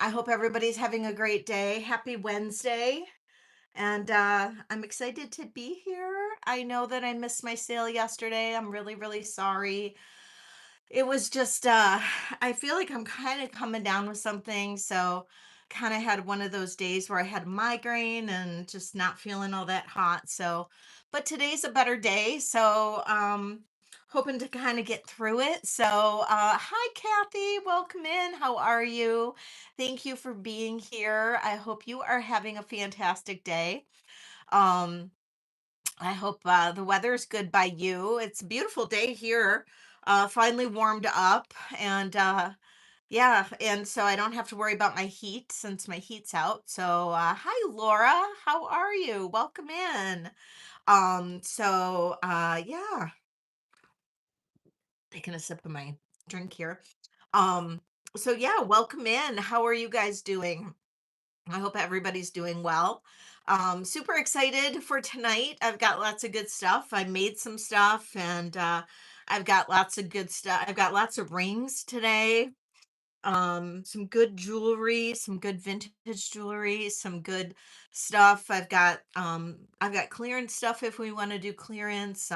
I hope everybody's having a great day. Happy Wednesday. And I'm excited to be here. I know that I missed my sale yesterday. I'm really, really sorry. It was just I feel like I'm kind of coming down with something, so kind of had one of those days where I had a migraine and just not feeling all that hot. So, but today's a better day, so hoping to kind of get through it. So, hi Kathy, welcome in. How are you? Thank you for being here. I hope you are having a fantastic day. Um I hope the weather's good by you. It's a beautiful day here. Finally warmed up, and yeah, and so I don't have to worry about my heat since my heat's out. So hi Laura, how are you? Welcome in. Yeah, taking a sip of my drink here. Um so yeah, welcome in. How are you guys doing? I hope everybody's doing well. Super excited for tonight. I've got lots of good stuff. I made some stuff and I've got lots of good stuff. I've got lots of rings today. Some good jewelry, some good vintage jewelry, some good stuff. I've got clearance stuff if we want to do clearance.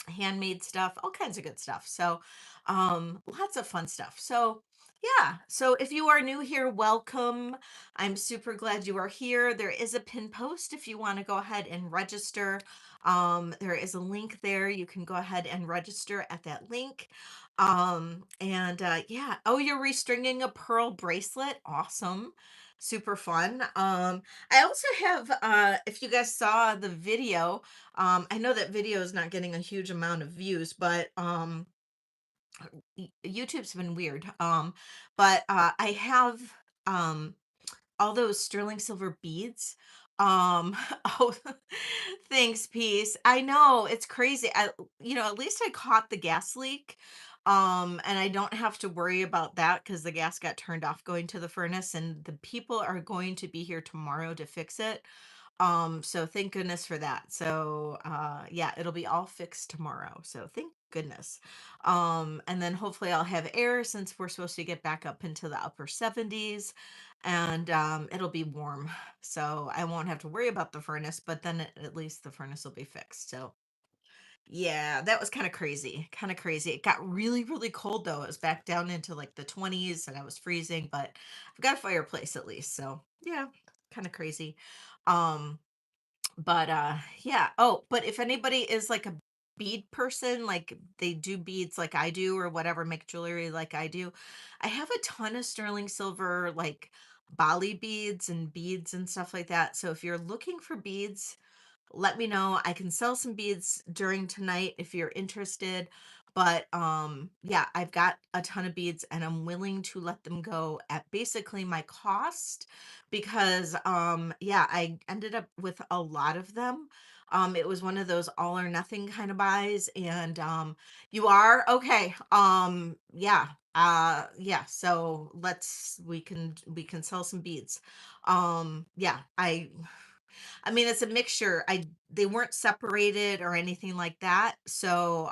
Handmade stuff, all kinds of good stuff. So, lots of fun stuff. So, yeah. So, if you are new here, welcome. I'm super glad you are here. There is a pin post if you want to go ahead and register. There is a link there. You can go ahead and register at that link. Yeah. Oh, you're restringing a pearl bracelet. Awesome. Super fun. I also have, if you guys saw the video, I know that video is not getting a huge amount of views, but YouTube's been weird. But I have um all those sterling silver beads. Oh, thanks, Peace. I know it's crazy. At least I caught the gas leak. And I don't have to worry about that because the gas got turned off going to the furnace, and the people are going to be here tomorrow to fix it. So thank goodness for that. So yeah, it'll be all fixed tomorrow. So thank goodness. And then hopefully I'll have air since we're supposed to get back up into the upper 70s, and it'll be warm. So I won't have to worry about the furnace, but then at least the furnace will be fixed. So yeah, that was kind of crazy. Kind of crazy. It got really, really cold though. It was back down into like the 20s and I was freezing, but I've got a fireplace at least. So yeah, kind of crazy. Um but yeah. Oh, but if anybody is like a bead person, like they do beads like I do or whatever, make jewelry like I do, I have a ton of sterling silver like Bali beads and stuff like that. So if you're looking for beads, let me know. I can sell some beads during tonight if you're interested. But yeah, I've got a ton of beads and I'm willing to let them go at basically my cost because yeah, I ended up with a lot of them. It was one of those all or nothing kind of buys, and you are okay. Yeah. Yeah, so we can sell some beads. Yeah, I mean, it's a mixture. They weren't separated or anything like that. So,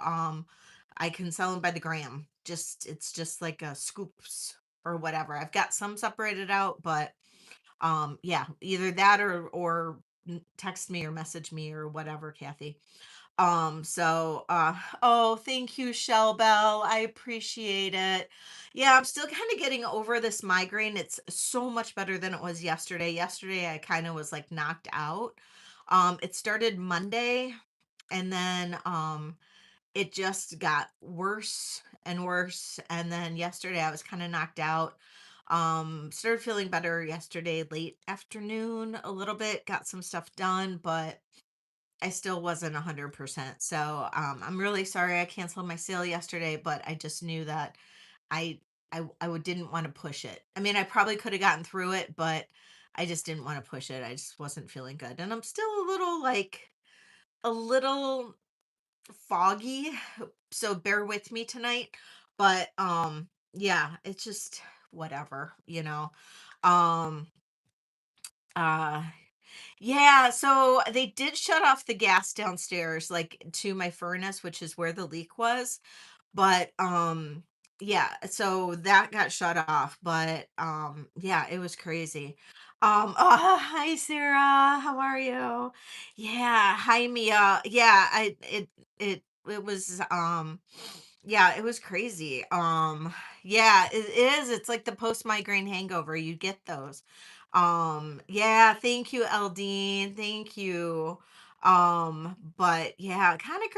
I can sell them by the gram. It's just like a scoops or whatever. I've got some separated out, but yeah, either that or text me or message me or whatever, Kathy. Oh, thank you, Shell Bell. I appreciate it. Yeah, I'm still kind of getting over this migraine. It's so much better than it was yesterday. Yesterday, I kind of was like knocked out. It started Monday, and then it just got worse and worse. And then yesterday, I was kind of knocked out. Started feeling better yesterday, late afternoon, a little bit, got some stuff done, but I still wasn't 100%. So, I'm really sorry I canceled my sale yesterday, but I just knew that I didn't want to push it. I mean, I probably could have gotten through it, but I just didn't want to push it. I just wasn't feeling good. And I'm still a little foggy, so bear with me tonight. But yeah, it's just whatever. Um uh Yeah, so they did shut off the gas downstairs, like to my furnace, which is where the leak was. But Yeah, so that got shut off, but yeah, it was crazy. Oh, hi Sarah, how are you? Yeah, hi Mia. Yeah, it was yeah, it was crazy. Yeah, it is. It's like the post migraine hangover. You get those. Yeah, thank you, Eldine. Thank you. But yeah, kind of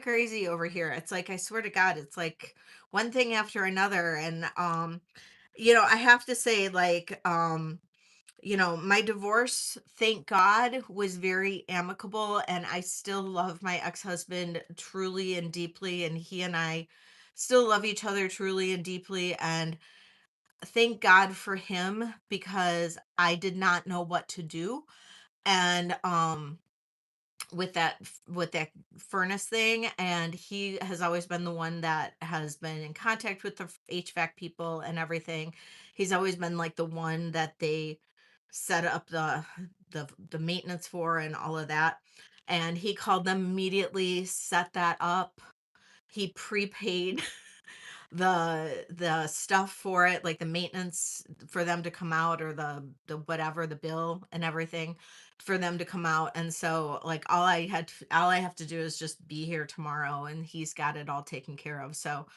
crazy over here. It's like I swear to God, it's like one thing after another. And I have to say, like, my divorce, thank God, was very amicable, and I still love my ex-husband truly and deeply, and he and I still love each other truly and deeply. And thank God for him, because I did not know what to do. And with that furnace thing, and he has always been the one that has been in contact with the HVAC people and everything. He's always been like the one that they set up the maintenance for and all of that. And he called them immediately, set that up. He prepaid the stuff for it, like the maintenance for them to come out, or the whatever, the bill and everything for them to come out. And so, like, all I have to do is just be here tomorrow, and he's got it all taken care of. So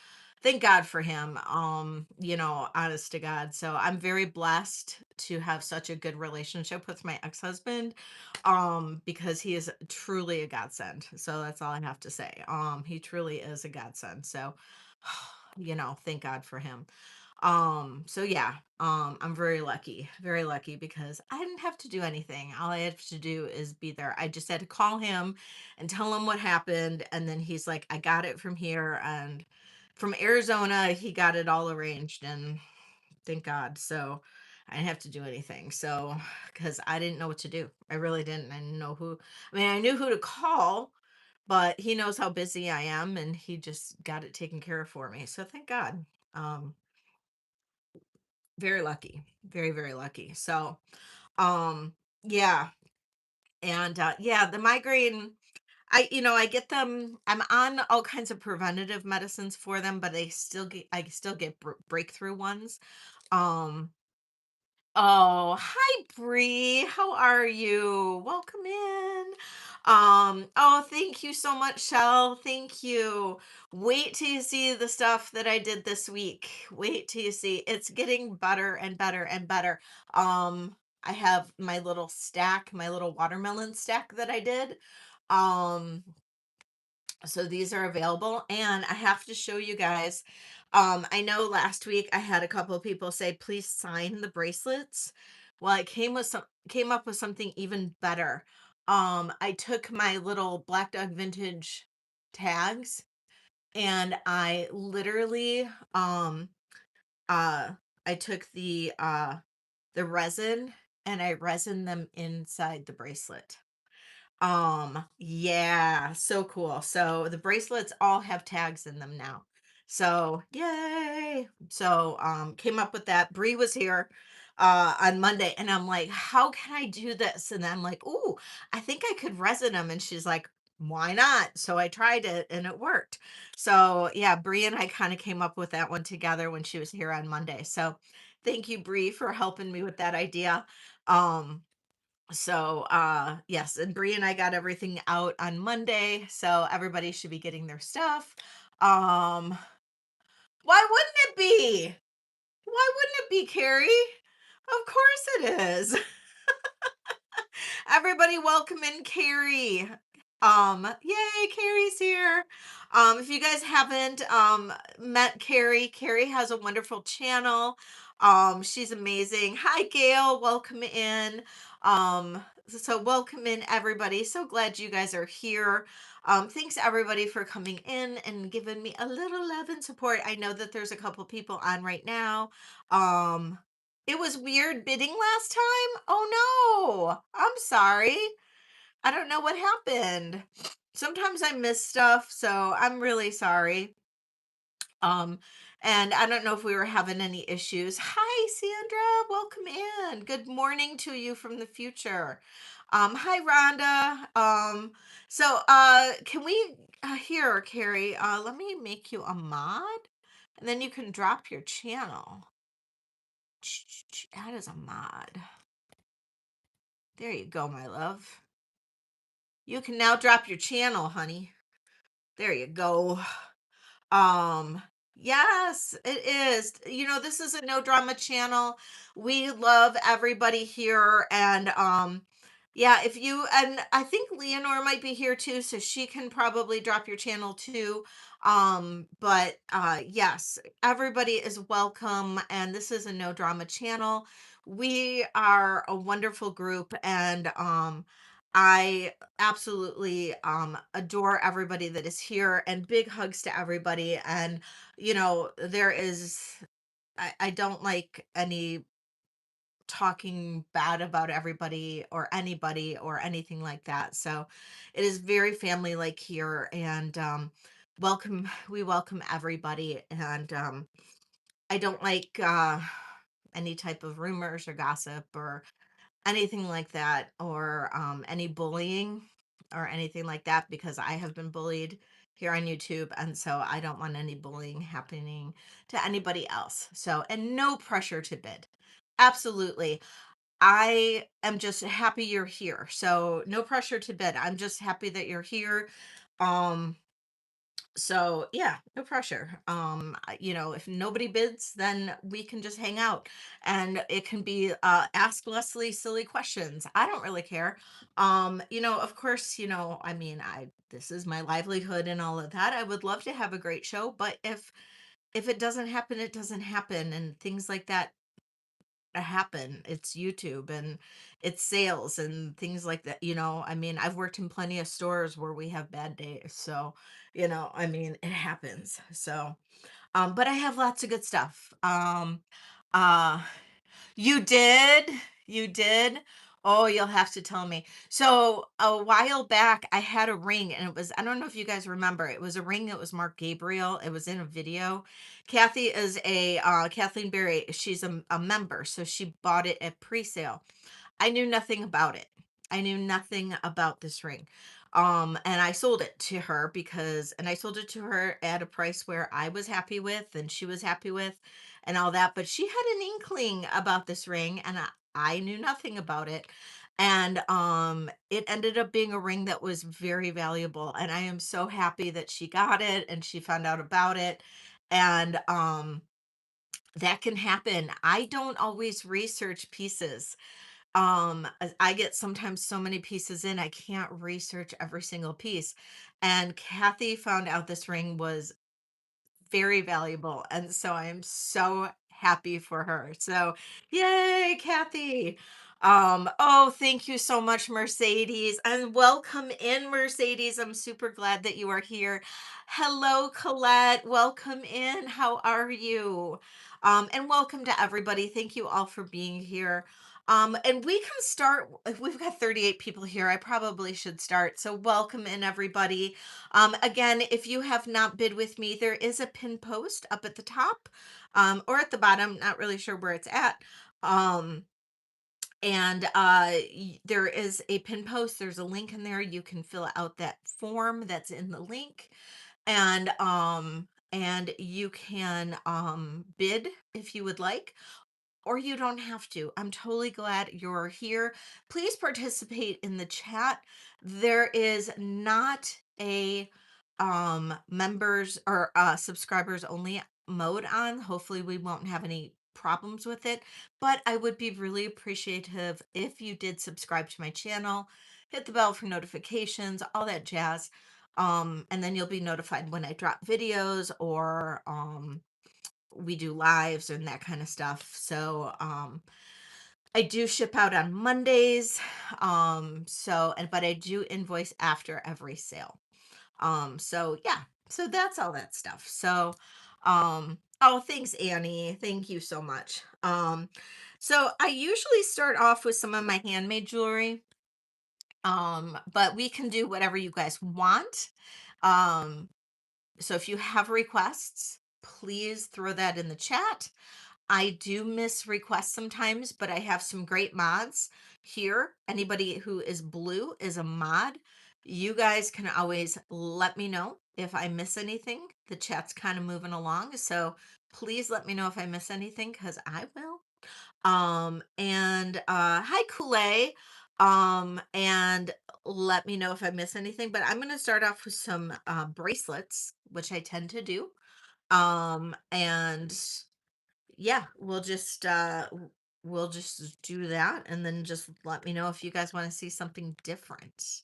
thank God for him. Honest to God. So I'm very blessed to have such a good relationship with my ex-husband, because he is truly a godsend. So that's all I have to say. He truly is a godsend. So thank God for him. So yeah, I'm very lucky, because I didn't have to do anything. All I had to do is be there. I just had to call him and tell him what happened, and then he's like, I got it from here, and from Arizona, he got it all arranged, and thank God. So I didn't have to do anything. So, because I didn't know what to do. I really didn't. I didn't know who, I mean, I knew who to call, but he knows how busy I am, and he just got it taken care of for me. So thank God. Um, very lucky. Very, very lucky. So, um, yeah. And yeah, the migraine, I get them. I'm on all kinds of preventative medicines for them, but I still get breakthrough ones. Um, Oh, hi Bree. How are you? Welcome in. Oh, thank you so much, Shell. Thank you. Wait till you see the stuff that I did this week. Wait till you see. It's getting better and better and better. I have my little stack, my little watermelon stack that I did. Um, so these are available, and I have to show you guys. I know last week I had a couple of people say, please sign the bracelets. Well, I came up with something even better. I took my little Black Dog Vintage tags, and I literally uh I took the resin, and I resin them inside the bracelet. Yeah, so cool. So the bracelets all have tags in them now. So yay. So came up with that. Bree was here on Monday, and I'm like, how can I do this? And I'm like, ooh, I think I could resin them. And she's like, why not? So I tried it, and it worked. So yeah, Bree and I kind of came up with that one together when she was here on Monday. So thank you, Bree, for helping me with that idea. So yes, and Bree and I got everything out on Monday, so everybody should be getting their stuff. Um why wouldn't it be? Why wouldn't it be, Carrie? Of course it is. Everybody welcome in Carrie. Yay, Carrie's here. If you guys haven't met Carrie, Carrie has a wonderful channel. She's amazing. Hi Gail, welcome in. So welcome in everybody. So glad you guys are here. Thanks everybody for coming in and giving me a little love and support. I know that there's a couple people on right now. Um, it was weird bidding last time? Oh no. I'm sorry. I don't know what happened. Sometimes I miss stuff, so I'm really sorry. Um, and I don't know if we were having any issues. Hi, Sandra. Welcome in. Good morning to you from the future. Hi, Rhonda. So can we here, Carrie, let me make you a mod And then you can drop your channel. Add as a mod. There you go, my love. You can now drop your channel, honey. There you go. Um, yes, it is. This is a no drama channel. We love everybody here. And yeah, if you and I think Leonore might be here too, so she can probably drop your channel too. But yes, everybody is welcome, and this is a no drama channel. We are a wonderful group, and I absolutely adore everybody that is here, and big hugs to everybody. And there is I don't like any talking bad about everybody or anybody or anything like that. So it is very family like here. And we welcome everybody. And I don't like any type of rumors or gossip or anything like that, or any bullying or anything like that, because I have been bullied here on YouTube, and so I don't want any bullying happening to anybody else. So, and no pressure to bid. Absolutely. I am just happy you're here. So, no pressure to bid. I'm just happy that you're here. Um so yeah, no pressure. If nobody bids, then we can just hang out, and it can be ask Leslie silly questions. I don't really care. Of course, I mean, I this is my livelihood and all of that. I would love to have a great show, but if it doesn't happen, it doesn't happen, and things like that happen. It's YouTube, and it's sales and things like that. I mean, I've worked in plenty of stores where we have bad days. So, I mean, it happens. So, but I have lots of good stuff. Uh you did? You did? Oh, you'll have to tell me. So, a while back, I had a ring, and I don't know if you guys remember, it was a ring that was Mark Gabriel. It was in a video. Kathy is Kathleen Berry. She's a member, so she bought it at pre-sale. I knew nothing about it. I knew nothing about this ring. And I sold it to her and I sold it to her at a price where I was happy with and she was happy with and all that. But she had an inkling about this ring, and I knew nothing about it. And it ended up being a ring that was very valuable. And I am so happy that she got it and she found out about it. And that can happen. I don't always research pieces. I get sometimes so many pieces in, I can't research every single piece. And Kathy found out this ring was very valuable, and so I am so happy for her. So, yay, Kathy. Oh, thank you so much, Mercedes, and welcome in, Mercedes. I'm super glad that you are here. Hello, Colette. Welcome in. How are you? And welcome to everybody. Thank you all for being here. And we can start. If we've got 38 people here, I probably should start. So, welcome in, everybody. Again, if you have not bid with me, there is a pin post up at the top, or at the bottom, not really sure where it's at. Um, and there is a pin post, there's a link in there. You can fill out that form that's in the link, and you can bid if you would like, or you don't have to. I'm totally glad you're here. Please participate in the chat. There is not a members or subscribers only mode on. Hopefully we won't have any problems with it, but I would be really appreciative if you did subscribe to my channel, hit the bell for notifications, all that jazz. And then you'll be notified when I drop videos, or we do lives and that kind of stuff. So I do ship out on Mondays. But I do invoice after every sale. So yeah, so that's all that stuff. So oh, thanks, Annie. Thank you so much. So I usually start off with some of my handmade jewelry. But we can do whatever you guys want. Um, so if you have requests, please throw that in the chat. I do miss requests sometimes, but I have some great mods here. Anybody who is blue is a mod. You guys can always let me know if I miss anything. The chat's kind of moving along, so please let me know if I miss anything because I will. And hi Kool-Aid. And let me know if I miss anything. But I'm gonna start off with some bracelets, which I tend to do. And yeah, we'll just do that and then just let me know if you guys want to see something different.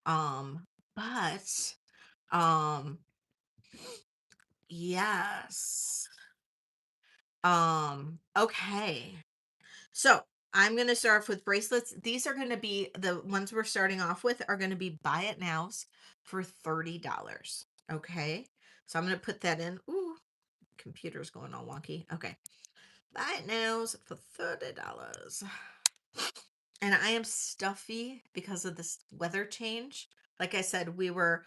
Um, but um yes. Okay. So I'm going to start off with bracelets. These are going to be the ones we're starting off with are going to be buy it nows for $30. Okay. So I'm going to put that in. Ooh, computer's going all wonky. Okay. Buy it nows for $30. And I am stuffy because of this weather change. Like I said, we were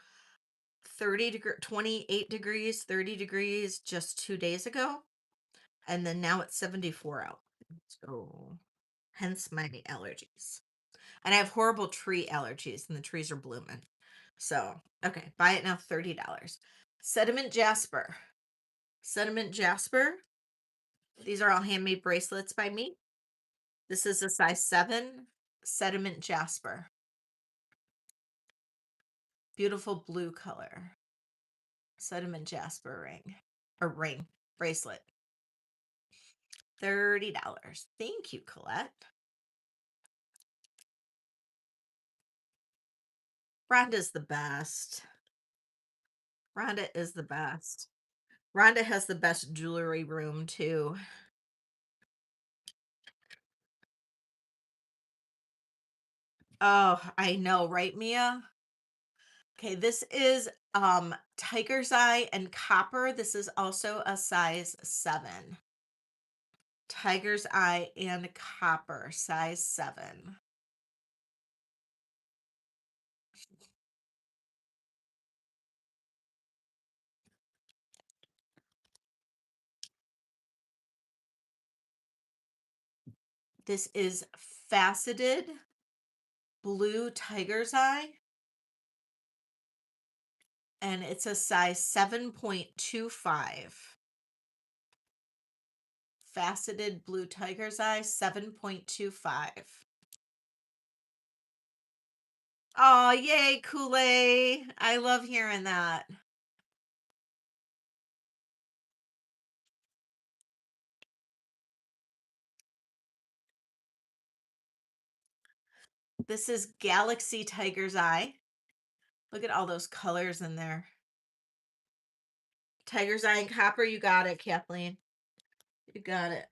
28 degrees, 30 degrees just 2 days ago. And then now it's 74 out. So hence my allergies. And I have horrible tree allergies, and the trees are blooming. So, okay, buy it now, $30. Sediment Jasper. Sediment Jasper. These are all handmade bracelets by me. This is a size 7 Sediment Jasper. Beautiful blue color. Sediment Jasper ring, bracelet. $30. Thank you, Colette. Rhonda's the best. Rhonda is the best. Rhonda has the best jewelry room too. Oh, I know, right, Mia? Okay, this is tiger's eye and copper. This is also a size 7. Tiger's eye and copper, size 7. This is faceted blue tiger's eye, and it's a size 7.25. Faceted blue tiger's eye, 7.25. Oh, yay, Kool-Aid. I love hearing that. This is Galaxy Tiger's Eye. Look at all those colors in there. Tiger's Eye and copper. You got it, Kathleen. You got it.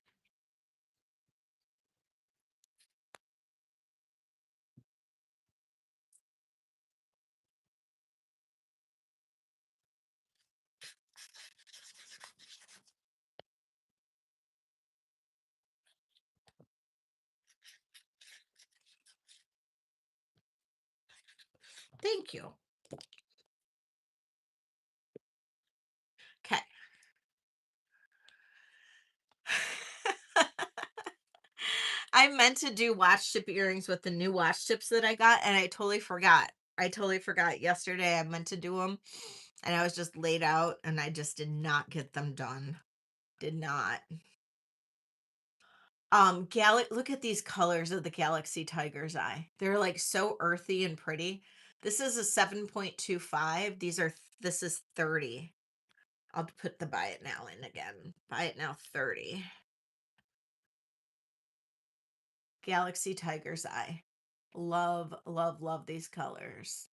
Thank you. Okay. I meant to do watch chip earrings with the new watch chips that I got, and I totally forgot. I totally forgot yesterday. I meant to do them, and I was just laid out, and I just did not get them done. Did not. Look at these colors of the Galaxy Tiger's Eye. They're like so earthy and pretty. This is a 7.25. This is 30. I'll put the buy it now in again. Buy it now 30. Galaxy Tiger's Eye. Love, love, love these colors.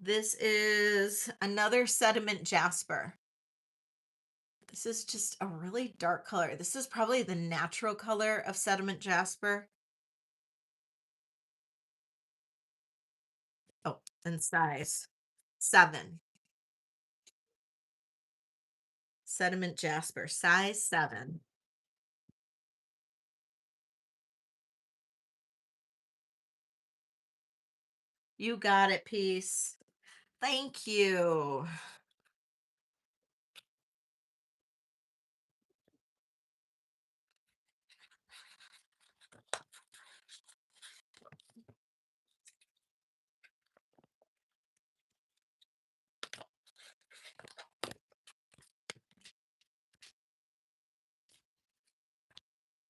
This is another sediment jasper. This is just a really dark color. This is probably the natural color of sediment jasper. Oh, and size 7. Sediment jasper, size 7. You got it, Peace. Thank you.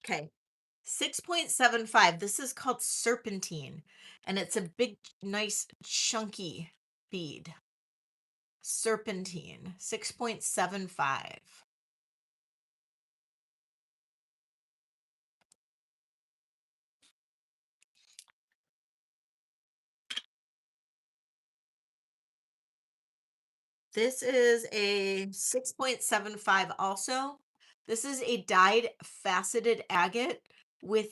Okay. 6.75. This is called serpentine, and it's a big, nice, chunky bead. Serpentine, 6.75. This is a 6.75 also. This is a dyed faceted agate with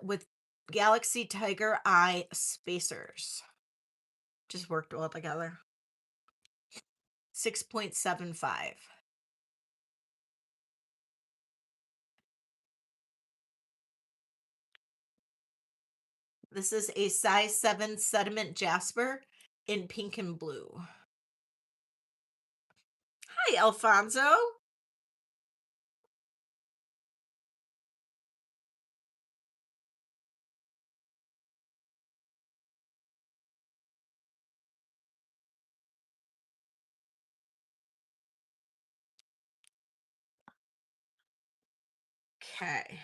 with Galaxy Tiger Eye spacers. Just worked well together. 6.75. This is a size 7 sediment jasper in pink and blue. Hi, Alfonso. Okay.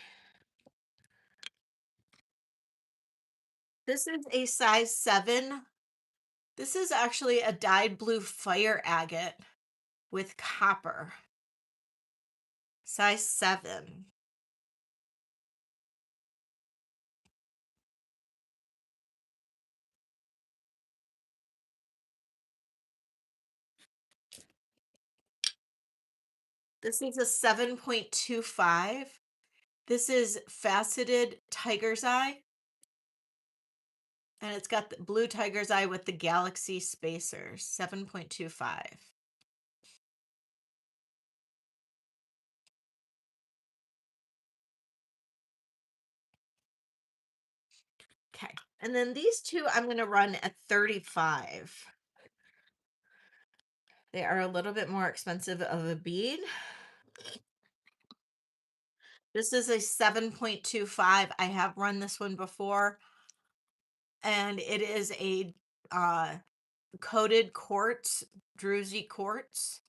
This is a size 7. This is actually a dyed blue fire agate with copper. Size 7. This is a 7.25. This is faceted tiger's eye, and it's got the blue tiger's eye with the galaxy spacers. 7.25. Okay. And then these two I'm going to run at 35. They are a little bit more expensive of a bead. This is a 7.25. I have run this one before, and it is a uh, coated quartz, druzy quartz.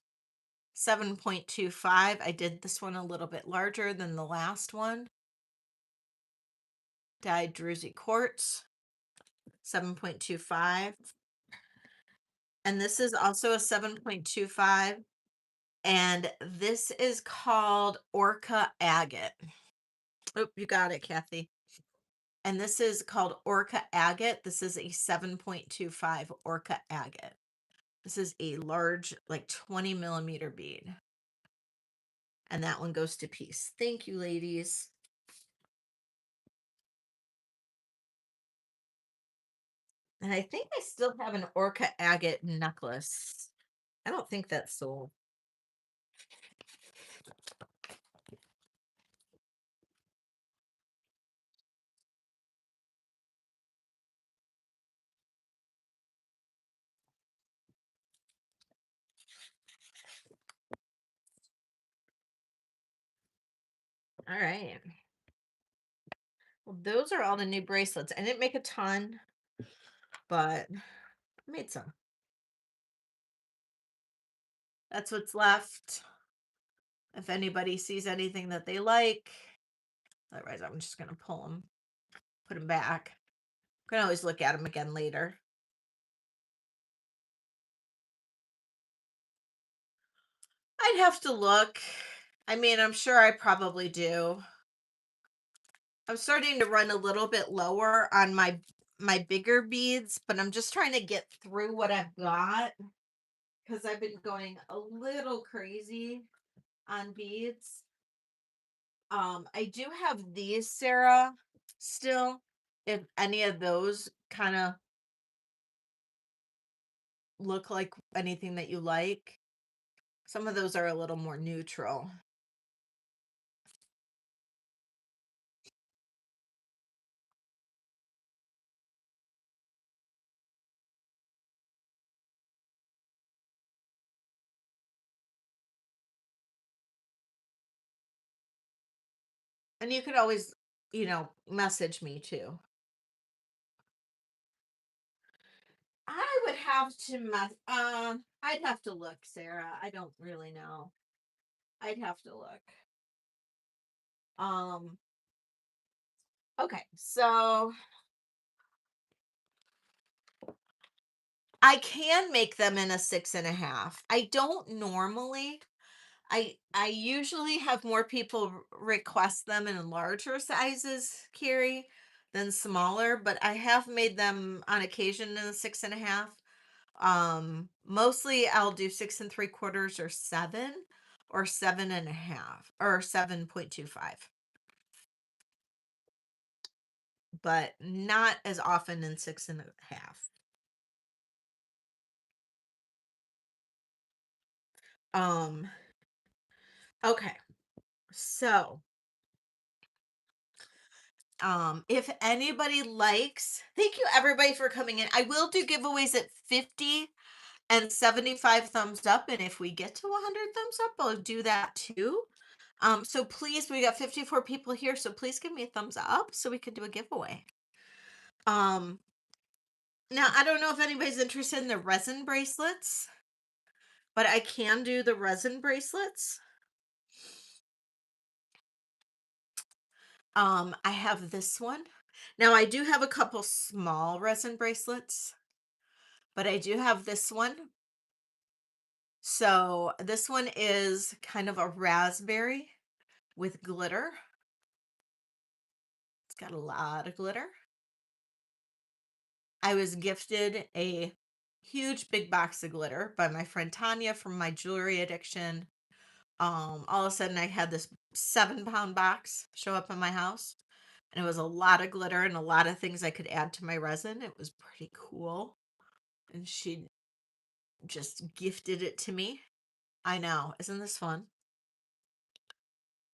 7.25. I did this one a little bit larger than the last one. Dyed druzy quartz, 7.25. And this is also a 7.25. And this is called Orca Agate. Oh, you got it, Kathy. And this is called Orca Agate. This is a 7.25 Orca Agate. This is a large, like 20 millimeter bead. And that one goes to piece. Thank you, ladies. And I think I still have an Orca Agate necklace. I don't think that's sold. All right. Well, those are all the new bracelets. I didn't make a ton, but I made some. That's what's left. If anybody sees anything that they like, otherwise I'm just going to pull them, put them back. Can always look at them again later. I'd have to look. I mean, I'm sure I probably do. I'm starting to run a little bit lower on my bigger beads, but I'm just trying to get through what I've got because I've been going a little crazy on beads. I do have these, Sarah, still. If any of those kind of look like anything that you like, some of those are a little more neutral. And you could always, message me too. I would have to I'd have to look, Sarah. I don't really know. I'd have to look. Um, okay, so I can make them in a 6.5. I don't normally. I usually have more people request them in larger sizes, Carrie, than smaller, but I have made them on occasion in a 6.5. Mostly I'll do 6 3/4 or 7 or 7.5 or 7.25, but not as often in 6.5. Um, okay. So, if anybody likes, thank you everybody for coming in. I will do giveaways at 50 and 75 thumbs up. And if we get to 100 thumbs up, I'll do that too. So please, we got 54 people here. So please give me a thumbs up so we can do a giveaway. Um, Now I don't know if anybody's interested in the resin bracelets, but I can do the resin bracelets. I have this one. Now I do have a couple small resin bracelets, but I do have this one. So this one is kind of a raspberry with glitter. It's got a lot of glitter. I was gifted a huge big box of glitter by my friend Tanya from my jewelry addiction. All of a sudden I had this 7 pound box show up in my house, and it was a lot of glitter and a lot of things I could add to my resin. It was pretty cool. And she just gifted it to me. I know. Isn't this fun?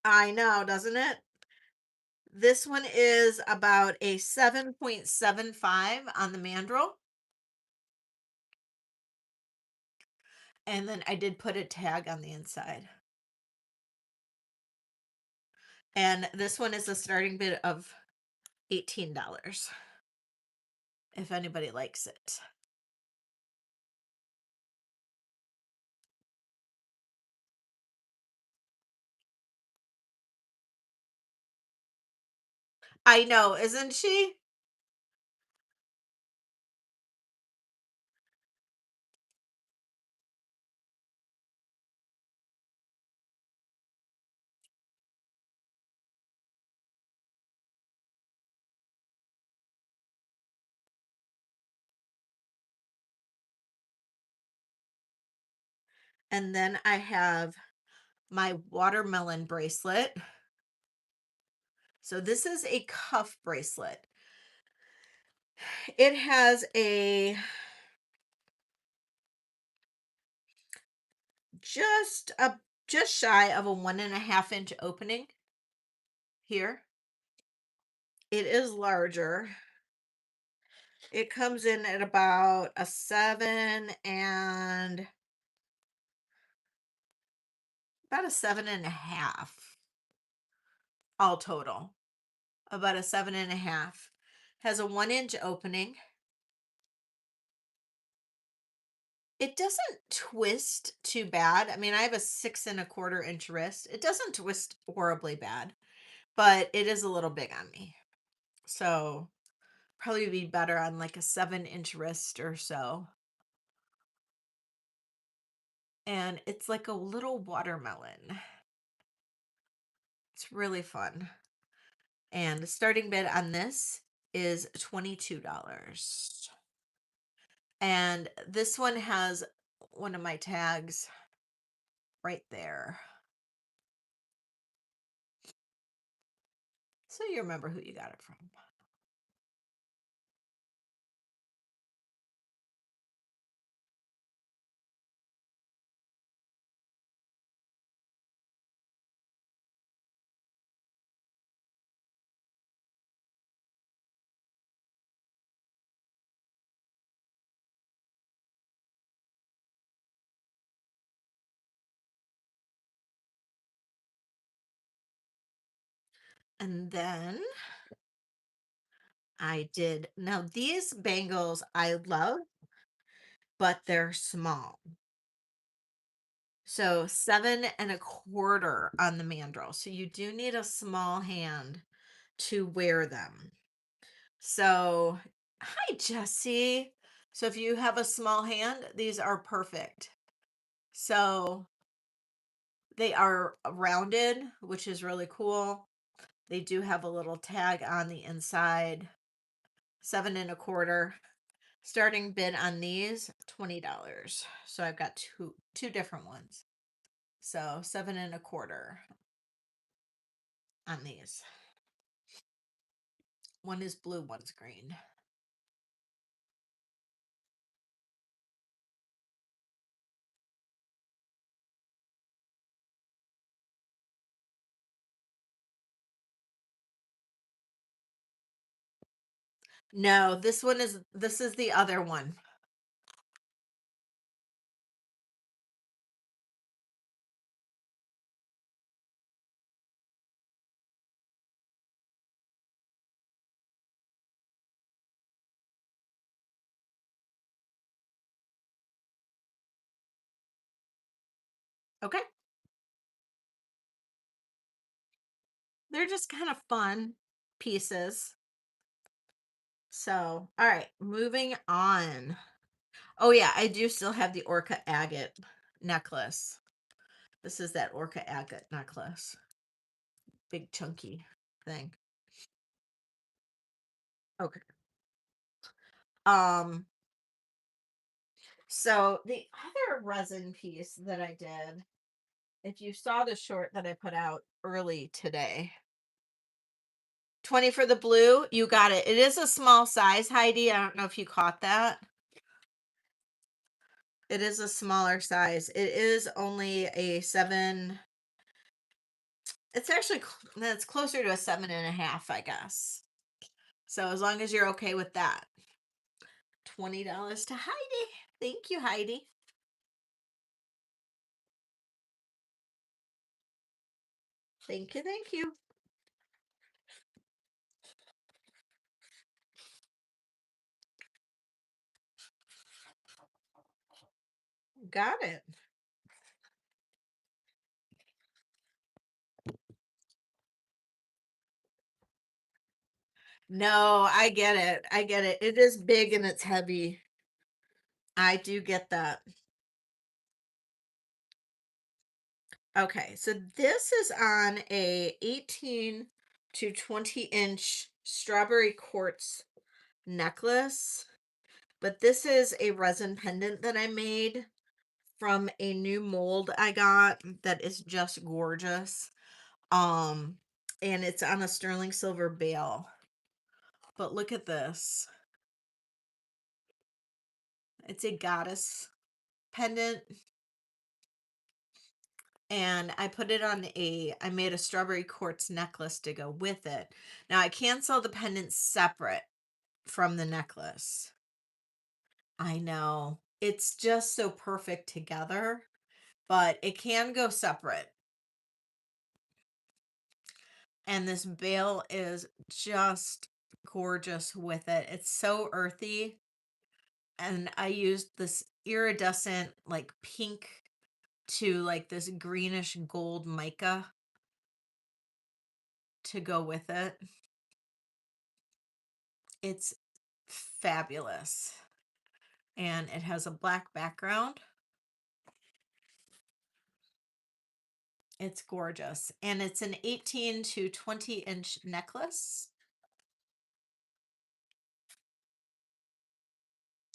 I know, doesn't it? This one is about a 7.75 on the mandrel. And then I did put a tag on the inside. And this one is a starting bid of $18 if anybody likes it. I know, isn't she? And then I have my watermelon bracelet. So this is a cuff bracelet. It has a just a just shy of a 1.5 inch opening here. It is larger. It comes in at about a 7.5, all total. About a 7.5. Has a 1 inch opening. It doesn't twist too bad. I mean, I have a 6 1/4 inch wrist. It doesn't twist horribly bad, but it is a little big on me. So probably be better on like a 7 inch wrist or so. And it's like a little watermelon. It's really fun. And the starting bid on this is $22. And this one has one of my tags right there. So you remember who you got it from. And then I did, now these bangles I love, but they're small. So 7 1/4 on the mandrel. So you do need a small hand to wear them. So, hi, Jesse. So if you have a small hand, these are perfect. So they are rounded, which is really cool. They do have a little tag on the inside. 7 1/4. Starting bid on these, $20. So I've got two different ones. So 7 1/4 on these. One is blue, one's green. No, this is the other one. Okay. They're just kind of fun pieces. So, all right, moving on. Oh yeah, I do still have the Orca agate necklace. This is that Orca agate necklace. Big chunky thing. Okay. Um, so the other resin piece that I did, if you saw the short that I put out early today, 20 for the blue, you got it. It is a small size, Heidi. I don't know if you caught that. It is a smaller size. It is only a 7. It's actually that's closer to a 7 1/2, I guess. So as long as you're okay with that. $20 to Heidi. Thank you, Heidi. Thank you, thank you. Got it. No, I get it. I get it. It is big and it's heavy. I do get that. Okay, so this is on a 18 to 20-inch strawberry quartz necklace, but this is a resin pendant that I made from a new mold I got that is just gorgeous. Um, and it's on a sterling silver bale. But look at this. It's a goddess pendant. And I put it on I made a strawberry quartz necklace to go with it. Now I can sell the pendant separate from the necklace. I know. It's just so perfect together, but it can go separate. And this bale is just gorgeous with it. It's so earthy. And I used this iridescent, like pink to like this greenish gold mica to go with it. It's fabulous. And it has a black background. It's gorgeous. And it's an 18 to 20-inch necklace.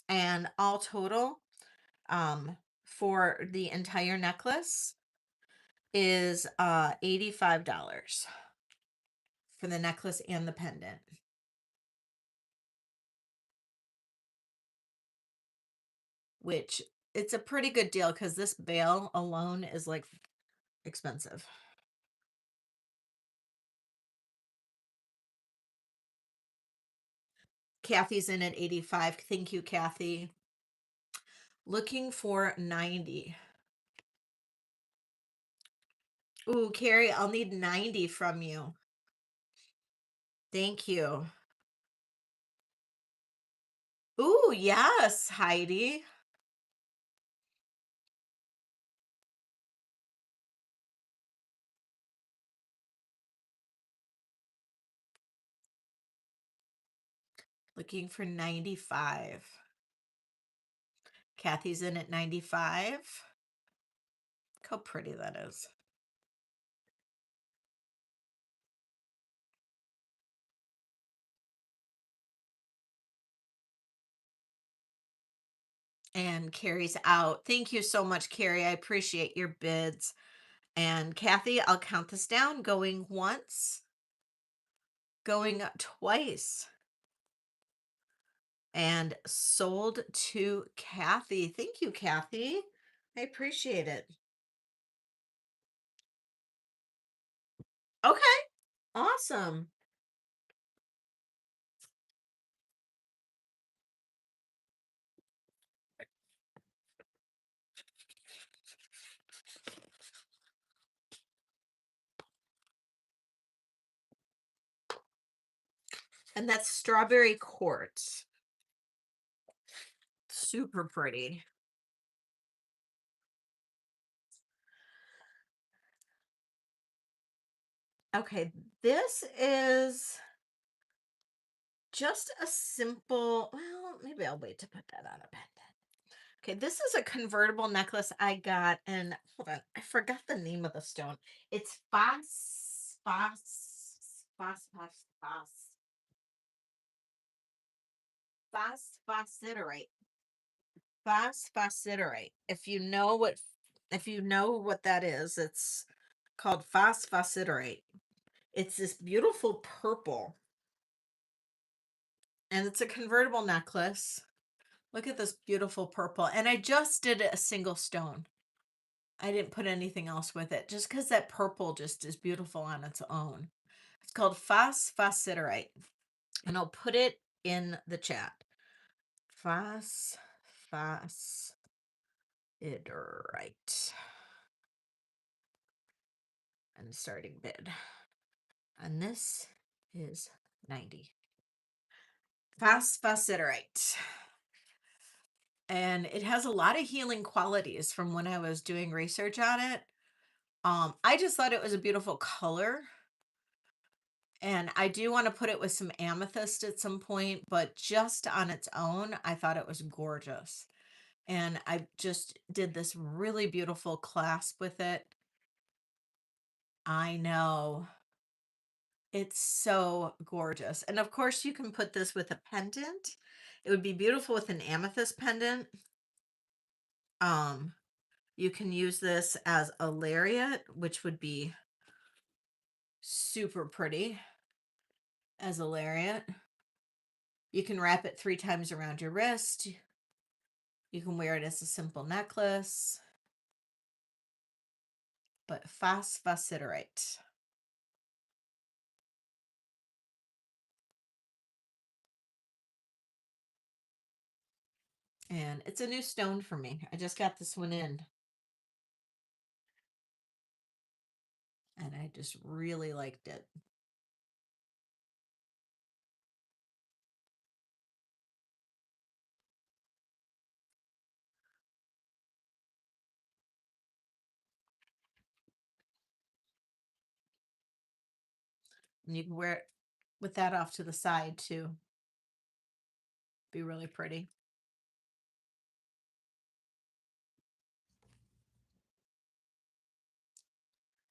And all total, for the entire necklace is $85 for the necklace and the pendant. Which it's a pretty good deal because this bale alone is like expensive. Kathy's in at 85. Thank you, Kathy. Looking for 90. Ooh, Carrie, I'll need 90 from you. Thank you. Ooh, yes, Heidi. Looking for 95. Kathy's in at 95. Look how pretty that is. And Carrie's out. Thank you so much, Carrie. I appreciate your bids. And Kathy, I'll count this down. Going once, going twice, and sold to Kathy. Thank you, Kathy. I appreciate it. Okay, awesome. And that's strawberry quartz. Super pretty. Okay, this is just a simple, well, maybe I'll wait to put that on a pendant. Okay, this is a convertible necklace I got, and hold on, I forgot the name of the stone. It's phos phosphositerite. Phosphositerite. If you know what that is, it's called phosphositerite. It's this beautiful purple, and it's a convertible necklace. Look at this beautiful purple. And I just did a single stone. I didn't put anything else with it just because that purple just is beautiful on its own. It's called phosphositerite. And I'll put it in the chat. Phosphositerite. And starting bid. And this is 90. Phosphositerite. And it has a lot of healing qualities from when I was doing research on it. I just thought it was a beautiful color. And I do want to put it with some amethyst at some point, but just on its own, I thought it was gorgeous. And I just did this really beautiful clasp with it. I know. It's so gorgeous. And of course, you can put this with a pendant. It would be beautiful with an amethyst pendant. Um, you can use this as a lariat, which would be super pretty as a lariat. You can wrap it 3 times around your wrist. You can wear it as a simple necklace. But phosphositerite. And it's a new stone for me. I just got this one in. And I just really liked it. And you can wear it with that off to the side too. Be really pretty.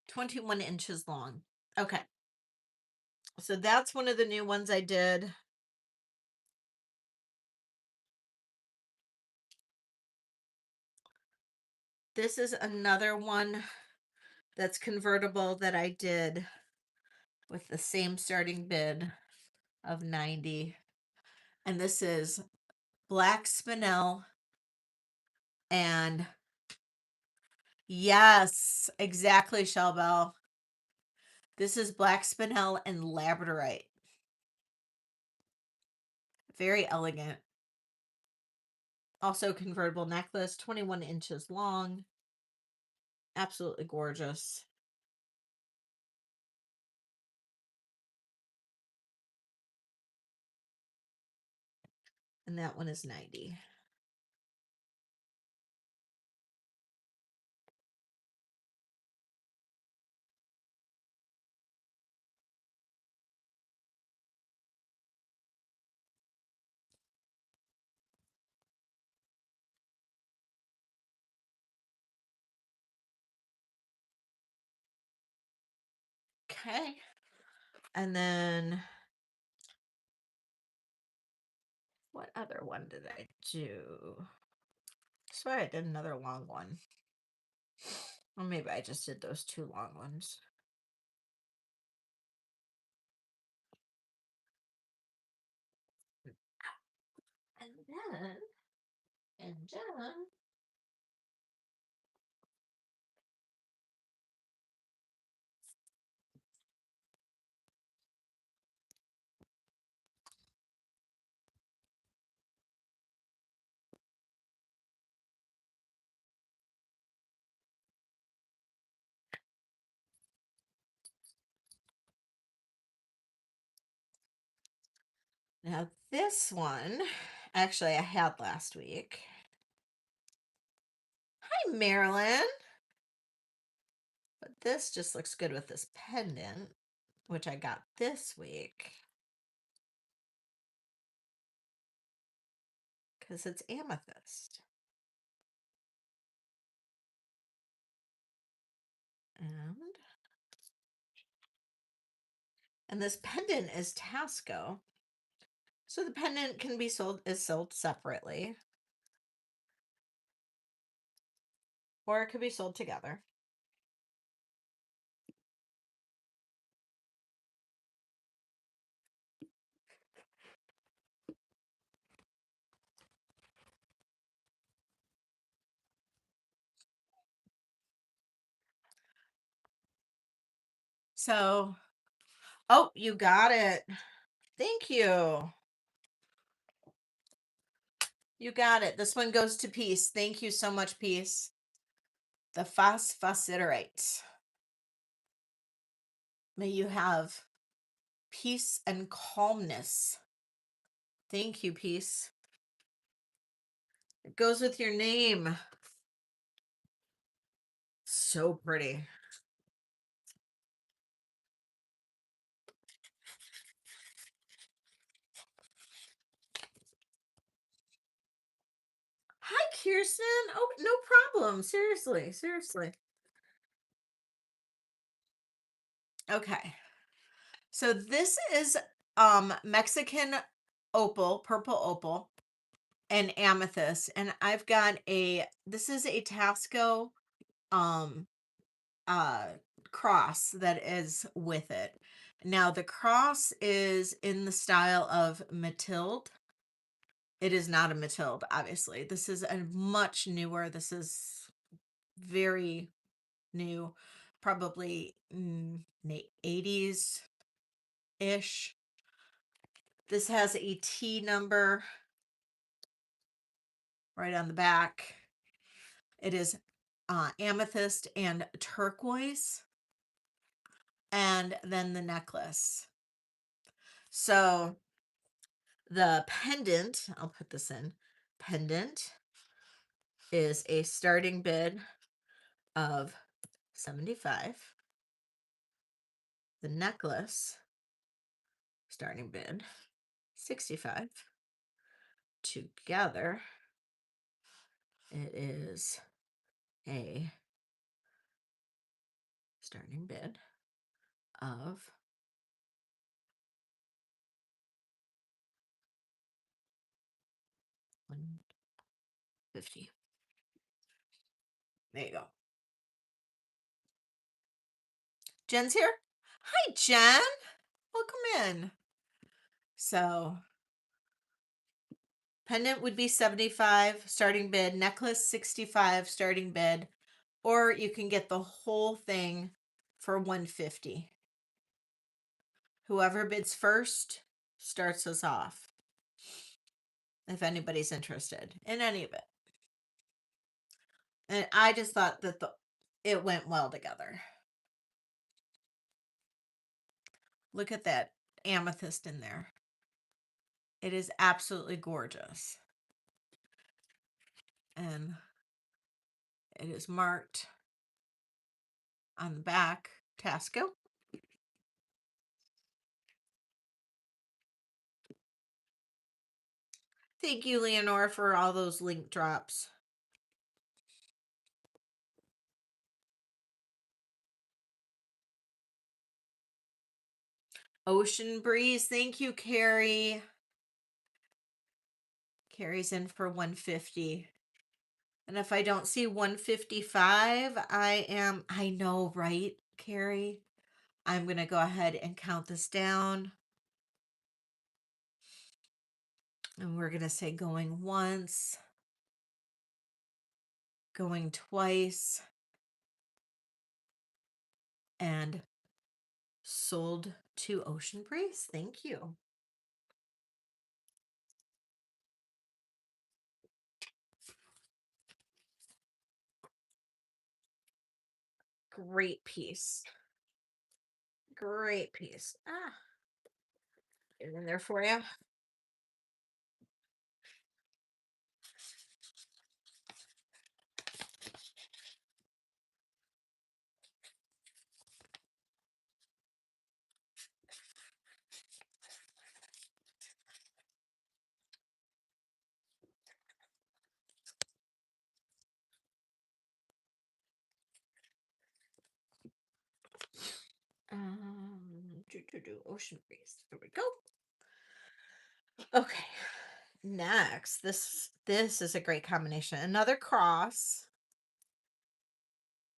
21 inches long. Okay. So that's one of the new ones I did. This is another one that's convertible that I did with the same starting bid of 90. And this is black spinel and yes, exactly, Shellbell. This is black spinel and labradorite. Very elegant. Also convertible necklace, 21 inches long. Absolutely gorgeous. And that one is 90. Okay. And then what other one did I do? Swear I did another long one. Or maybe I just did those two long ones. And then, now this one, actually I had last week. Hi, Marilyn. But this just looks good with this pendant, which I got this week. Because it's amethyst. And this pendant is Tasco. So the pendant can be sold separately. Or it could be sold together. So, oh, you got it. Thank you. You got it. This one goes to Peace. Thank you so much, Peace. The phosphositerite. May you have peace and calmness. Thank you, Peace. It goes with your name. So pretty. Hi, Kirsten. Oh, no problem. Seriously, seriously. Okay. So this is Mexican opal, purple opal, and amethyst. And I've got this is a Tasco um uh cross that is with it. Now the cross is in the style of Mathilde. It is not a Mathilde, obviously. This is a much newer. This is very new, probably 80s ish. This has a T number right on the back. It is amethyst and turquoise, and then the necklace. So the pendant, I'll put this in, pendant is a starting bid of 75. The necklace, starting bid, 65. Together, it is a starting bid of 150. There you go. Jen's here. Hi, Jen. Welcome in. So, pendant would be 75 starting bid, necklace 65 starting bid, or you can get the whole thing for 150. Whoever bids first starts us off. If anybody's interested in any of it. And I just thought that it went well together. Look at that amethyst in there. It is absolutely gorgeous. And it is marked on the back, Tasco. Thank you, Leonore, for all those link drops. Ocean Breeze. Thank you, Carrie. Carrie's in for 150. And if I don't see 155, I know, right, Carrie? I'm going to go ahead and count this down. And we're going to say going once, going twice, and sold to Ocean Breeze. Thank you. Great piece. Great piece. Get it in there for you. Ocean Breeze. There we go. Okay. Next, this is a great combination. Another cross.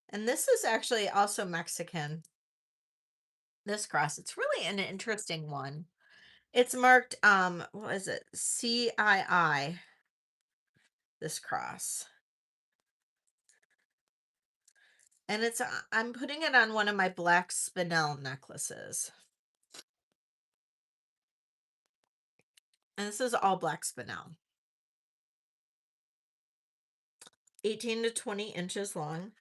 And this is actually also Mexican. This cross. It's really an interesting one. It's marked what is it? CII. This cross. And it's I'm putting it on one of my black spinel necklaces. And this is all black spinel. 18 to 20 inches long.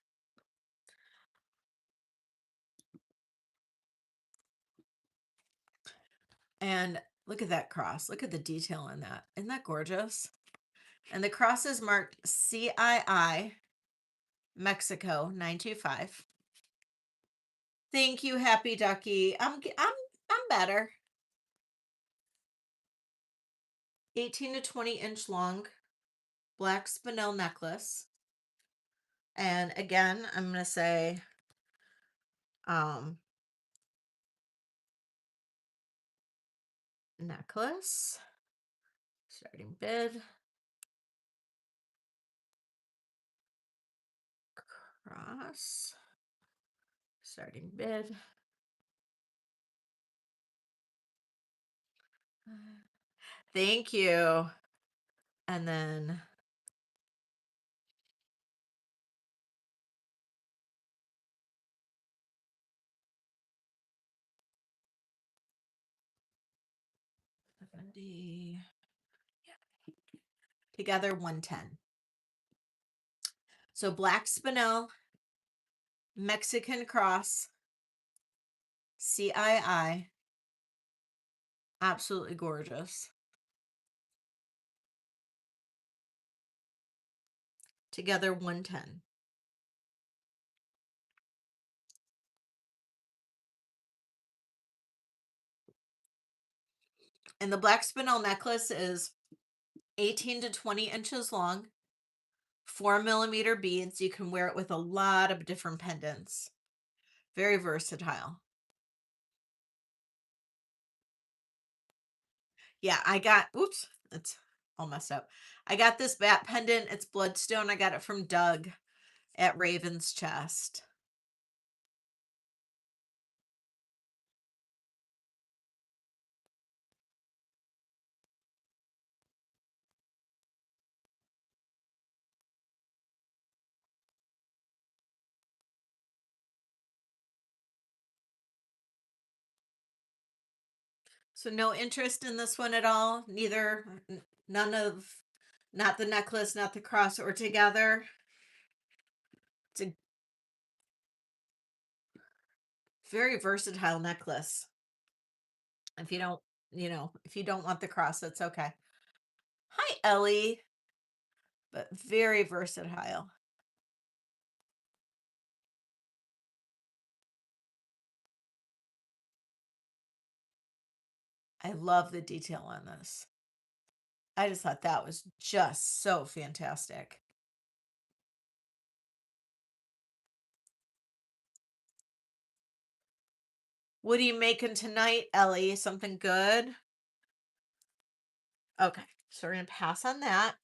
And look at that cross. Look at the detail in that. Isn't that gorgeous? And the cross is marked CII Mexico 925. Thank you, Happy Ducky. I'm better. 18 to 20-inch long black spinel necklace. And again, I'm going to say necklace, starting bid, cross, starting bid. Thank you. And then yeah. Together 110. So black spinel, Mexican cross, CII, absolutely gorgeous. Together 110. And the black spinel necklace is 18 to 20 inches long, 4 millimeter beads. You can wear it with a lot of different pendants. Very versatile. Yeah, I got, oops, it's all messed up. I got this bat pendant. It's bloodstone. I got it from Doug at Raven's Chest. So no interest in this one at all? Neither, none of, not the necklace, not the cross, or together? It's a very versatile necklace. If you don't, if you don't want the cross, that's okay. Hi, Ellie. But very versatile. I love the detail on this. I just thought that was just so fantastic. What are you making tonight, Ellie? Something good? Okay, so we're gonna pass on that.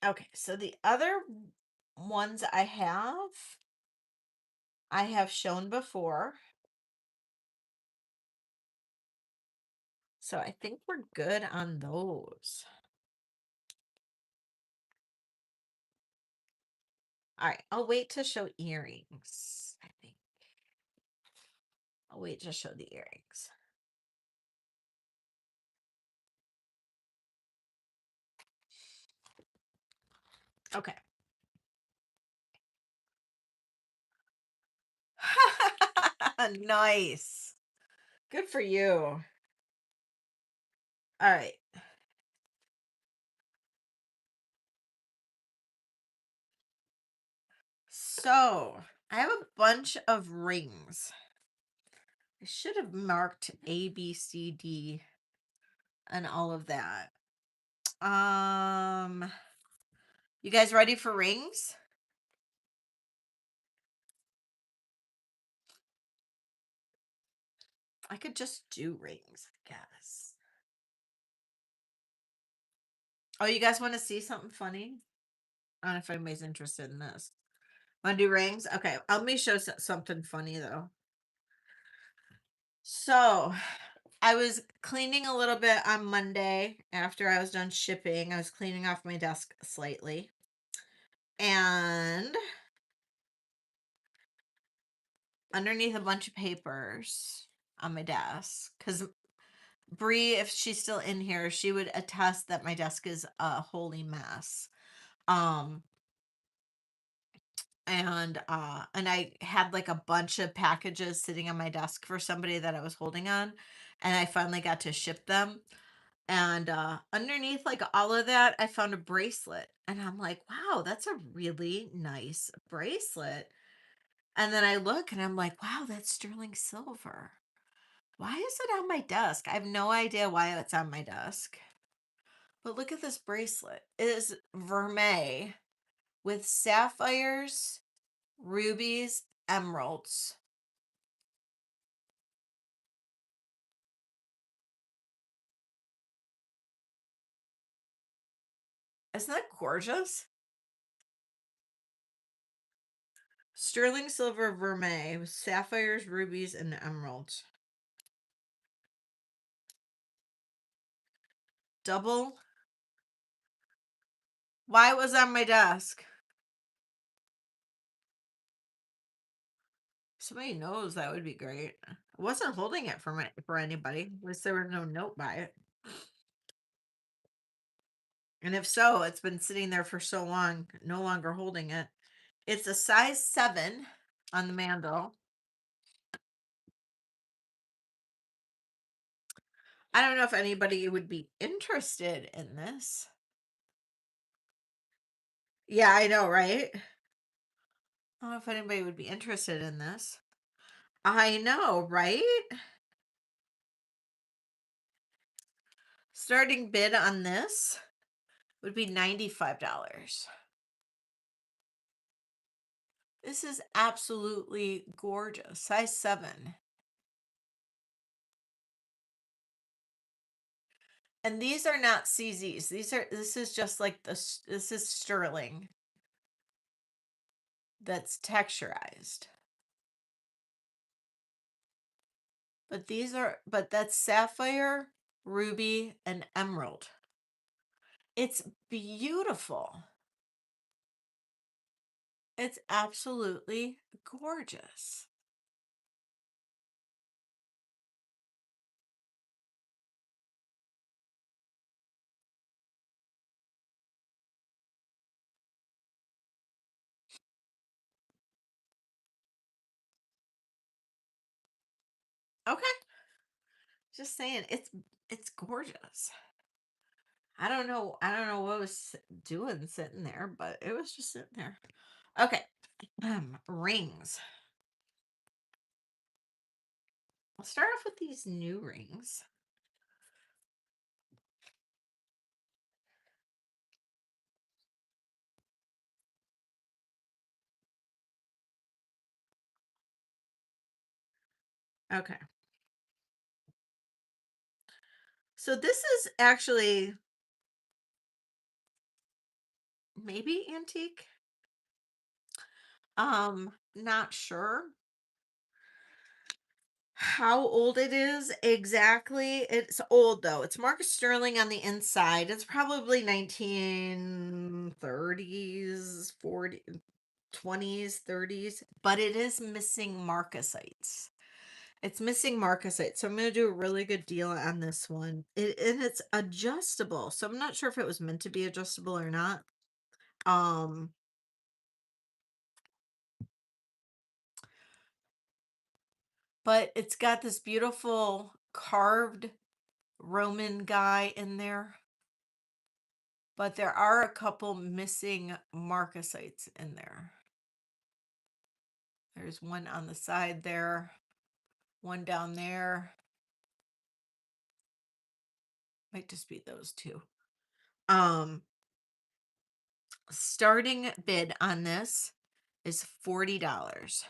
Okay, so the other ones I have shown before. So I think we're good on those. All right, I'll wait to show earrings, I think. I'll wait to show the earrings. Okay. Nice. Good for you. All right. So I have a bunch of rings. I should have marked A, B, C, D, and all of that. You guys ready for rings? I could just do rings, I guess. Oh, you guys want to see something funny? I don't know if anybody's interested in this. Want to do rings? Okay, let me show something funny though. So, I was cleaning a little bit on Monday after I was done shipping. I was cleaning off my desk slightly. And underneath a bunch of papers on my desk, because Bree, if she's still in here, she would attest that my desk is a holy mess. Um, and I had like a bunch of packages sitting on my desk for somebody that I was holding on, and I finally got to ship them. And underneath like all of that, I found a bracelet, and I'm like, wow, that's a really nice bracelet. And then I look and I'm like, wow, that's sterling silver. Why is it on my desk? I have no idea why it's on my desk. But look at this bracelet. It is vermeil with sapphires, rubies, emeralds. Isn't that gorgeous? Sterling silver vermeil with sapphires, rubies, and emeralds. Double. Why was on my desk? Somebody knows, that would be great. I wasn't holding it for anybody. At least there was no note by it. And if so, it's been sitting there for so long, no longer holding it. It's a size 7 on the mandel. I don't know if anybody would be interested in this. Yeah, I know, right? I don't know if anybody would be interested in this. I know, right? Starting bid on this would be $95. This is absolutely gorgeous. Size 7. And these are not CZs. This is just like this is sterling that's texturized. But that's sapphire, ruby, and emerald. It's beautiful. It's absolutely gorgeous. Okay. Just saying, it's gorgeous. I don't know what was doing sitting there, but it was just sitting there. Okay. Rings. I'll start off with these new rings. Okay. So this is actually maybe antique. Not sure how old it is exactly. It's old though. It's Marcus Sterling on the inside. It's probably 1930s, 40, 20s, 30s, but it is missing marcasites. It's missing marcasite. So I'm going to do a really good deal on this one. And it's adjustable. So I'm not sure if it was meant to be adjustable or not. Um, but it's got this beautiful carved Roman guy in there. But there are a couple missing marcasites in there. There's one on the side there, one down there. Might just be those two. Um, Starting bid on this is $40.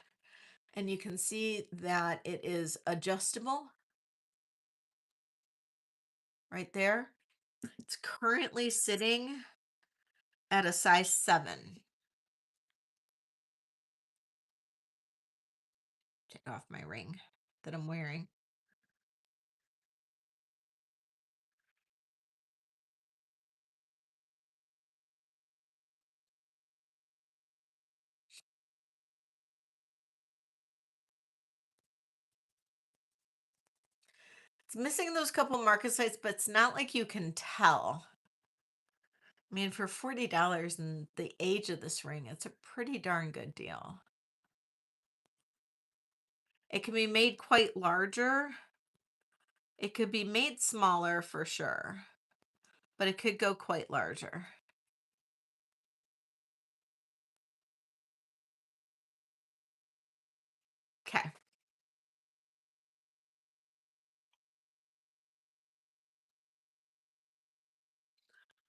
And you can see that it is adjustable right there. It's currently sitting at a size 7. Take off my ring that I'm wearing. It's missing those couple marcasites, but it's not like you can tell. I mean, for $40 and the age of this ring, it's a pretty darn good deal. It can be made quite larger. It could be made smaller for sure, but it could go quite larger. Okay.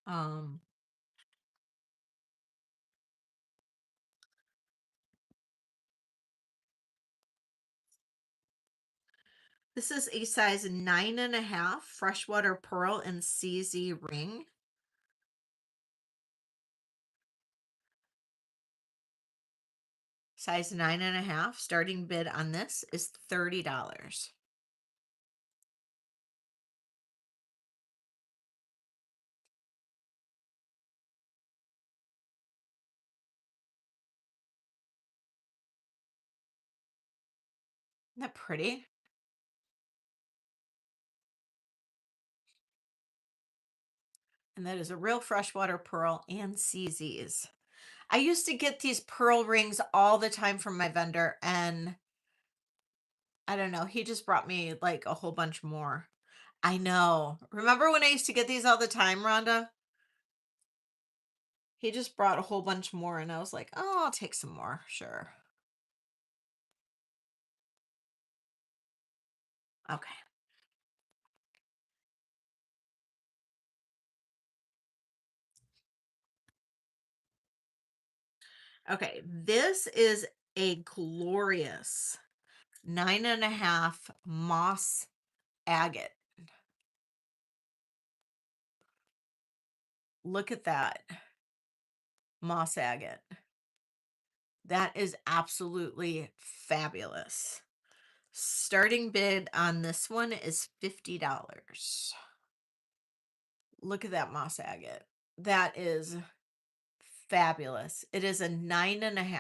Um, this is a size 9.5 freshwater pearl and CZ ring. Size 9.5. Starting bid on this is $30. Isn't that pretty? And that is a real freshwater pearl and CZs. I used to get these pearl rings all the time from my vendor, and I don't know, he just brought me like a whole bunch more. I know. Remember when I used to get these all the time, Rhonda? He just brought a whole bunch more, and I was like, oh, I'll take some more. Sure. Okay. Okay. This is a glorious 9.5 moss agate. Look at that moss agate. That is absolutely fabulous. Starting bid on this one is $50. Look at that moss agate. That is fabulous. It is a 9.5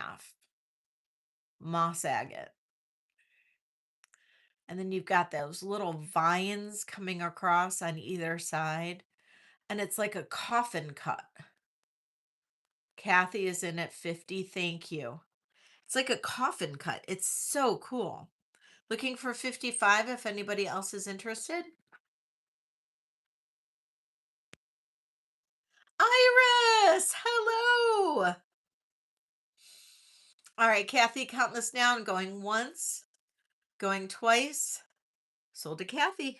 moss agate. And then you've got those little vines coming across on either side. And it's like a coffin cut. Kathy is in at 50. Thank you. It's like a coffin cut. It's so cool. Looking for 55 if anybody else is interested. Iris, hello. All right, Kathy, count this down. Going once, going twice. Sold to Kathy.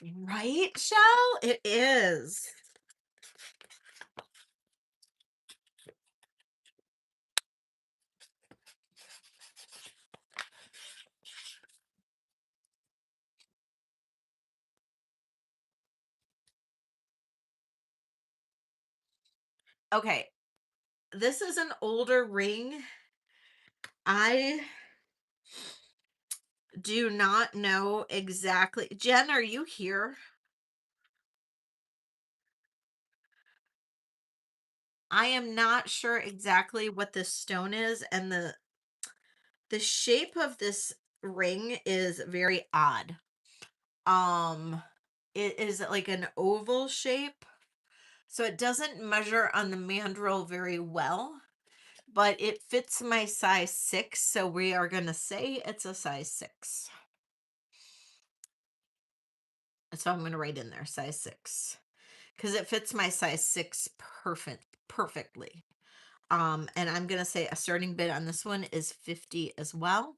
Right, Shell? It is. Okay, this is an older ring. I do not know exactly. Jen, are you here? I am not sure exactly what this stone is, and the shape of this ring is very odd. Um, it is like an oval shape, so it doesn't measure on the mandrel very well, but it fits my size 6, so we are gonna say it's a size 6. So I'm gonna write in there size 6 because it fits my size 6 perfectly. And I'm gonna say a starting bid on this one is 50 as well.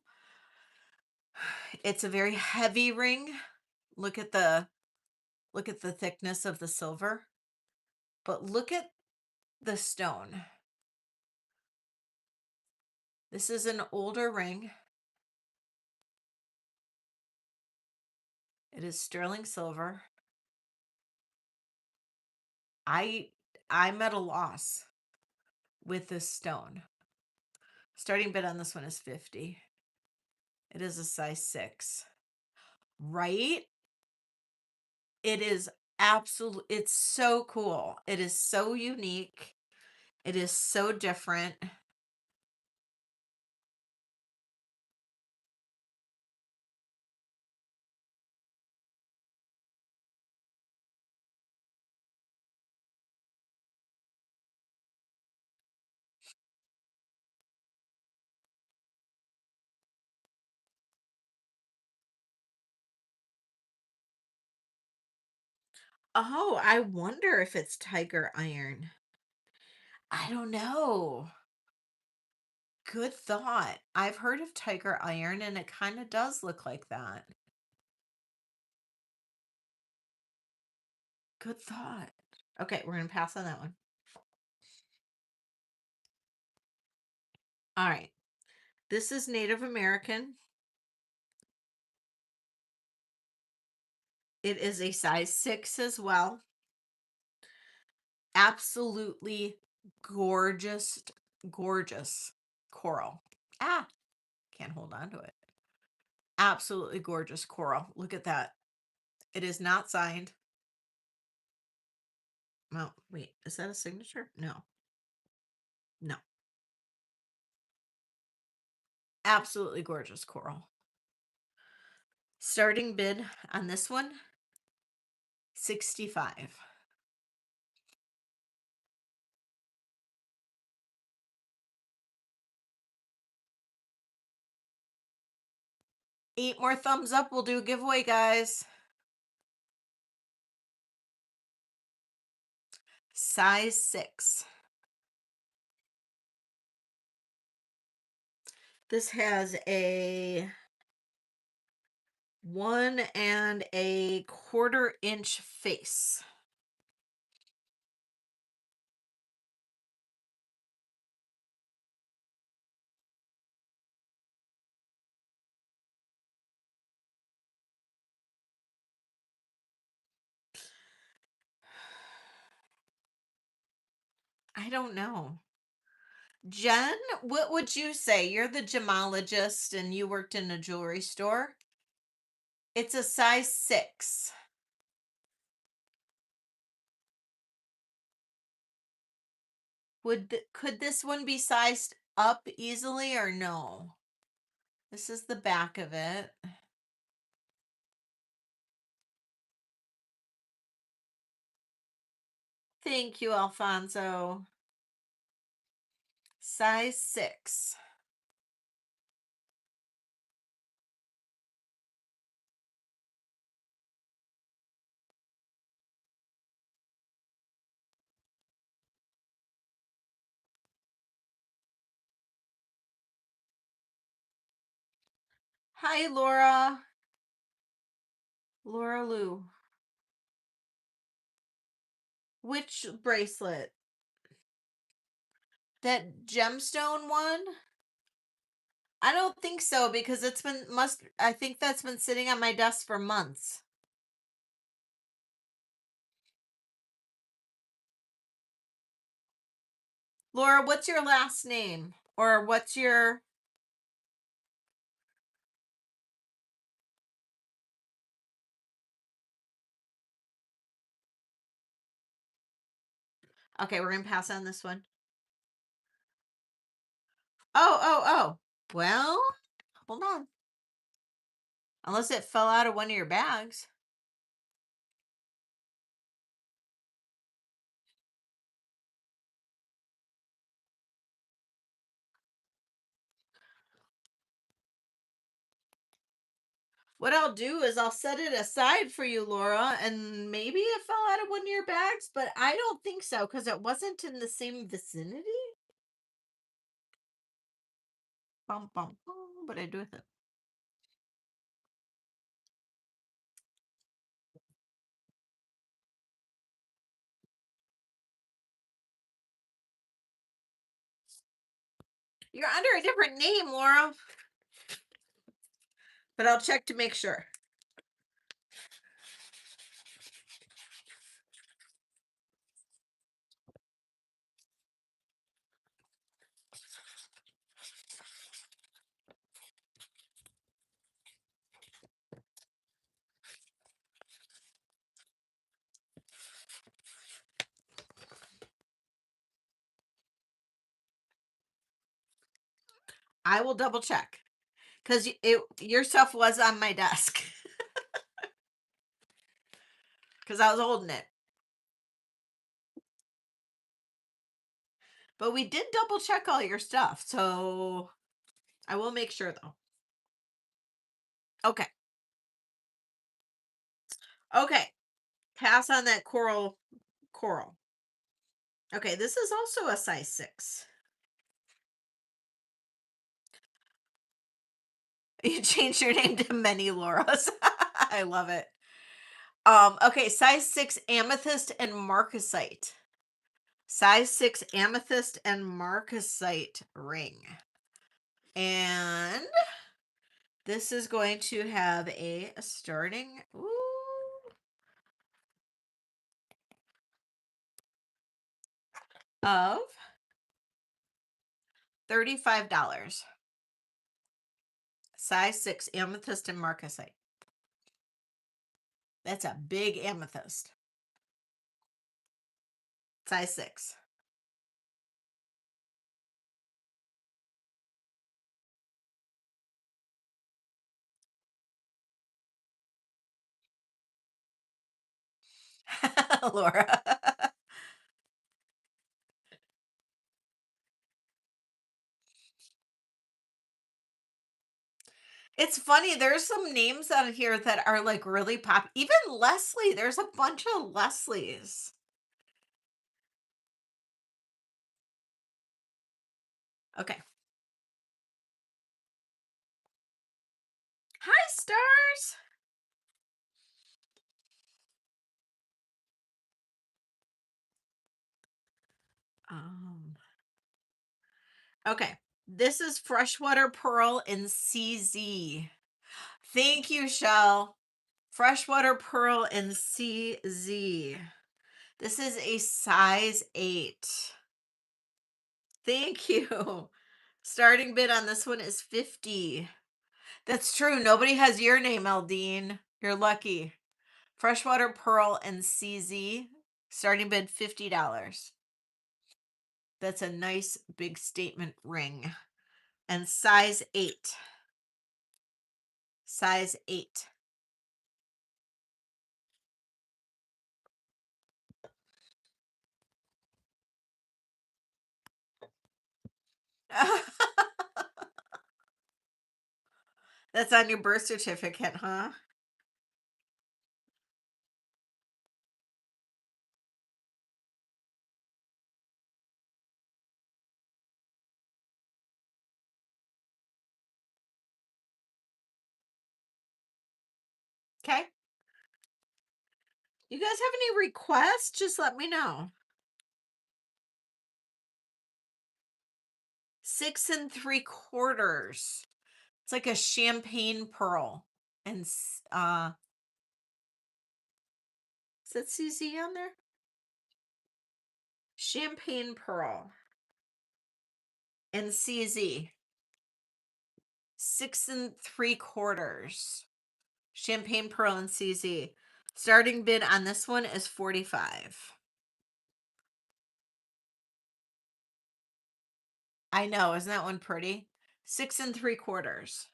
It's a very heavy ring. Look at the thickness of the silver, but look at the stone. This is an older ring. It is sterling silver. I I'm at a loss with this stone. Starting bid on this one is 50. It is a size 6. Right? It is it's so cool. It is so unique. It is so different. Oh, I wonder if it's tiger iron. I don't know. Good thought. I've heard of tiger iron and it kind of does look like that. Good thought. Okay, we're going to pass on that one. All right. This is Native American. It is a size 6 as well. Absolutely gorgeous, gorgeous coral. Ah, can't hold on to it. Absolutely gorgeous coral. Look at that. It is not signed. Well, wait, is that a signature? No, no. Absolutely gorgeous coral. Starting bid on this one, 65. 8 more thumbs up. We'll do a giveaway, guys. Size 6. This has a 1 1/4 inch face. I don't know. Jen, what would you say? You're the gemologist and you worked in a jewelry store. It's a size 6. Could this one be sized up easily or no? This is the back of it. Thank you, Alfonso. Size 6. Hi, Laura. Laura Lou. Which bracelet? That gemstone one? I don't think so because I think that's been sitting on my desk for months. Laura, what's your last name? Or what's your Okay, we're gonna pass on this one. Oh. Well, hold on. Unless it fell out of one of your bags. What I'll do is I'll set it aside for you, Laura, and maybe it fell out of one of your bags, but I don't think so because it wasn't in the same vicinity. Bum, bum, bum. What did I do with it? You're under a different name, Laura, but I'll check to make sure. I will double check because your stuff was on my desk because I was holding it. But we did double check all your stuff, so I will make sure though. Okay. Okay. Pass on that coral. Okay, this is also a size 6. You changed your name to many Lauras. I love it. Okay, size 6 amethyst and marcasite. Size 6 amethyst and marcasite ring. And this is going to have a starting of $35. Size 6 amethyst and marcasite. That's a big amethyst. Size 6. Laura. It's funny, there's some names out here that are like really pop. Even Leslie, there's a bunch of Leslies. Okay. Hi, stars. Um, okay. This is freshwater pearl in CZ. Thank you, Shell. Freshwater pearl in CZ. This is a size 8. Thank you. Starting bid on this one is 50. That's true. Nobody has your name, Eldine. You're lucky. Freshwater pearl and CZ. Starting bid $50. That's a nice big statement ring. And size 8. Size 8. That's on your birth certificate, huh? Okay. You guys have any requests? Just let me know. 6 3/4. It's like a champagne pearl. And is that CZ on there? Champagne pearl. and CZ, 6 3/4. Champagne Pearl and CZ. Starting bid on this one is 45. I know, isn't that one pretty? 6 3/4.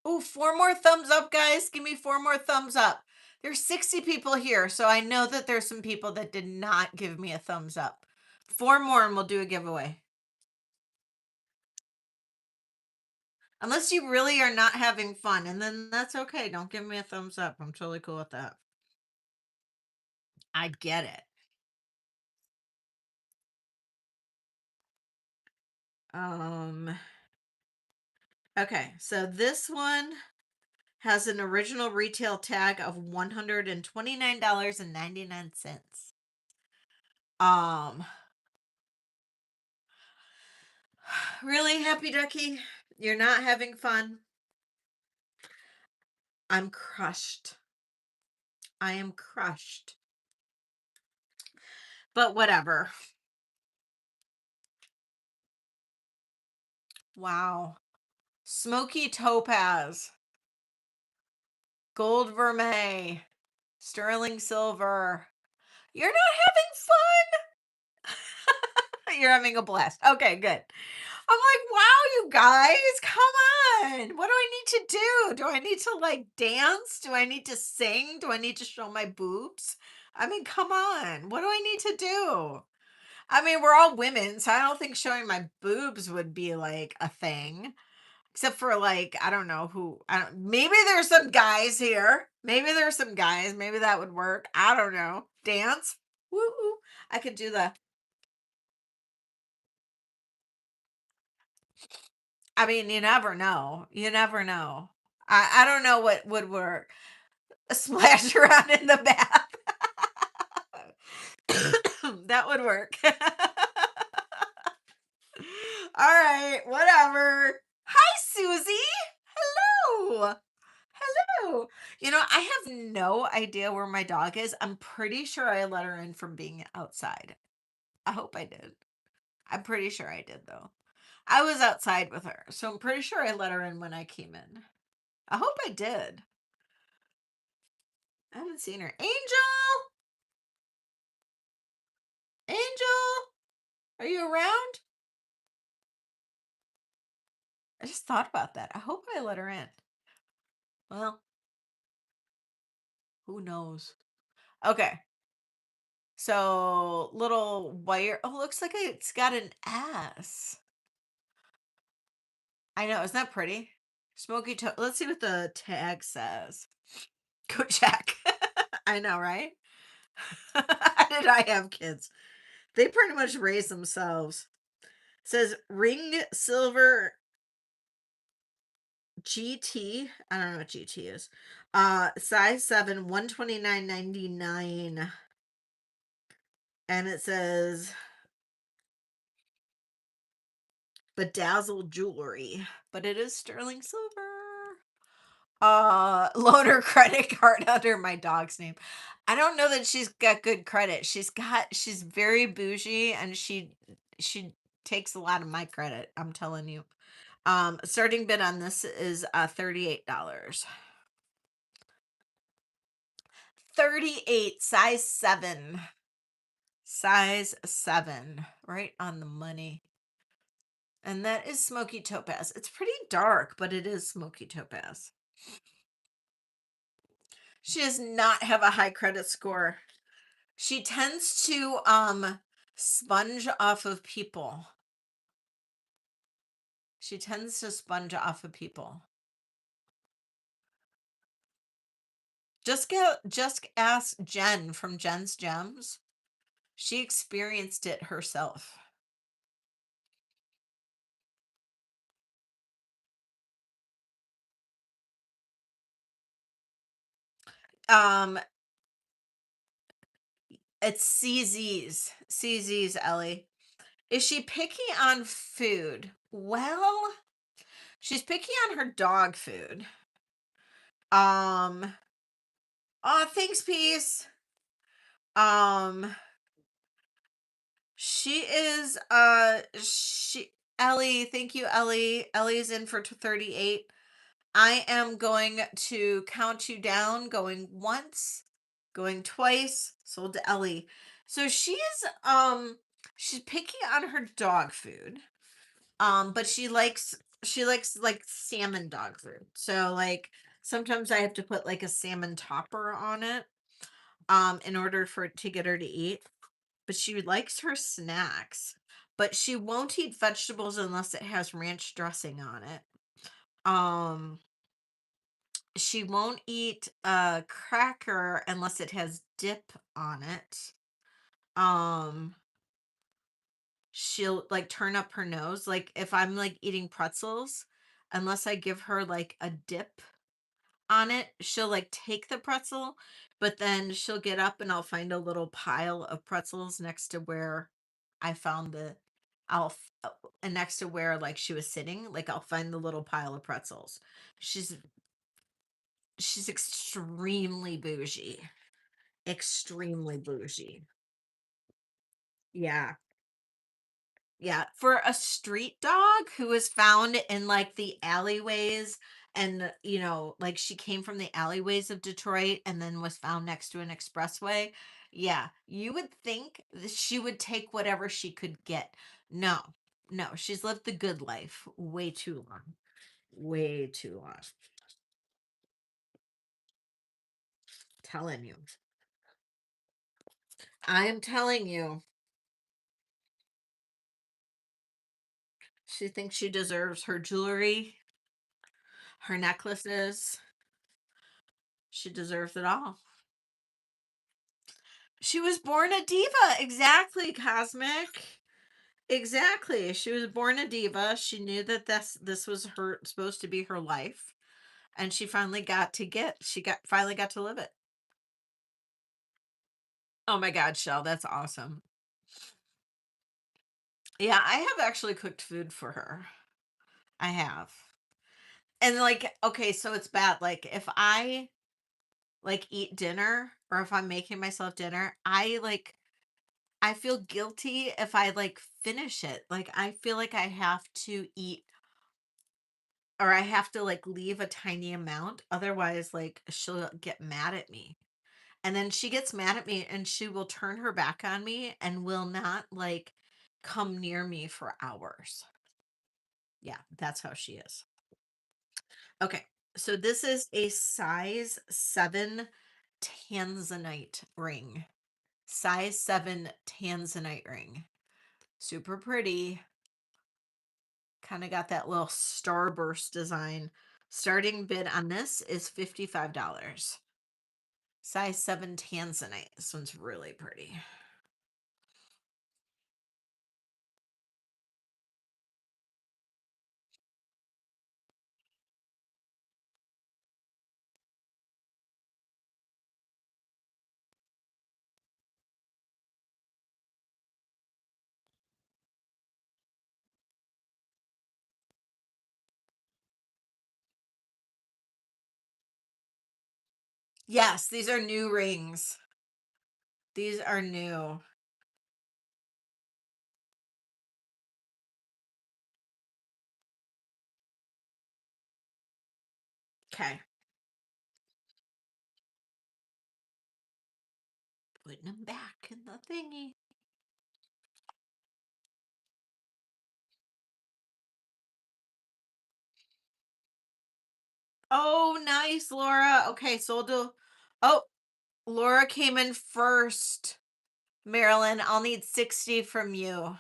Ooh, 4 more thumbs up, guys. Give me 4 more thumbs up. There's 60 people here, so I know that there's some people that did not give me a thumbs up. 4 more and we'll do a giveaway. Unless you really are not having fun, and then that's okay. Don't give me a thumbs up. I'm totally cool with that. I get it. Um, okay, so this one has an original retail tag of $129.99. Um, really, Happy Ducky? You're not having fun? I'm crushed. I am crushed. But whatever. Wow. Smoky topaz, gold vermeil, sterling silver. You're not having fun? You're having a blast. Okay, good. I'm like, wow, you guys, come on. What do I need to do? Do I need to like dance? Do I need to sing? Do I need to show my boobs? I mean, come on. What do I need to do? I mean, we're all women, so I don't think showing my boobs would be like a thing. Except for like, I don't know who, I don't, maybe there's some guys here. Maybe there's some guys. Maybe that would work. I don't know. Dance. Woo woo. I could do the, I mean, you never know. You never know. I don't know what would work. A splash around in the bath. That would work. All right, whatever. Hi, Susie. Hello. Hello. I have no idea where my dog is. I'm pretty sure I let her in from being outside. I hope I did. I'm pretty sure I did, though. I was outside with her, so I'm pretty sure I let her in when I came in. I hope I did. I haven't seen her. Angel! Angel! Are you around? I just thought about that. I hope I let her in. Well, who knows? Okay. So, little wire. Oh, looks like it's got an S. I know. Isn't that pretty? Smoky toe. Let's see what the tag says. Go check. I know, right? How did I have kids? They pretty much raise themselves. It says ring silver GT. I don't know what GT is. Size 7, 129.99. And it says bedazzled jewelry. But it is sterling silver. Loaner credit card under my dog's name. I don't know that she's got good credit. She's very bougie and she takes a lot of my credit, I'm telling you. Starting bid on this is $38. 38, size 7. Size 7. Right on the money. And that is smoky topaz. It's pretty dark, but it is smoky topaz. She does not have a high credit score. She tends to sponge off of people. She tends to sponge off of people. Just ask Jen from Jen's Gems. She experienced it herself. Um it's CZ's Ellie. Is she picky on food? Well, she's picky on her dog food. Um, oh, thanks, peace. Um, she is she Ellie, thank you, Ellie. Ellie's in for 38. I am going to count you down, going once, going twice, sold to Ellie. So she's picky on her dog food. But she likes like salmon dog food. So like sometimes I have to put like a salmon topper on it in order for it to get her to eat. But she likes her snacks. But she won't eat vegetables unless it has ranch dressing on it. Um she won't eat a cracker unless it has dip on it. Um she'll like turn up her nose like if I'm like eating pretzels unless I give her like a dip on it, she'll like take the pretzel, but then she'll get up and I'll find a little pile of pretzels next to where I found the and next to where like she was sitting, like I'll find the little pile of pretzels. She's she's extremely bougie. Extremely bougie. Yeah. Yeah, for a street dog who was found in like the alleyways and like she came from the alleyways of Detroit and then was found next to an expressway. Yeah, you would think that she would take whatever she could get. No. No, she's lived the good life way too long. Way too long. Telling you. I am telling you. She thinks she deserves her jewelry, her necklaces. She deserves it all. She was born a diva. Exactly, Cosmic. Exactly. She was born a diva. She knew that this was her supposed to be her life. And she finally got to live it. Oh my God, Shell, that's awesome. Yeah, I have actually cooked food for her. I have. And like, okay, so it's bad. Like if I like eat dinner or if I'm making myself dinner, I feel guilty if I like finish it. Like I feel like I have to eat or I have to like leave a tiny amount. Otherwise, like she'll get mad at me. And then she gets mad at me and she will turn her back on me and will not like come near me for hours. Yeah, that's how she is. Okay. So this is a size 7 Tanzanite ring. Size 7 Tanzanite ring. Super pretty. Kind of got that little starburst design. Starting bid on this is $55. Size 7 Tanzanite. This one's really pretty. Yes, these are new rings. These are new. Okay. Putting them back in the thingy. Oh, nice, Laura. Okay, so we'll do. Oh, Laura came in first. Marilyn, I'll need 60 from you.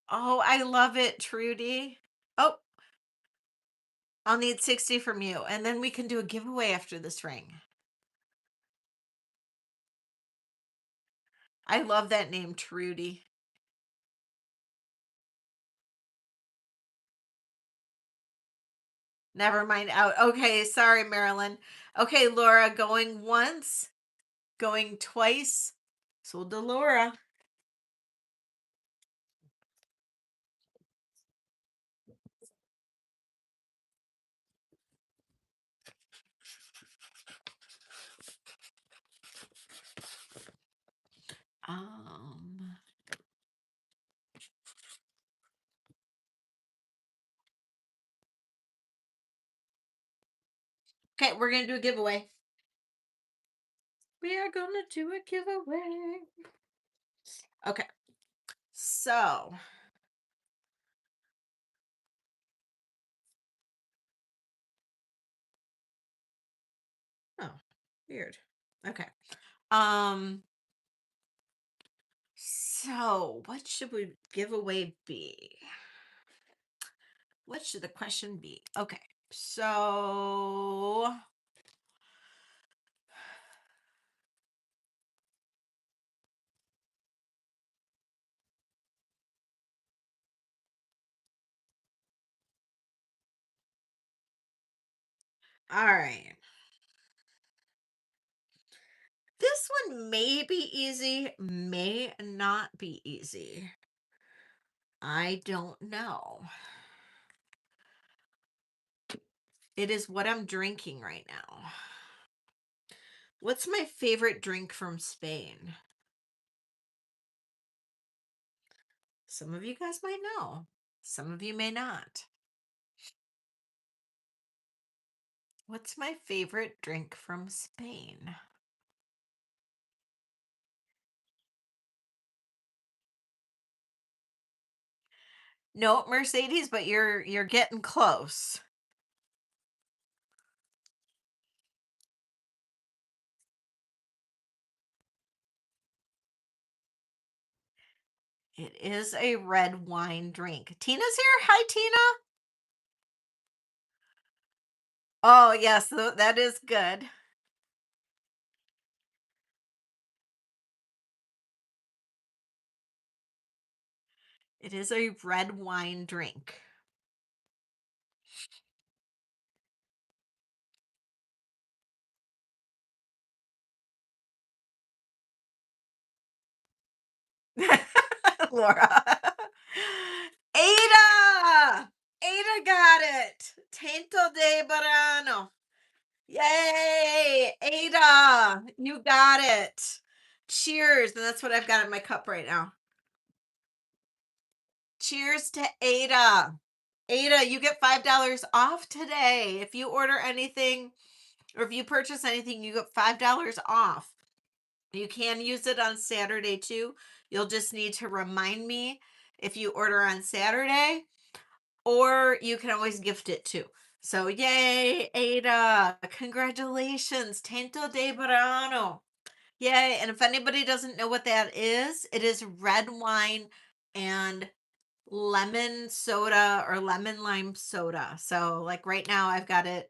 Oh, I love it, Trudy. Oh, I'll need 60 from you. And then we can do a giveaway after this ring. I love that name, Trudy. Never mind out. Okay, sorry, Marilyn. Okay, Laura, going once, going twice, So Delora. Um, okay, we're gonna do a giveaway. We are gonna do a giveaway. Okay, so oh, weird. Okay. Um, so what should we giveaway be? What should the question be? Okay, so all right. This one may be easy, may not be easy. I don't know. It is what I'm drinking right now. What's my favorite drink from Spain? Some of you guys might know. Some of you may not. What's my favorite drink from Spain? No, Mercedes, but you're getting close. It is a red wine drink. Tina's here. Hi, Tina. Oh, yes, that is good. It is a red wine drink. Laura. Ada! Ada got it. Tento de Barano. Yay! Ada, you got it. Cheers. And that's what I've got in my cup right now. Cheers to Ada. Ada, you get $5 off today. If you order anything or if you purchase anything, you get $5 off. You can use it on Saturday too. You'll just need to remind me if you order on Saturday, or you can always gift it too. So yay, Ada. Congratulations. Tanto de Verano. Yay. And if anybody doesn't know what that is, it is red wine and lemon soda or lemon lime soda. So like right now I've got it.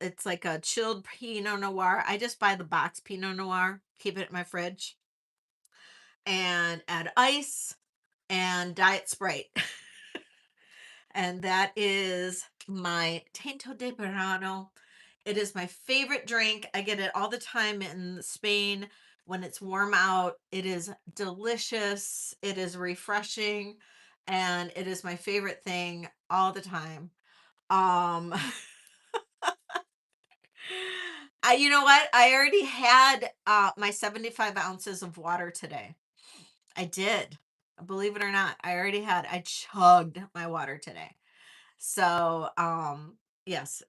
It's like a chilled Pinot Noir. I just buy the box Pinot Noir, keep it in my fridge, and add ice and diet Sprite. And that is my Tinto de Verano. It is my favorite drink. I get it all the time in Spain when it's warm out. It is delicious. It is refreshing, and it is my favorite thing all the time. Um you know what? I already had my 75 ounces of water today. I did. Believe it or not, I chugged my water today. So, yes,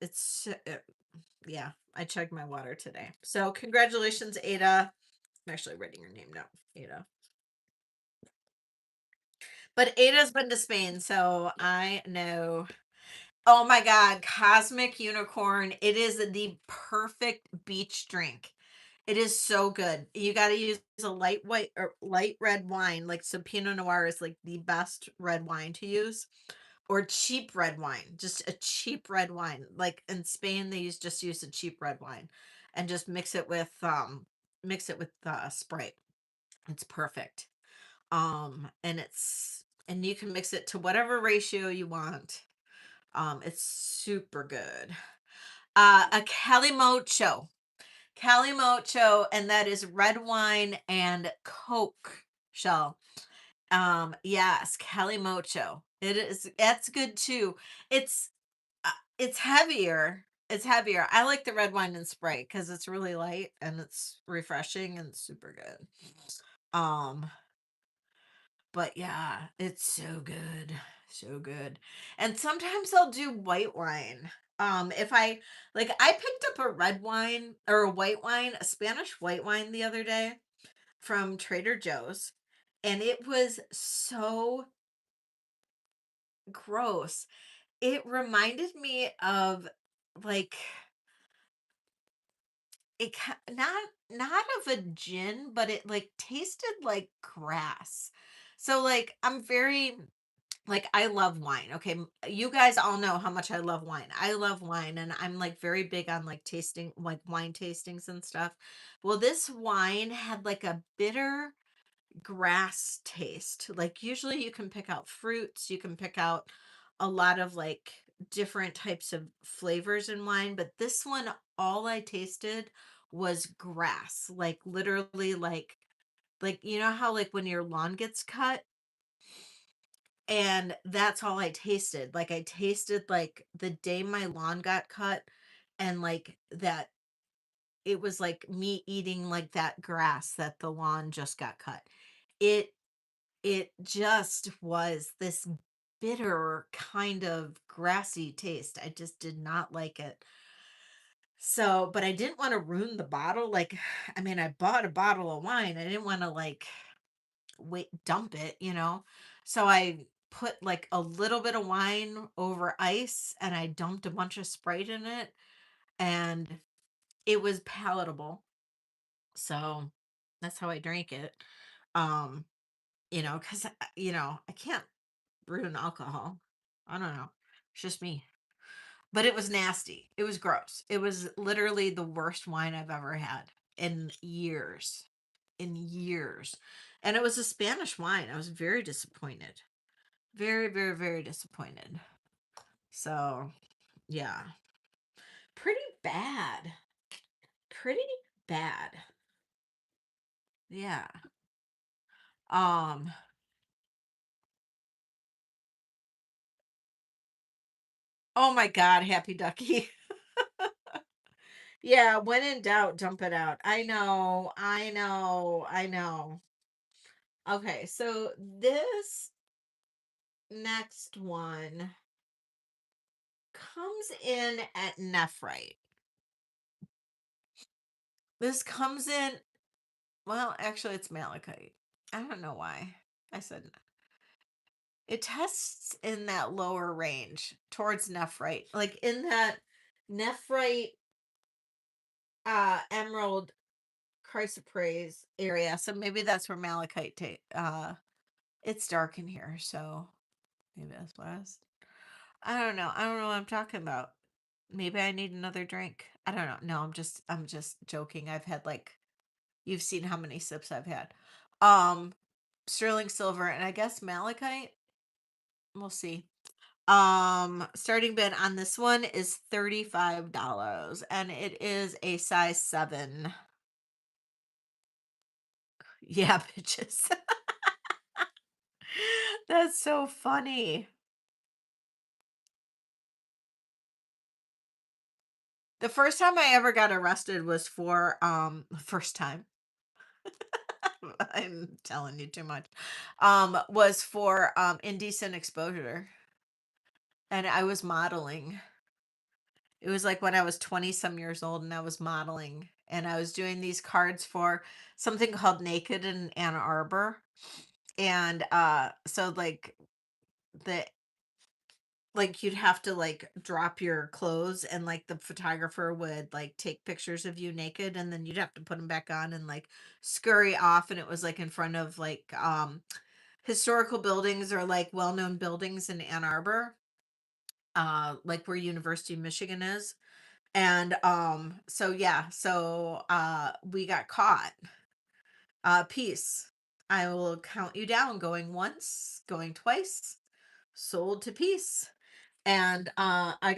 yeah, I chugged my water today. So, congratulations, Ada. I'm actually writing your name down, Ada. But Ada's been to Spain, so I know. Oh my God, Cosmic Unicorn. It is the perfect beach drink. It is so good. You got to use a light white or light red wine. Like, so Pinot Noir is like the best red wine to use, or cheap red wine, just a cheap red wine. Like in Spain, they use a cheap red wine and just mix it with Sprite. It's perfect. And you can mix it to whatever ratio you want. It's super good. A calimocho. Calimocho, and that is red wine and Coke shell. Yes, Calimocho. It is that's good too. It's uh, it's heavier. It's heavier. I like the red wine and spray because it's really light and it's refreshing and super good. Um, but yeah, it's so good. So good. And sometimes I'll do white wine. If I like I picked up a red wine or a white wine, a Spanish white wine the other day from Trader Joe's, and it was so gross. It reminded me of like not of a gin, but it like tasted like grass. So like I'm very like I love wine. Okay, you guys all know how much I love wine. I love wine and I'm like very big on like tasting like wine tastings and stuff. Well, this wine had like a bitter grass taste. Like usually you can pick out fruits, you can pick out a lot of like different types of flavors in wine, but this one all I tasted was grass. Like literally like you know how like when your lawn gets cut and that's all I tasted. Like I tasted like the day my lawn got cut and like that it was like me eating like that grass that the lawn just got cut. It it just was this bitter kind of grassy taste. I just did not like it. So, but I didn't want to ruin the bottle. Like, I mean, I bought a bottle of wine. I didn't want to like wait, dump it, you know? So I put like a little bit of wine over ice and I dumped a bunch of Sprite in it and it was palatable. So that's how I drank it. Um, cuz I can't ruin alcohol. I don't know. It's just me. But it was nasty. It was gross. It was literally the worst wine I've ever had in years. In years. And it was a Spanish wine. I was very disappointed. Very, very, very disappointed. So, yeah. Pretty bad. Pretty bad. Yeah. Um, oh my God, Happy Ducky. Yeah, when in doubt, dump it out. I know, I know, I know. Okay, so this next one comes in at nephrite. This comes in, well, actually, it's malachite. I don't know why I said it tests in that lower range towards nephrite, like in that nephrite, emerald chrysoprase area. So maybe that's where malachite. It's dark in here, so maybe that's what I don't know. I don't know what I'm talking about. Maybe I need another drink. I don't know. No, I'm just joking. I've had like you've seen how many sips I've had. Um Sterling silver and I guess malachite. We'll see. Starting bid on this one is $35 and it is a size 7. Yeah, bitches. That's so funny. The first time I ever got arrested was for first time. I'm telling you too much. Was for indecent exposure. And I was modeling. It was like when I was 20 some years old and I was modeling and I was doing these cards for something called Naked in Ann Arbor. And so the like you'd have to like drop your clothes and like the photographer would like take pictures of you naked and then you'd have to put them back on and like scurry off and it was like in front of like historical buildings or like well-known buildings in Ann Arbor, like where University of Michigan is. And so yeah, so we got caught. Peace. I will count you down going once, going twice, sold to peace. And I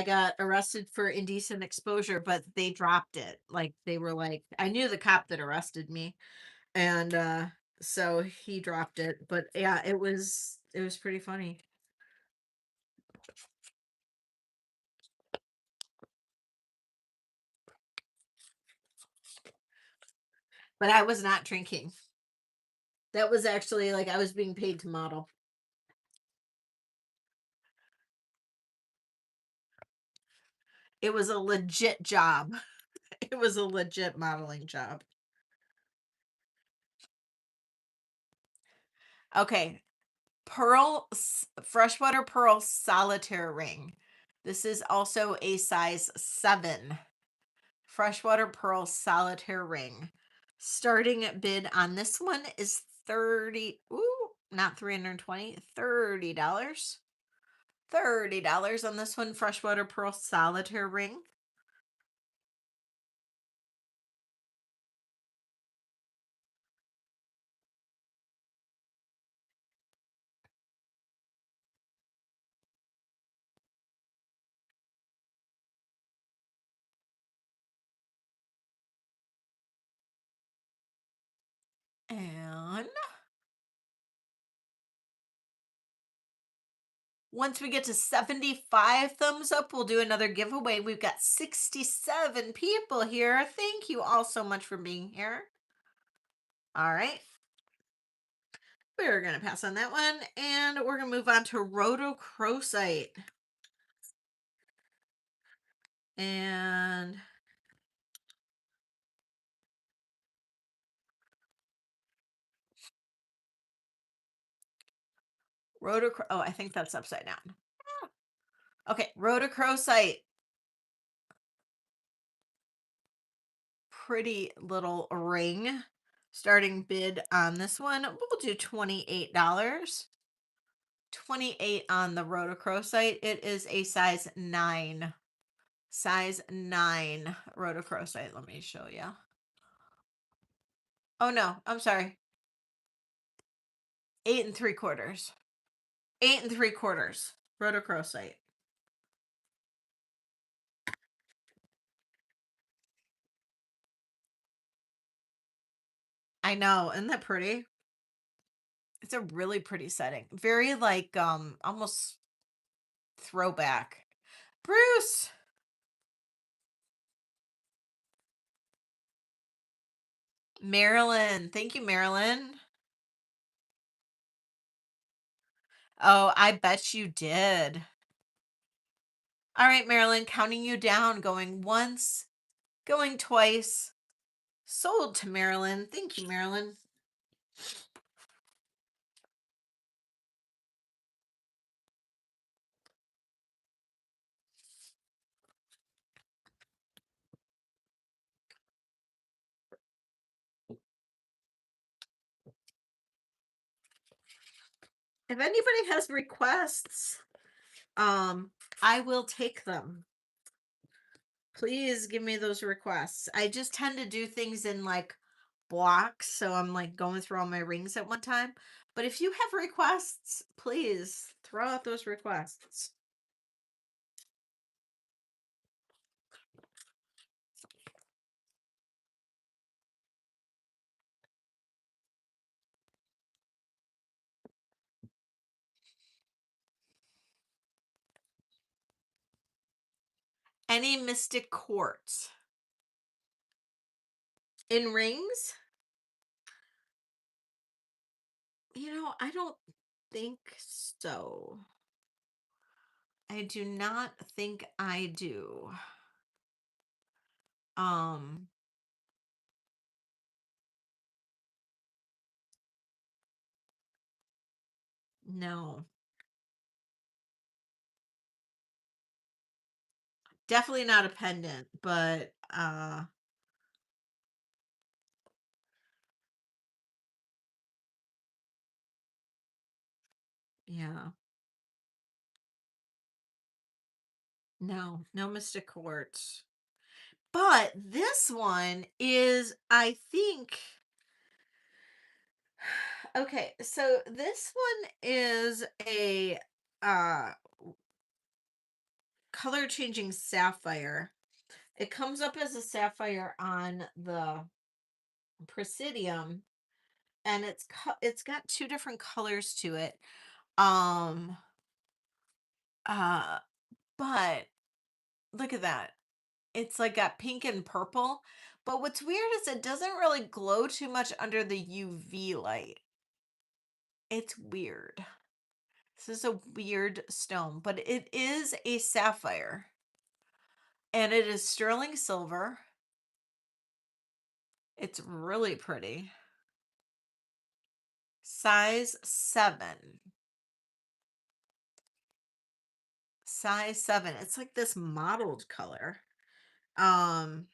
got arrested for indecent exposure, but they dropped it. Like they were like, I knew the cop that arrested me, and so he dropped it. But yeah, it was pretty funny. But I was not drinking. That was actually like I was being paid to model. It was a legit job. It was a legit modeling job. Okay, freshwater pearl solitaire ring. This is also a size 7 freshwater pearl solitaire ring. Starting bid on this one is 30, ooh, not 320, $30. $30 on this one, freshwater pearl solitaire ring. And once we get to 75 thumbs up, we'll do another giveaway. We've got 67 people here. Thank you all so much for being here. All right. We're going to pass on that one. And we're going to move on to rhodochrosite. And oh, I think that's upside down. Okay, rhodochrosite. Pretty little ring. Starting bid on this one, we'll do $28. 28 on the rhodochrosite. It is a size 9. Size 9 rhodochrosite. Let me show you. Oh no, I'm sorry. 8 3/4. 8 3/4 rhodochrosite. I know, isn't that pretty? It's a really pretty setting. Very like almost throwback. Bruce. Marilyn. Thank you, Marilyn. Oh, I bet you did. All right, Marilyn, counting you down, going once, going twice. Sold to Marilyn. Thank you, Marilyn. If anybody has requests, I will take them. Please give me those requests. I just tend to do things in like blocks, so I'm like going through all my rings at one time. But if you have requests, please throw out those requests. Any mystic quartz in rings? I don't think so. I do not think I do. Um, no. Definitely not a pendant, but yeah. No, no mystic quartz. But this one is, I think, okay, so this one is a uh color changing sapphire. It comes up as a sapphire on the Presidium, and it's got two different colors to it. Um uh but look at that. It's like got pink and purple. But what's weird is it doesn't really glow too much under the UV light. It's weird. This is a weird stone, but it is a sapphire and it is sterling silver. It's really pretty. Size 7. Size 7. It's like this mottled color. Um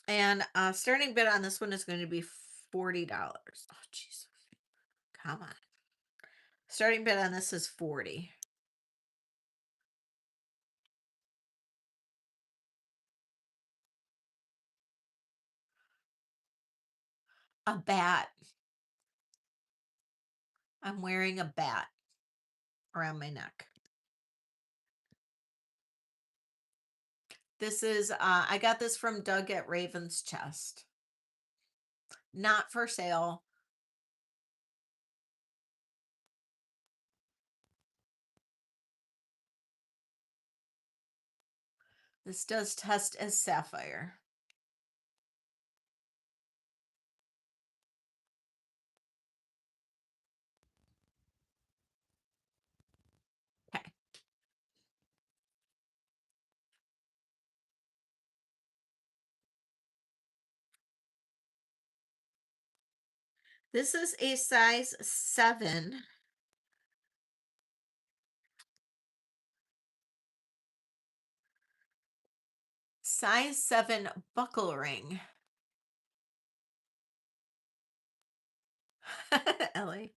and starting bid on this one is going to be $40. Oh Jesus. Come on. Starting bid on this is 40. A bat. I'm wearing a bat around my neck. This is I got this from Doug at Raven's Chest. Not for sale. This does test as sapphire. Okay. This is a size 7. Size 7 buckle ring. Ellie.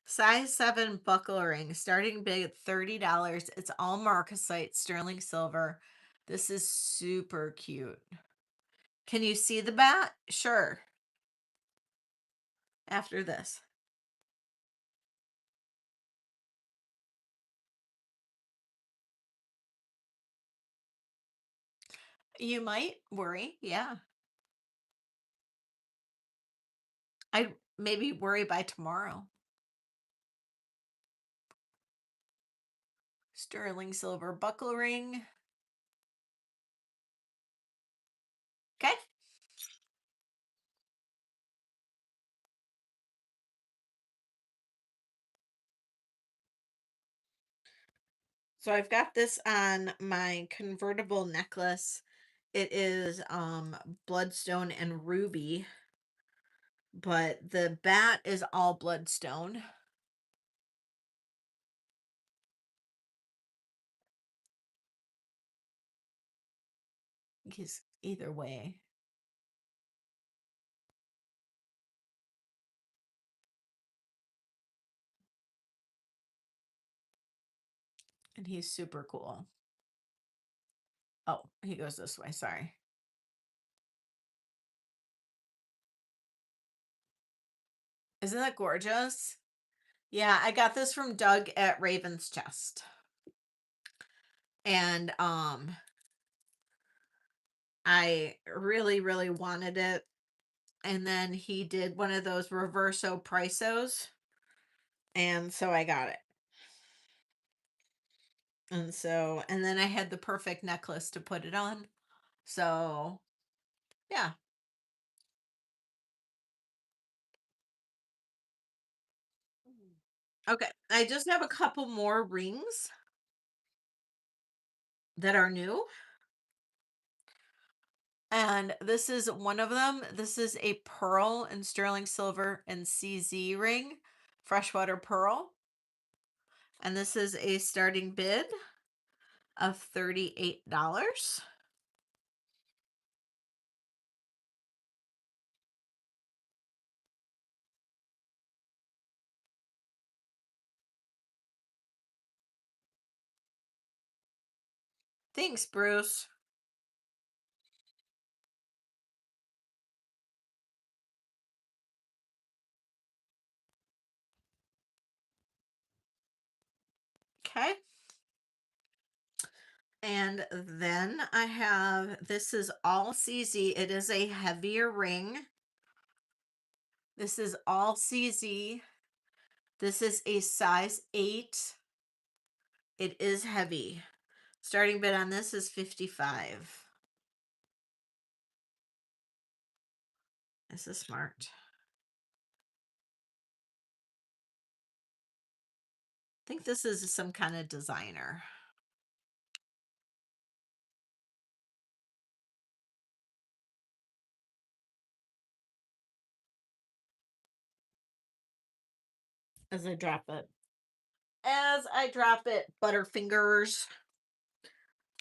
Size 7 buckle ring, starting big at $30. It's all marcasite, sterling silver. This is super cute. Can you see the bat? Sure. After this. You might worry. Yeah. I'd maybe worry by tomorrow. Sterling silver buckle ring. Okay. So I've got this on my convertible necklace. It is bloodstone and ruby, but the bat is all bloodstone. Because either way. And he's super cool. Oh, he goes this way, sorry. Isn't that gorgeous? Yeah, I got this from Doug at Raven's Chest. And I really, really wanted it. And then he did one of those reverso prisos. And so I got it. And then I had the perfect necklace to put it on. So, yeah. Okay. I just have a couple more rings that are new. And this is one of them. This is a pearl and sterling silver and CZ ring, freshwater pearl. And this is a starting bid of $38. Thanks, Bruce. Okay. And then I have, this is all CZ. It is a heavier ring. This is all CZ. This is a size 8. It is heavy. Starting bid on this is 55. This is smart. I think this is some kind of designer. As I drop it. As I drop it, Butterfingers.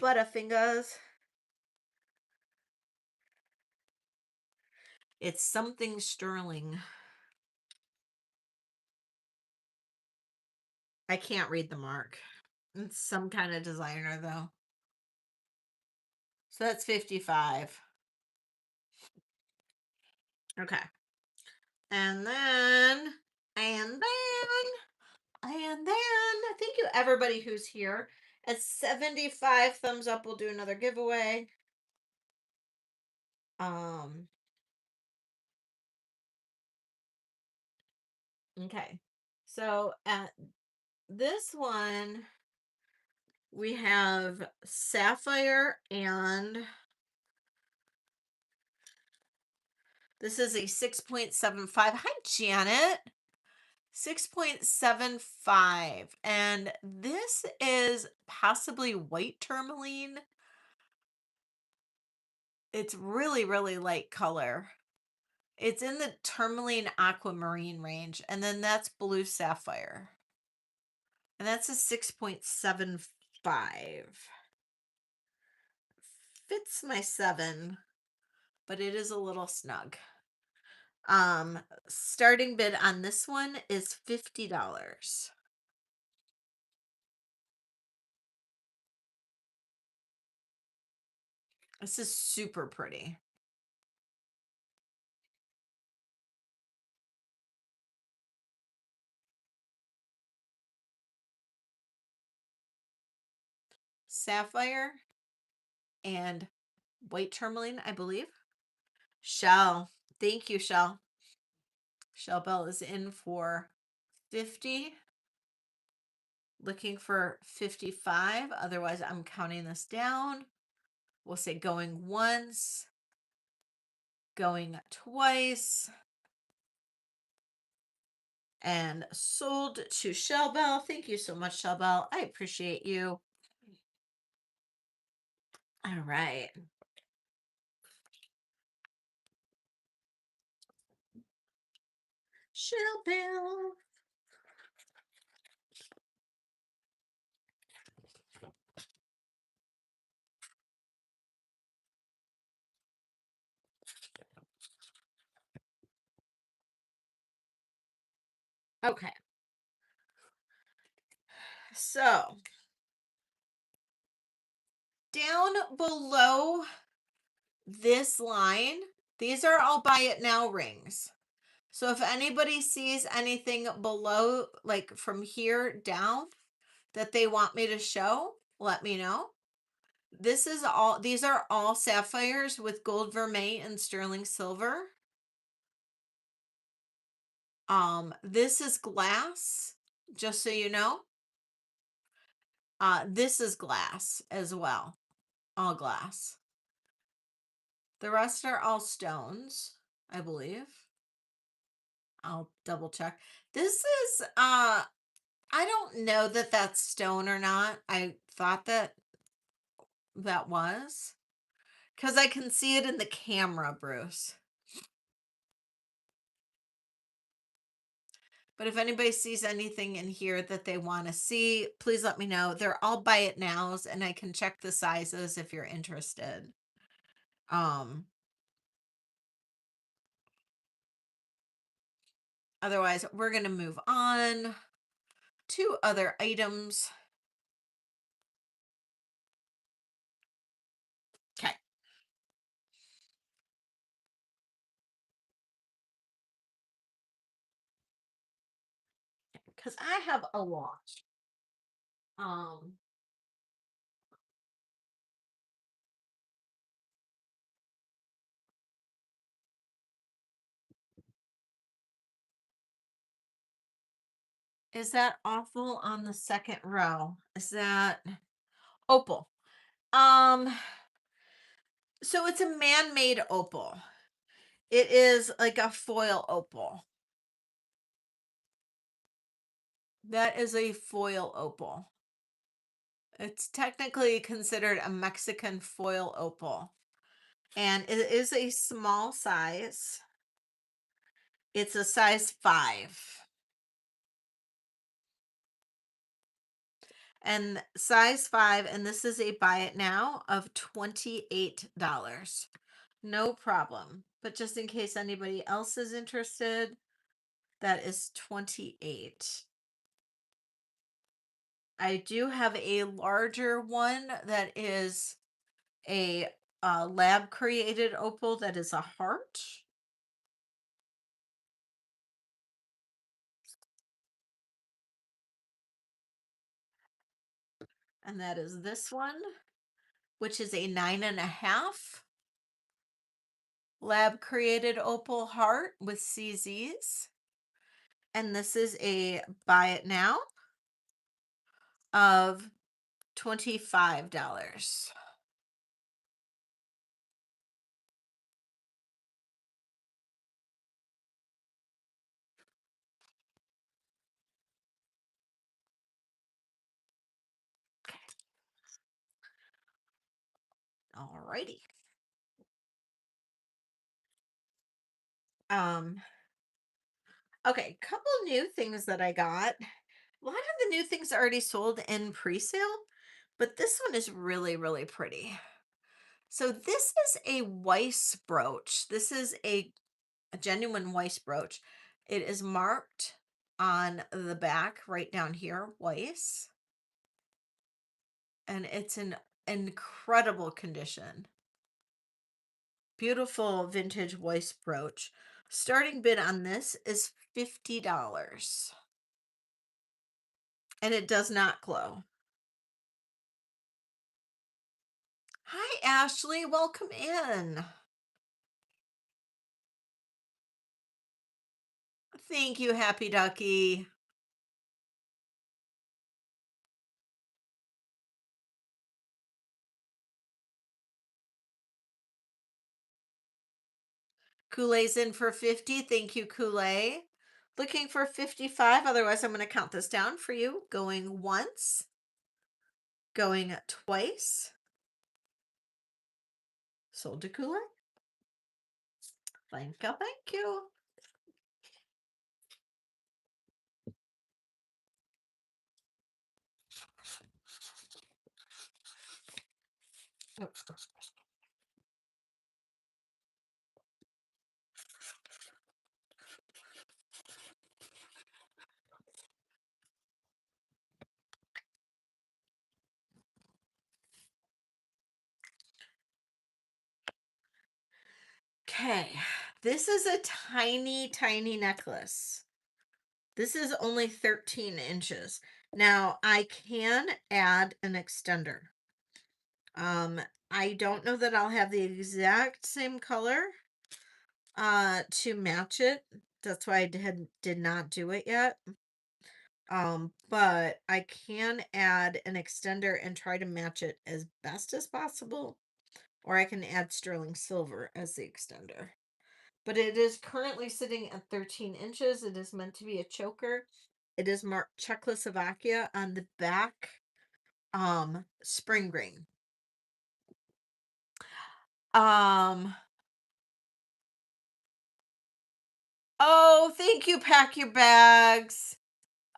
Butterfingers. It's something sterling. I can't read the mark. It's some kind of designer though. So that's 55. Okay. And then, and then, and then, thank you everybody who's here. At 75 thumbs up, we'll do another giveaway. Um, okay. So at this one, we have sapphire, and this is a 6.75. Hi, Janet. 6.75. And this is possibly white tourmaline. It's really, really light color. It's in the tourmaline aquamarine range. And then that's blue sapphire. And that's a 6.75. Fits my 7, but it is a little snug. Starting bid on this one is $50. This is super pretty. Sapphire and white tourmaline, I believe. Shell. Thank you, Shell. Shell Bell is in for 50. Looking for 55. Otherwise, I'm counting this down. We'll say going once, going twice, and sold to Shell Bell. Thank you so much, Shell Bell. I appreciate you. All right. Shell Bell. Okay. So down below this line, these are all buy it now rings. So if anybody sees anything below, like from here down, that they want me to show, let me know. These are all sapphires with gold vermeil and sterling silver. This is glass, just so you know. This is glass as well. All glass. The rest are all stones, I believe. I'll double check. This is I don't know that that's stone or not. I thought that was because I can see it in the camera, Bruce. But if anybody sees anything in here that they want to see, please let me know. They're all buy it nows, and I can check the sizes if you're interested. Otherwise, we're going to move on to other items. Okay. Because I have a lot. Um, is that awful on the second row? Is that opal? Um, so it's a man-made opal. It is like a foil opal. That is a foil opal. It's technically considered a Mexican foil opal. And it is a small size. It's a size 5. And size 5, and this is a buy it now of $28. No problem. But just in case anybody else is interested, that is 28. I do have a larger one that is a lab created opal that is a heart. And that is this one, which is a 9.5 lab created opal heart with CZs. And this is a buy it now of $25. Alrighty. Um, okay, couple new things that I got. A lot of the new things are already sold in pre-sale, but this one is really, really pretty. So this is a Weiss brooch. This is a genuine Weiss brooch. It is marked on the back right down here, Weiss, and it's in incredible condition. Beautiful vintage Weiss brooch. Starting bid on this is $50. And it does not glow. Hi, Ashley. Welcome in. Thank you, Happy Ducky. Kool-Aid's in for 50. Thank you, Kool-Aid. Looking for 55. Otherwise, I'm going to count this down for you. Going once. Going twice. Sold to Kool-Aid. Thank you. Thank you. Oh. Okay, this is a tiny, tiny necklace. This is only 13 inches. Now, I can add an extender. I don't know that I'll have the exact same color to match it. That's why did not do it yet. But I can add an extender and try to match it as best as possible, or I can add sterling silver as the extender. But it is currently sitting at 13 inches. It is meant to be a choker. It is marked Czechoslovakia on the back. Spring grain. Um, oh, thank you, pack your bags.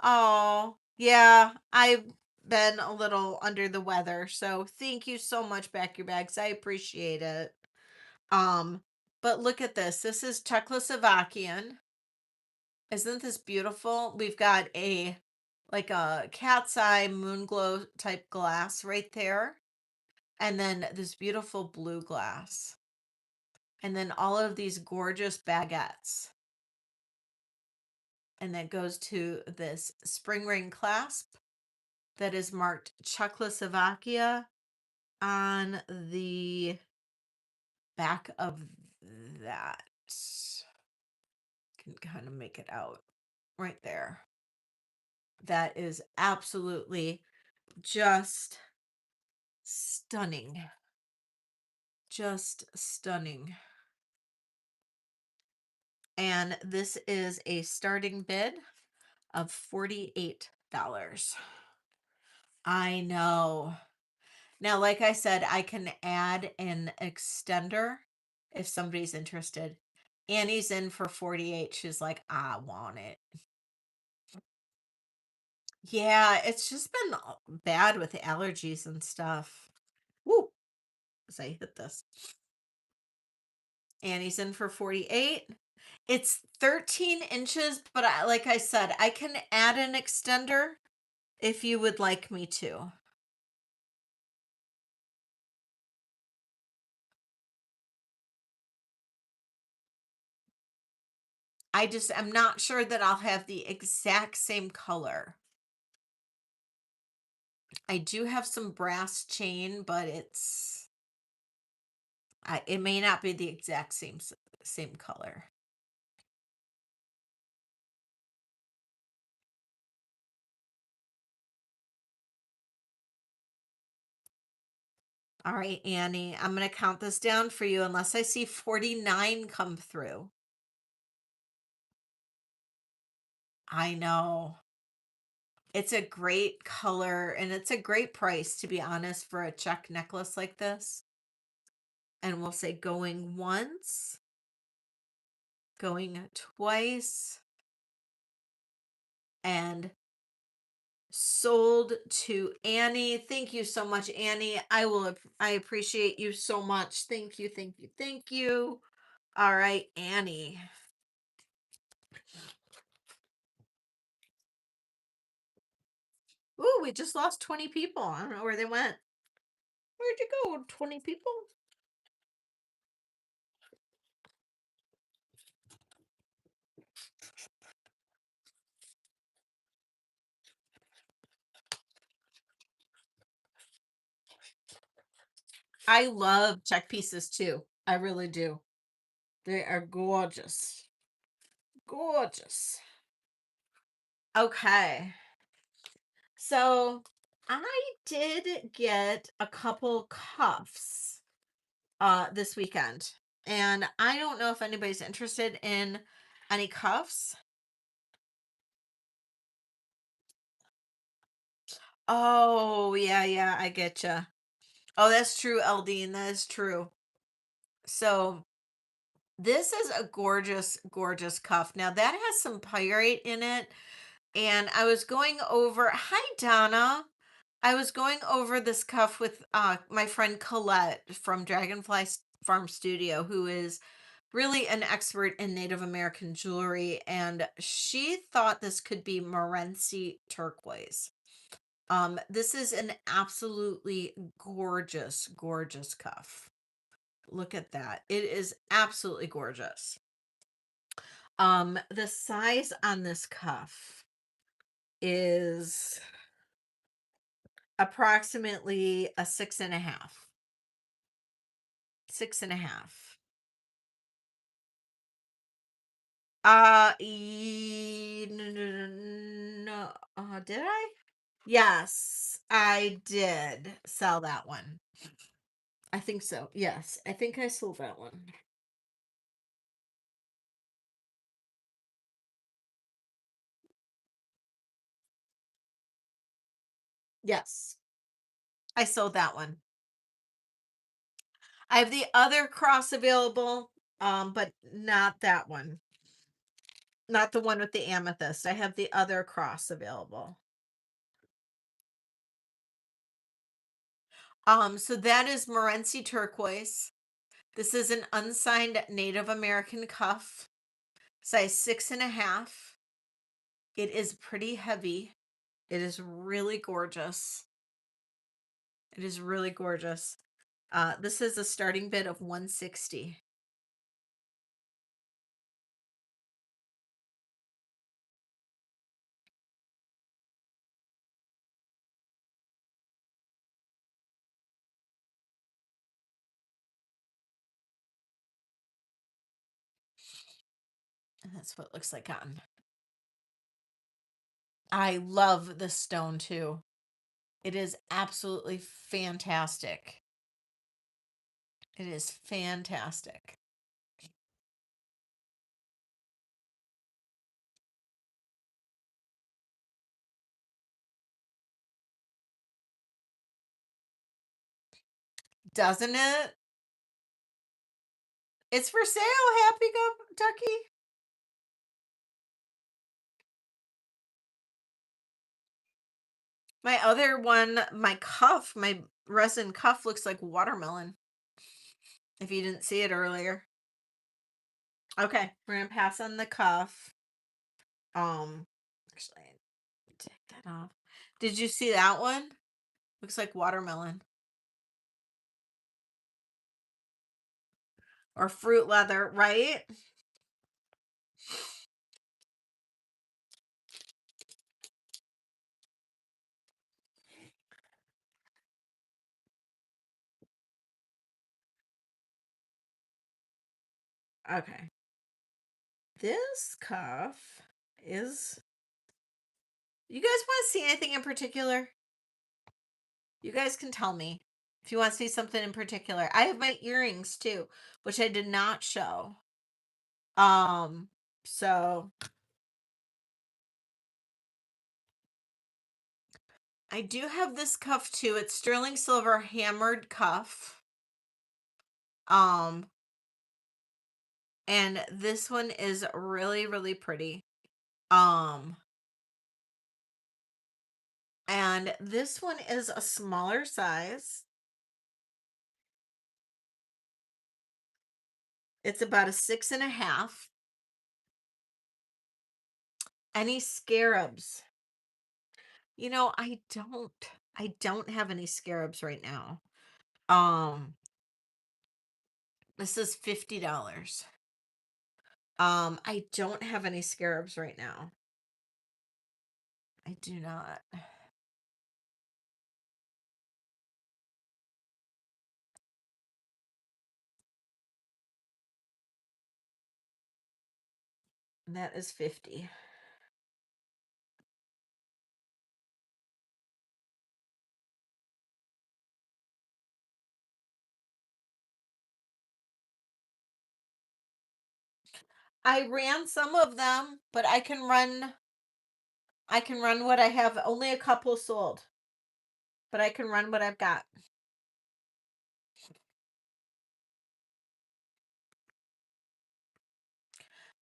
Oh, yeah, I've been a little under the weather, so thank you so much, pack your bags. I appreciate it. Um, but look at this. This is Czechoslovakian. Isn't this beautiful? We've got a like a cat's eye moon glow type glass right there. And then this beautiful blue glass. And then all of these gorgeous baguettes. And that goes to this spring ring clasp that is marked Czechoslovakia on the back of that. Can kind of make it out right there. That is absolutely just stunning. Just stunning. And this is a starting bid of $48. I know. Now, like I said, I can add an extender if somebody's interested. Annie's in for 48. She's like, I want it. Yeah, it's just been bad with allergies and stuff. Woo, as I hit this. Annie's in for 48. It's 13 inches, but like I said, I can add an extender if you would like me to. I'm not sure that I'll have the exact same color. I do have some brass chain, but it may not be the exact same color. All right, Annie, I'm going to count this down for you unless I see 49 come through. I know. It's a great color and it's a great price, to be honest, for a check necklace like this. And we'll say going once, going twice, and sold to Annie. Thank you so much, Annie. I appreciate you so much. Thank you, thank you, thank you. All right, Annie. Ooh, we just lost 20 people. I don't know where they went. Where'd you go? 20 people? I love check pieces too. I really do. They are gorgeous. Gorgeous. Okay. So I did get a couple cuffs this weekend. And I don't know if anybody's interested in any cuffs. Oh, yeah, yeah, I get you. Oh, that's true, Eldine. That is true. So this is a gorgeous, gorgeous cuff. Now that has some pyrite in it. And I was going over, hi Donna. I was going over this cuff with my friend Colette from Farm Studio, who is really an expert in Native American jewelry, and she thought this could be Morenci turquoise. This is an absolutely gorgeous, gorgeous cuff. Look at that. It is absolutely gorgeous. The size on this cuff is approximately a 6.5. 6.5. No, did I? Yes, I did sell that one. I think so. Yes, I think I sold that one. Yes, I sold that one. I have the other cross available, but not that one. Not the one with the amethyst. I have the other cross available. So that is Morenci turquoise. This is an unsigned Native American cuff, size 6.5. It is pretty heavy. It is really gorgeous. It is really gorgeous. This is a starting bid of 160. And that's what it looks like on. I love this stone too. It is absolutely fantastic. It is fantastic. Doesn't it? It's for sale, Happy Kentucky. My other one, my cuff, my resin cuff looks like watermelon. If you didn't see it earlier. Okay, we're gonna pass on the cuff. Actually, take that off. Did you see that one? Looks like watermelon or fruit leather, right? Okay. This cuff is. You guys want to see anything in particular? You guys can tell me if you want to see something in particular. I have my earrings too, which I did not show. Um, so I do have this cuff too. It's sterling silver hammered cuff. Um, and this one is really, really pretty. Um, and this one is a smaller size. It's about a 6.5. Any scarabs? I don't have any scarabs right now. Um, this is $50. I don't have any scarabs right now. I do not. And that is 50. I ran some of them, but I can run what I have. Only a couple sold, but I can run what I've got.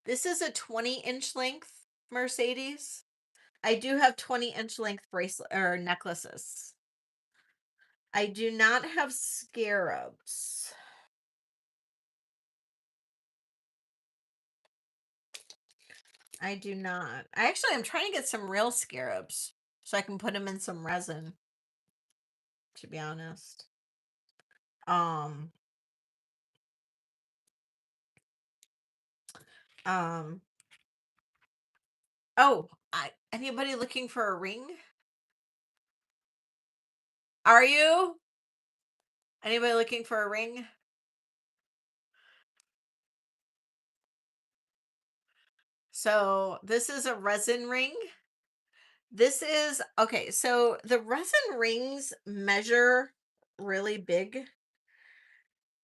This is a 20-inch length Mercedes. I do have 20-inch length bracelet or necklaces. I do not have scarabs. I do not. I actually am trying to get some real scarabs so I can put them in some resin, to be honest. Um, um, oh, anybody looking for a ring? Are you? Anybody looking for a ring? So this is a resin ring. This is okay. So the resin rings measure really big,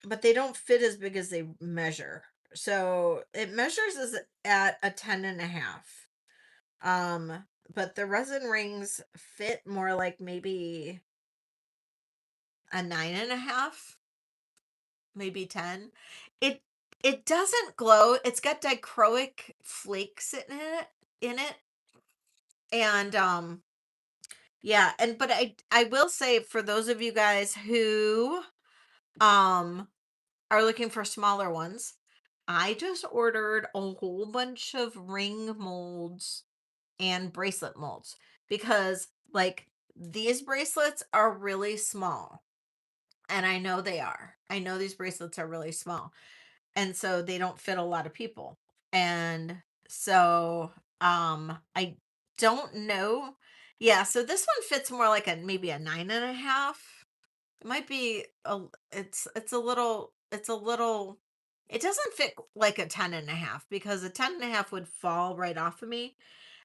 but they don't fit as big as they measure. So it measures as at a 10.5. But the resin rings fit more like maybe a 9.5, maybe 10. It doesn't glow. It's got dichroic flakes in it. And yeah, and but I will say for those of you guys who um are looking for smaller ones, I just ordered a whole bunch of ring molds and bracelet molds because like these bracelets are really small, and I know they are. I know these bracelets are really small, and so they don't fit a lot of people. And so I don't know. Yeah, so this one fits more like a maybe a 9.5. It might be a it's a little It doesn't fit like a 10 and a half because a 10 and a half would fall right off of me,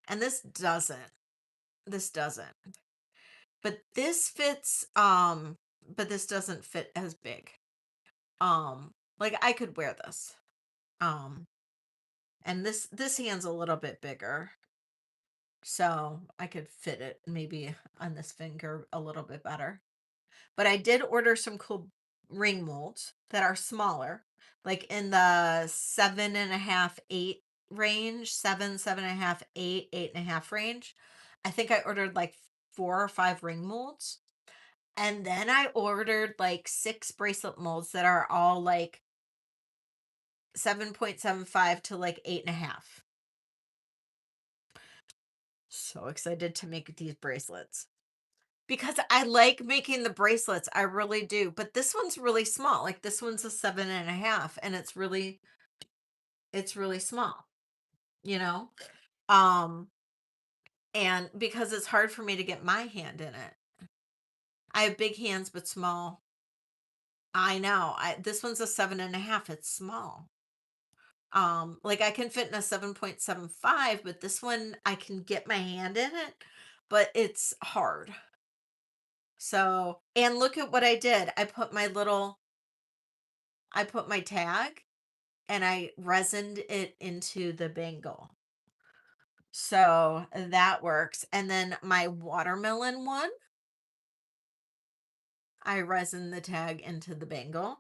and this doesn't. This doesn't. But this fits, but this doesn't fit as big. Like I could wear this. Um, and this hand's a little bit bigger, so I could fit it maybe on this finger a little bit better. But I did order some cool ring molds that are smaller, like in the 7.5, 8 range, 7, 7.5, 8, 8.5 range. I think I ordered like 4 or 5 ring molds. And then I ordered like 6 bracelet molds that are all like 7.75 to like 8.5. So excited to make these bracelets. Because I like making the bracelets, I really do. But this one's really small. Like this one's a 7.5, and it's really small, you know? Um, and because it's hard for me to get my hand in it. I have big hands but small. I know. This one's a 7.5. It's small. Like I can fit in a 7.75, but this one I can get my hand in it, but it's hard. So, and look at what I did. I put my tag and I resined it into the bangle. So that works. And then my watermelon one, I resin the tag into the bangle.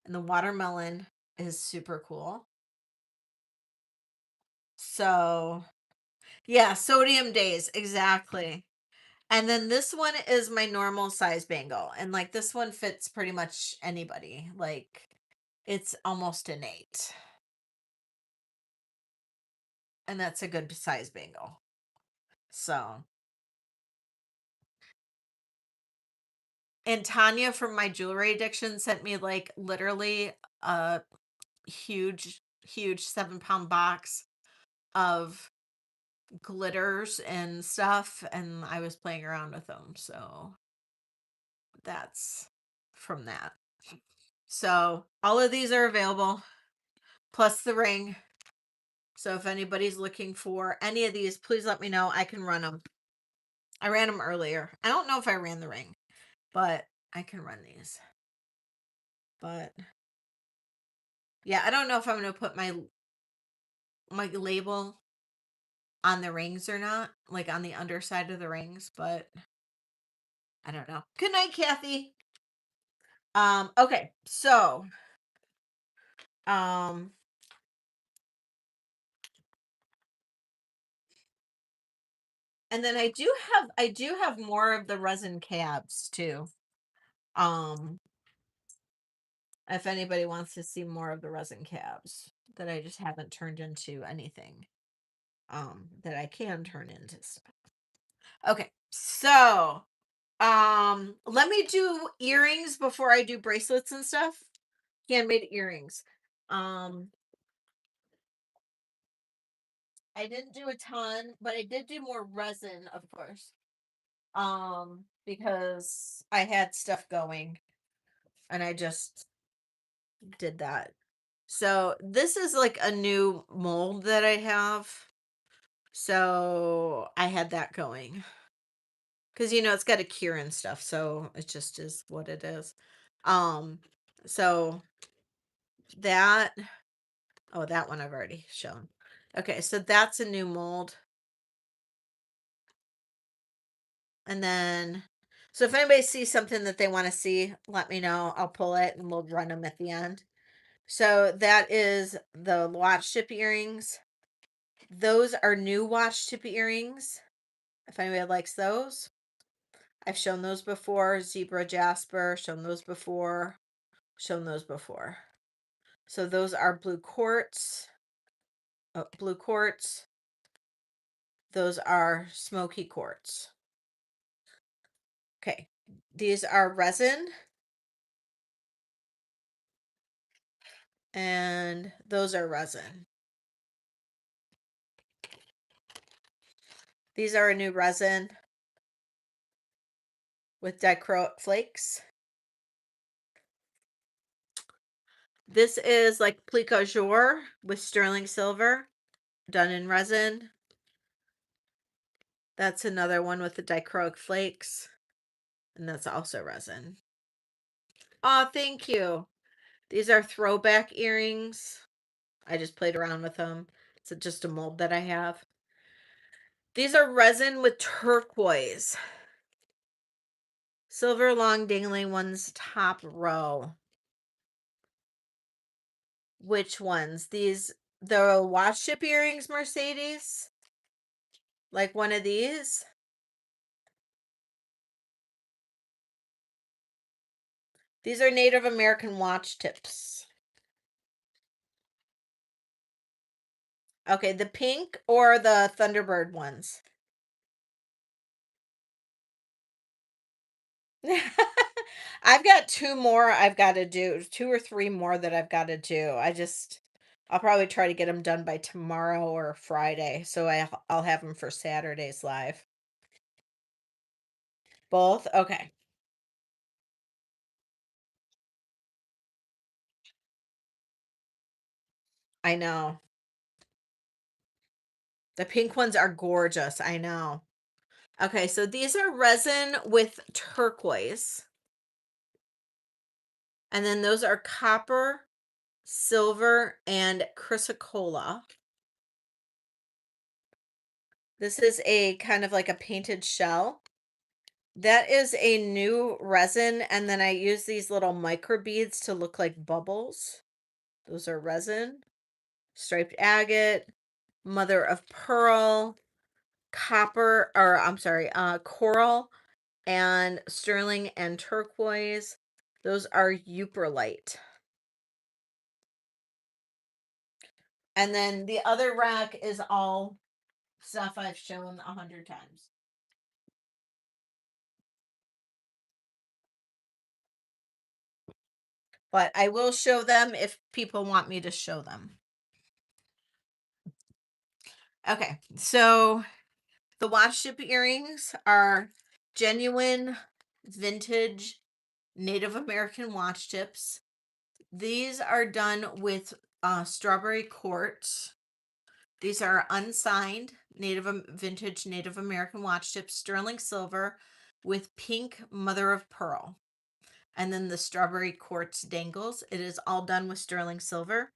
And the watermelon is super cool. So, yeah, sodium days, exactly. And then this one is my normal size bangle. And like this one fits pretty much anybody. Like it's almost an 8. And that's a good size bangle. So, and Tanya from my jewelry addiction sent me like literally a huge 7-pound box of glitters and stuff. And I was playing around with them. So that's from that. So all of these are available, plus the ring. So if anybody's looking for any of these, please let me know. I can run them. I ran them earlier. I don't know if I ran the ring, but I can run these. But yeah, I don't know if I'm going to put my label on the rings or not, like on the underside of the rings, but I don't know. Good night, Kathy. Okay. So, um and then I do have more of the resin cabs too. Um if anybody wants to see more of the resin cabs that I just haven't turned into anything, that I can turn into stuff. Okay, so let me do earrings before I do bracelets and stuff. Handmade earrings. um I didn't do a ton, but I did do more resin, of course, because I had stuff going and I just did that. So this is like a new mold that I have. So I had that going. Because it's got a cure and stuff, so it just is what it is. Um, so that oh, that one I've already shown. Okay, so that's a new mold. And then so if anybody sees something that they want to see, let me know. I'll pull it and we'll run them at the end. So that is the watch tip earrings. Those are new watch tip earrings. If anybody likes those. I've shown those before. Zebra Jasper, shown those before. Shown those before. So those are blue quartz. Oh, blue quartz. Those are smoky quartz. Okay. These are resin. And those are resin. These are a new resin with dichroic flakes. This is like plique jour with sterling silver done in resin. That's another one with the dichroic flakes, and that's also resin. Oh, thank you. These are throwback earrings. I just played around with them. It's just a mold that I have. These are resin with turquoise. Silver long dangling ones, top row. Which ones? The watch chip earrings, Mercedes? Like one of these? These are Native American watch tips. Okay, the pink or the Thunderbird ones? I've got two more I've got to do, two or three more that I've got to do. I'll probably try to get them done by tomorrow or Friday, so I'll have them for Saturday's live. Both? Okay. I know. The pink ones are gorgeous. I know. Okay, so these are resin with turquoise. And then those are copper, silver, and chrysocolla. This is a kind of like a painted shell. That is a new resin, and then I use these little micro beads to look like bubbles. Those are resin, striped agate, mother of pearl, copper, or I'm sorry, coral, and sterling and turquoise. Those are Euperlite. And then the other rack is all stuff I've shown 100 times. But I will show them if people want me to show them. Okay, so the watch chip earrings are genuine vintage Native American watch tips. These are done with strawberry quartz. These are unsigned vintage Native American watch tips, sterling silver with pink mother of pearl. And then the strawberry quartz dangles. It is all done with sterling silver.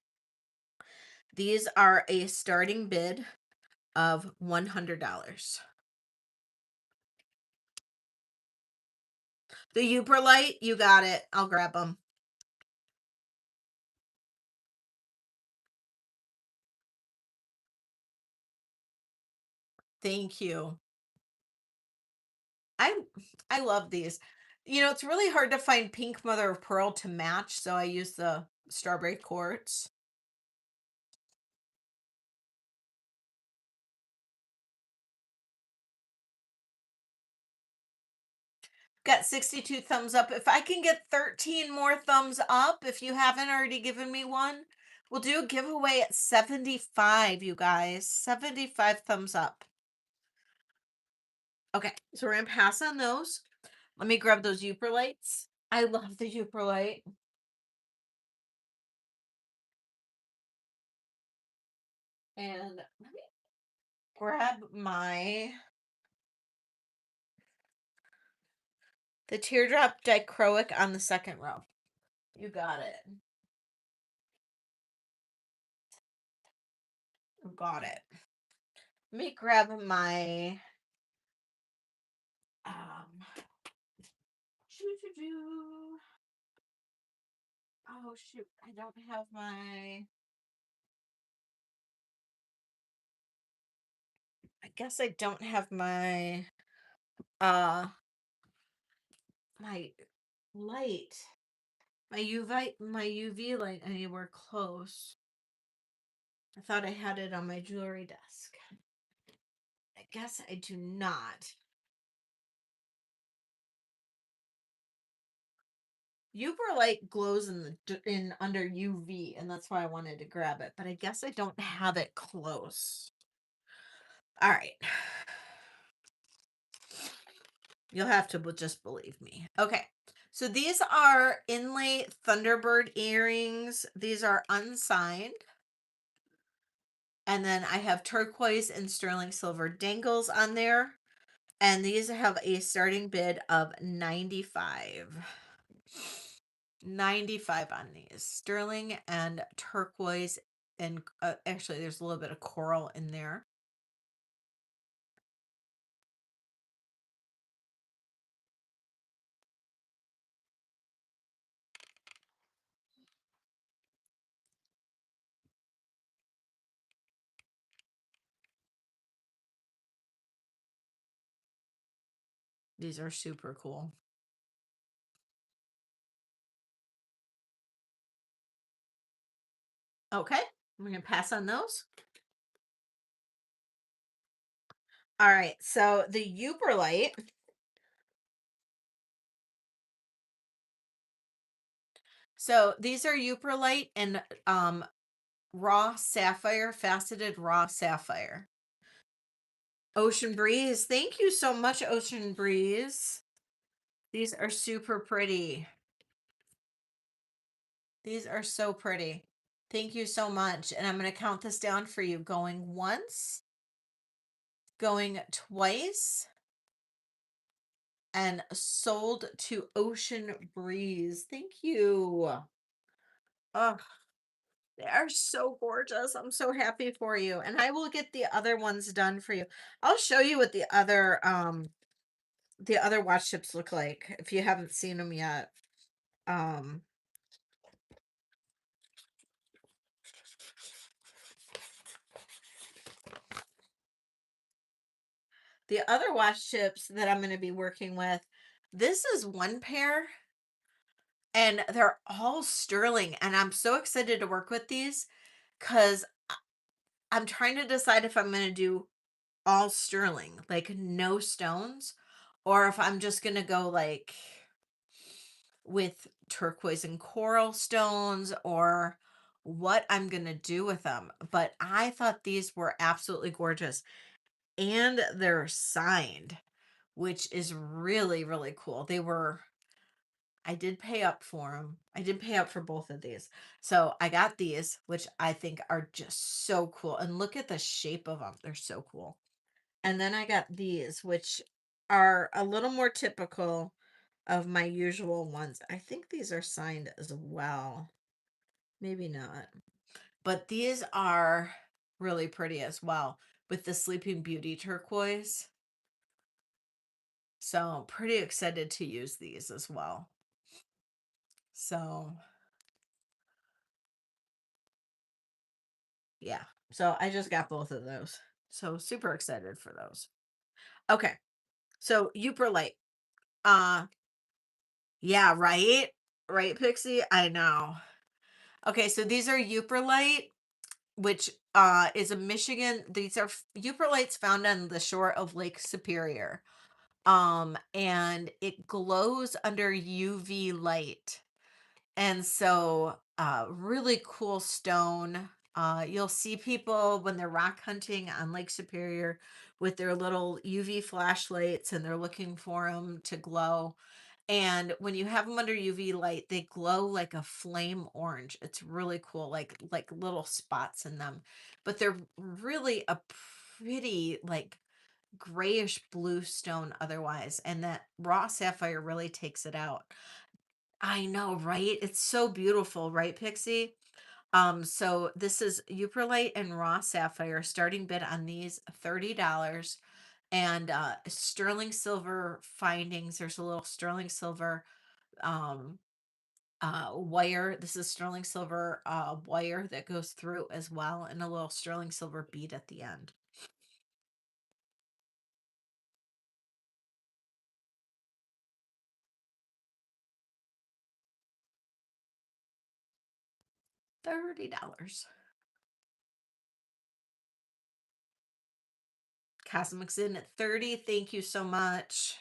These are a starting bid of $100. The Uberlite, you got it. I'll grab them. Thank you. I I love these. It's really hard to find pink mother of pearl to match, so I use the strawberry quartz. Got 62 thumbs up. If I can get 13 more thumbs up, if you haven't already given me one, we'll do a giveaway at 75, you guys. 75 thumbs up. Okay, so we're gonna pass on those. Let me grab those Uperlights. I love the Uperlight. And let me grab the teardrop dichroic on the second row. You got it. You got it. Let me grab my um shoo. Oh shoot, I don't have I guess I don't have uh my light. My UV light anywhere close. I thought I had it on my jewelry desk. I guess I do not. Uber light glows in under UV, and that's why I wanted to grab it. But I guess I don't have it close. All right. You'll have to just believe me. Okay. So these are inlay Thunderbird earrings. These are unsigned. And then I have turquoise and sterling silver dangles on there. And these have a starting bid of 95. 95 on these. Sterling and turquoise and actually there's a little bit of coral in there. These are super cool. Okay, we're gonna pass on those. All right, so the Uberlite. So these are Uberlite and raw sapphire, faceted raw sapphire. Ocean Breeze. Thank you so much, Ocean Breeze. These are super pretty. These are so pretty. Thank you so much. And I'm going to count this down for you. Going once, going twice, and sold to Ocean Breeze. Thank you. Oh, they are so gorgeous. I'm so happy for you. And I will get the other ones done for you. I'll show you what the other watch chips look like if you haven't seen them yet. Um the other watch chips that I'm going to be working with, this is one pair and they're all sterling and I'm so excited to work with these cuz I'm trying to decide if I'm going to do all sterling, like no stones, or if I'm just going to go like with turquoise and coral stones or what I'm going to do with them. But I thought these were absolutely gorgeous and they're signed, which is really, really cool. I did pay up for them. I did pay up for both of these. So I got these, which I think are just so cool. And look at the shape of them. They're so cool. And then I got these, which are a little more typical of my usual ones. I think these are signed as well. Maybe not. But these are really pretty as well with the Sleeping Beauty turquoise. So pretty excited to use these as well. So yeah. So I just got both of those. So super excited for those. Okay. So Uperlite. Uh yeah, right? Right, Pixie? I know. Okay, so these are Uperlite, which is a Michigan. These are Uperlites found on the shore of Lake Superior. And it glows under UV light. And so, really cool stone. You'll see people when they're rock hunting on Lake Superior with their little UV flashlights and they're looking for them to glow. And when you have them under UV light, they glow like a flame orange. It's really cool, like little spots in them. But they're really a pretty like grayish blue stone otherwise, and that raw sapphire really takes it out. I know, right? It's so beautiful, right, Pixie? So this is Uperlite and raw sapphire. Starting bid on these $30. And sterling silver findings. There's a little sterling silver um wire. This is sterling silver wire that goes through as well, and a little sterling silver bead at the end. $30. Cosmics in at 30. Thank you so much.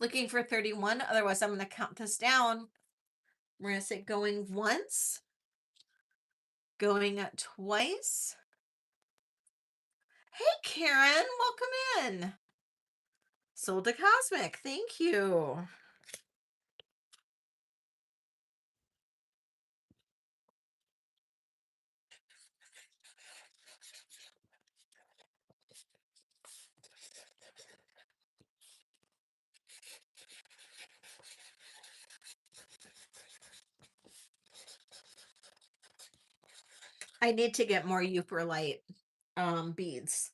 Looking for 31. Otherwise, I'm going to count this down. We're going to say going once, going twice, Hey, Karen, welcome in. Sold to Cosmic. Thank you. I need to get more Euperlite beads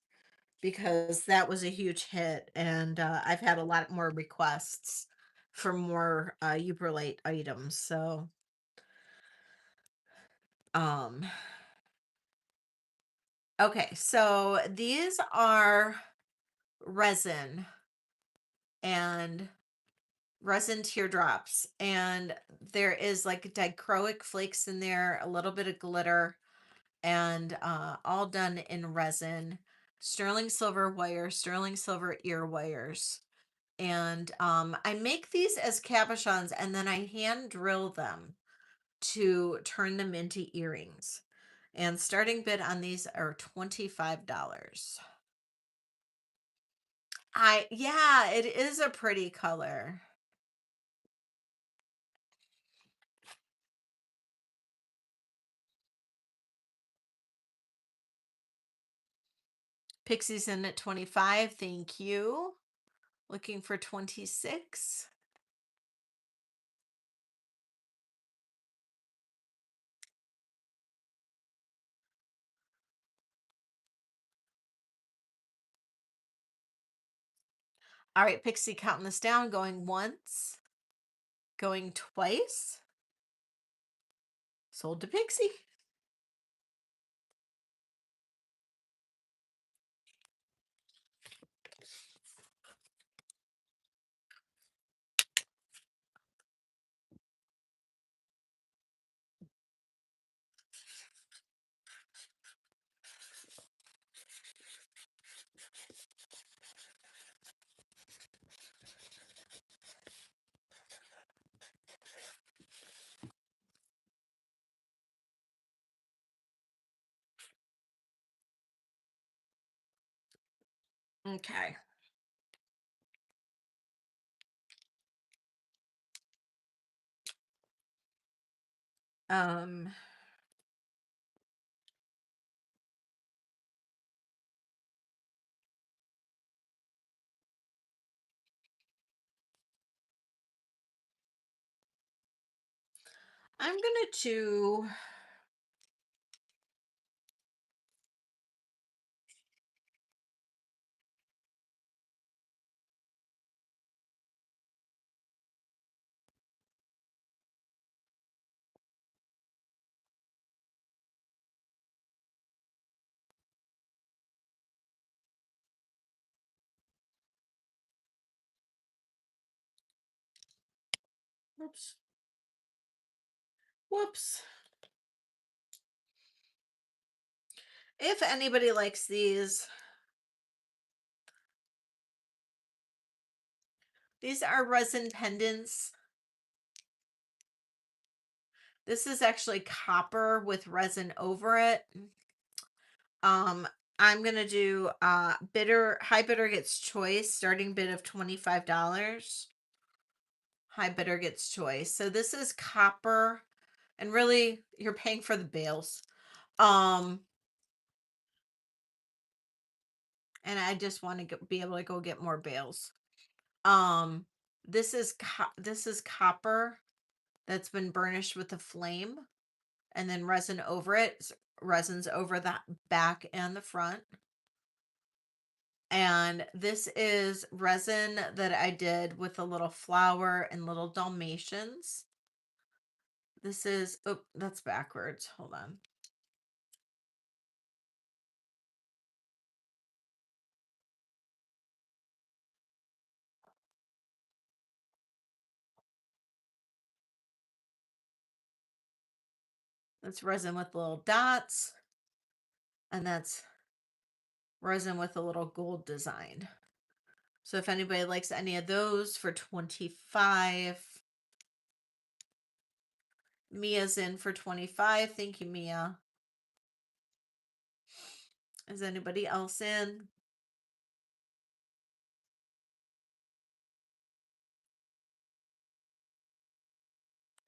because that was a huge hit, and I've had a lot more requests for more Euperlite items. So, um, okay, so these are resin and resin teardrops, and there is like dichroic flakes in there, a little bit of glitter, and all done in resin, sterling silver wire, sterling silver ear wires. And I make these as cabochons and then I hand drill them to turn them into earrings. And starting bid on these are $25. Yeah, it is a pretty color. Pixie's in at 25. Thank you. Looking for 26. All right, Pixie, counting this down, going once, going twice. Sold to Pixie. Okay. Um, I'm gonna do, whoops, whoops. If anybody likes these are resin pendants. This is actually copper with resin over it. Um, I'm gonna do high bidder gets choice, starting bid of $25. High bidder gets choice. So this is copper, and really you're paying for the bales. Um, and I just want to be able to go get more bales. Um, this is copper that's been burnished with a flame and then resin over it. Resins over the back and the front. And this is resin that I did with a little flower and little Dalmatians. This is, oh, that's backwards. Hold on. That's resin with little dots. And that's resin with a little gold design. So if anybody likes any of those for 25, Mia's in for 25. Thank you, Mia. Is anybody else in?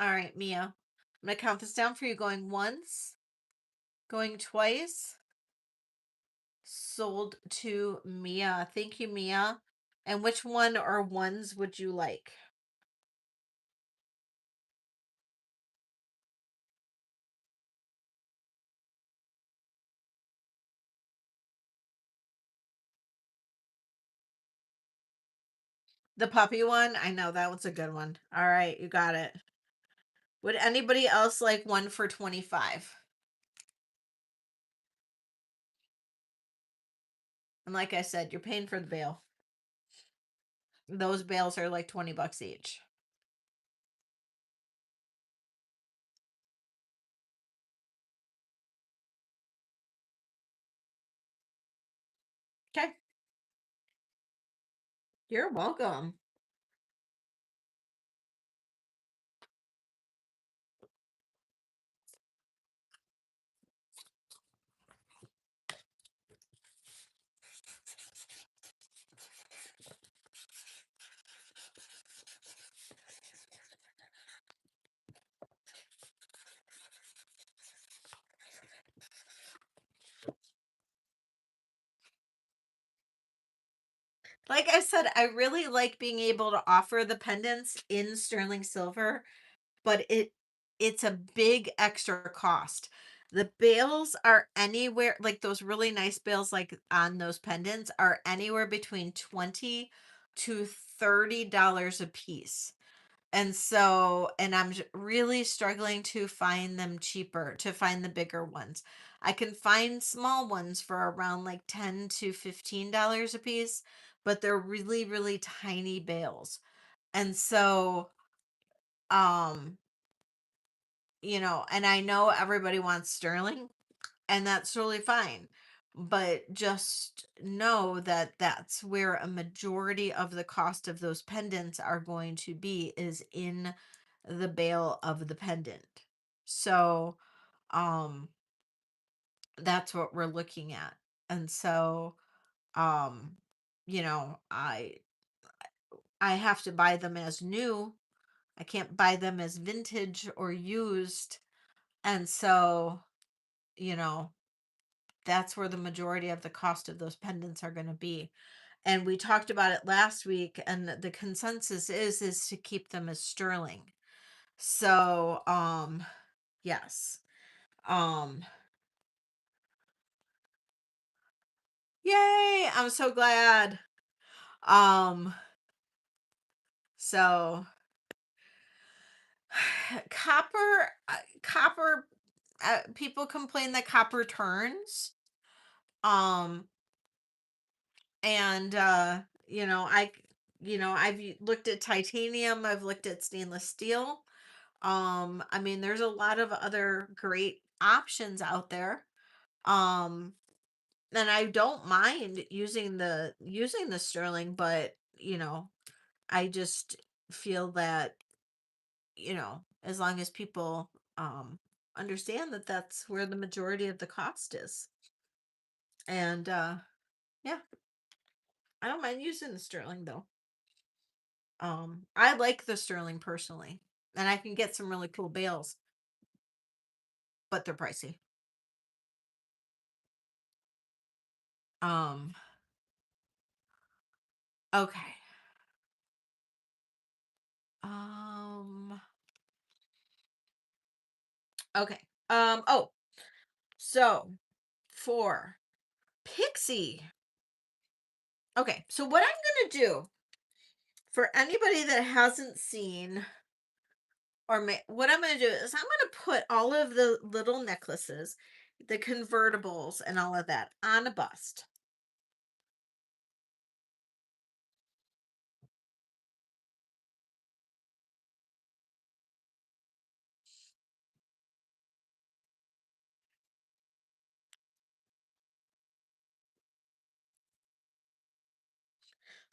All right, Mia. I'm gonna count this down for you. Going once, going twice. Sold to Mia. Thank you, Mia. And which one or ones would you like? The puppy one? I know that one's a good one. All right, you got it. Would anybody else like one for 25? And like I said, you're paying for the bail. Those bales are like 20 bucks each. Okay. You're welcome. Like I said, I really like being able to offer the pendants in sterling silver, but it's a big extra cost. The bales are anywhere like those really nice bales like on those pendants are anywhere between 20 to $30 a piece. And so, and really struggling to find them cheaper, to find the bigger ones. I can find small ones for around like 10 to $15 a piece, but they're really, really tiny bales. And so, um, and I know everybody wants sterling, and that's totally fine. But just know that that's where a majority of the cost of those pendants are going to be is in the bale of the pendant. So, um, that's what we're looking at. And so, um, you know, I have to buy them as new. I can't buy them as vintage or used. And so, you know, that's where the majority of the cost of those pendants are going to be. And we talked about it last week, and the consensus is to keep them as sterling. So, yes. Um, Yay, I'm so glad. Um, so copper people complain that copper turns. Um, and I've looked at titanium, I've looked at stainless steel. I mean, there's a lot of other great options out there. Um, and I don't mind using the sterling, but I just feel that, as long as people understand that that's where the majority of the cost is. And yeah, I don't mind using the sterling though. I like the sterling personally, and I can get some really cool bales, but they're pricey. Um, okay. Um, okay. Oh, so for Pixie. Okay, so what I'm gonna do for anybody that hasn't seen what I'm gonna do is I'm gonna put all of the little necklaces, the convertibles, and all of that on a bust.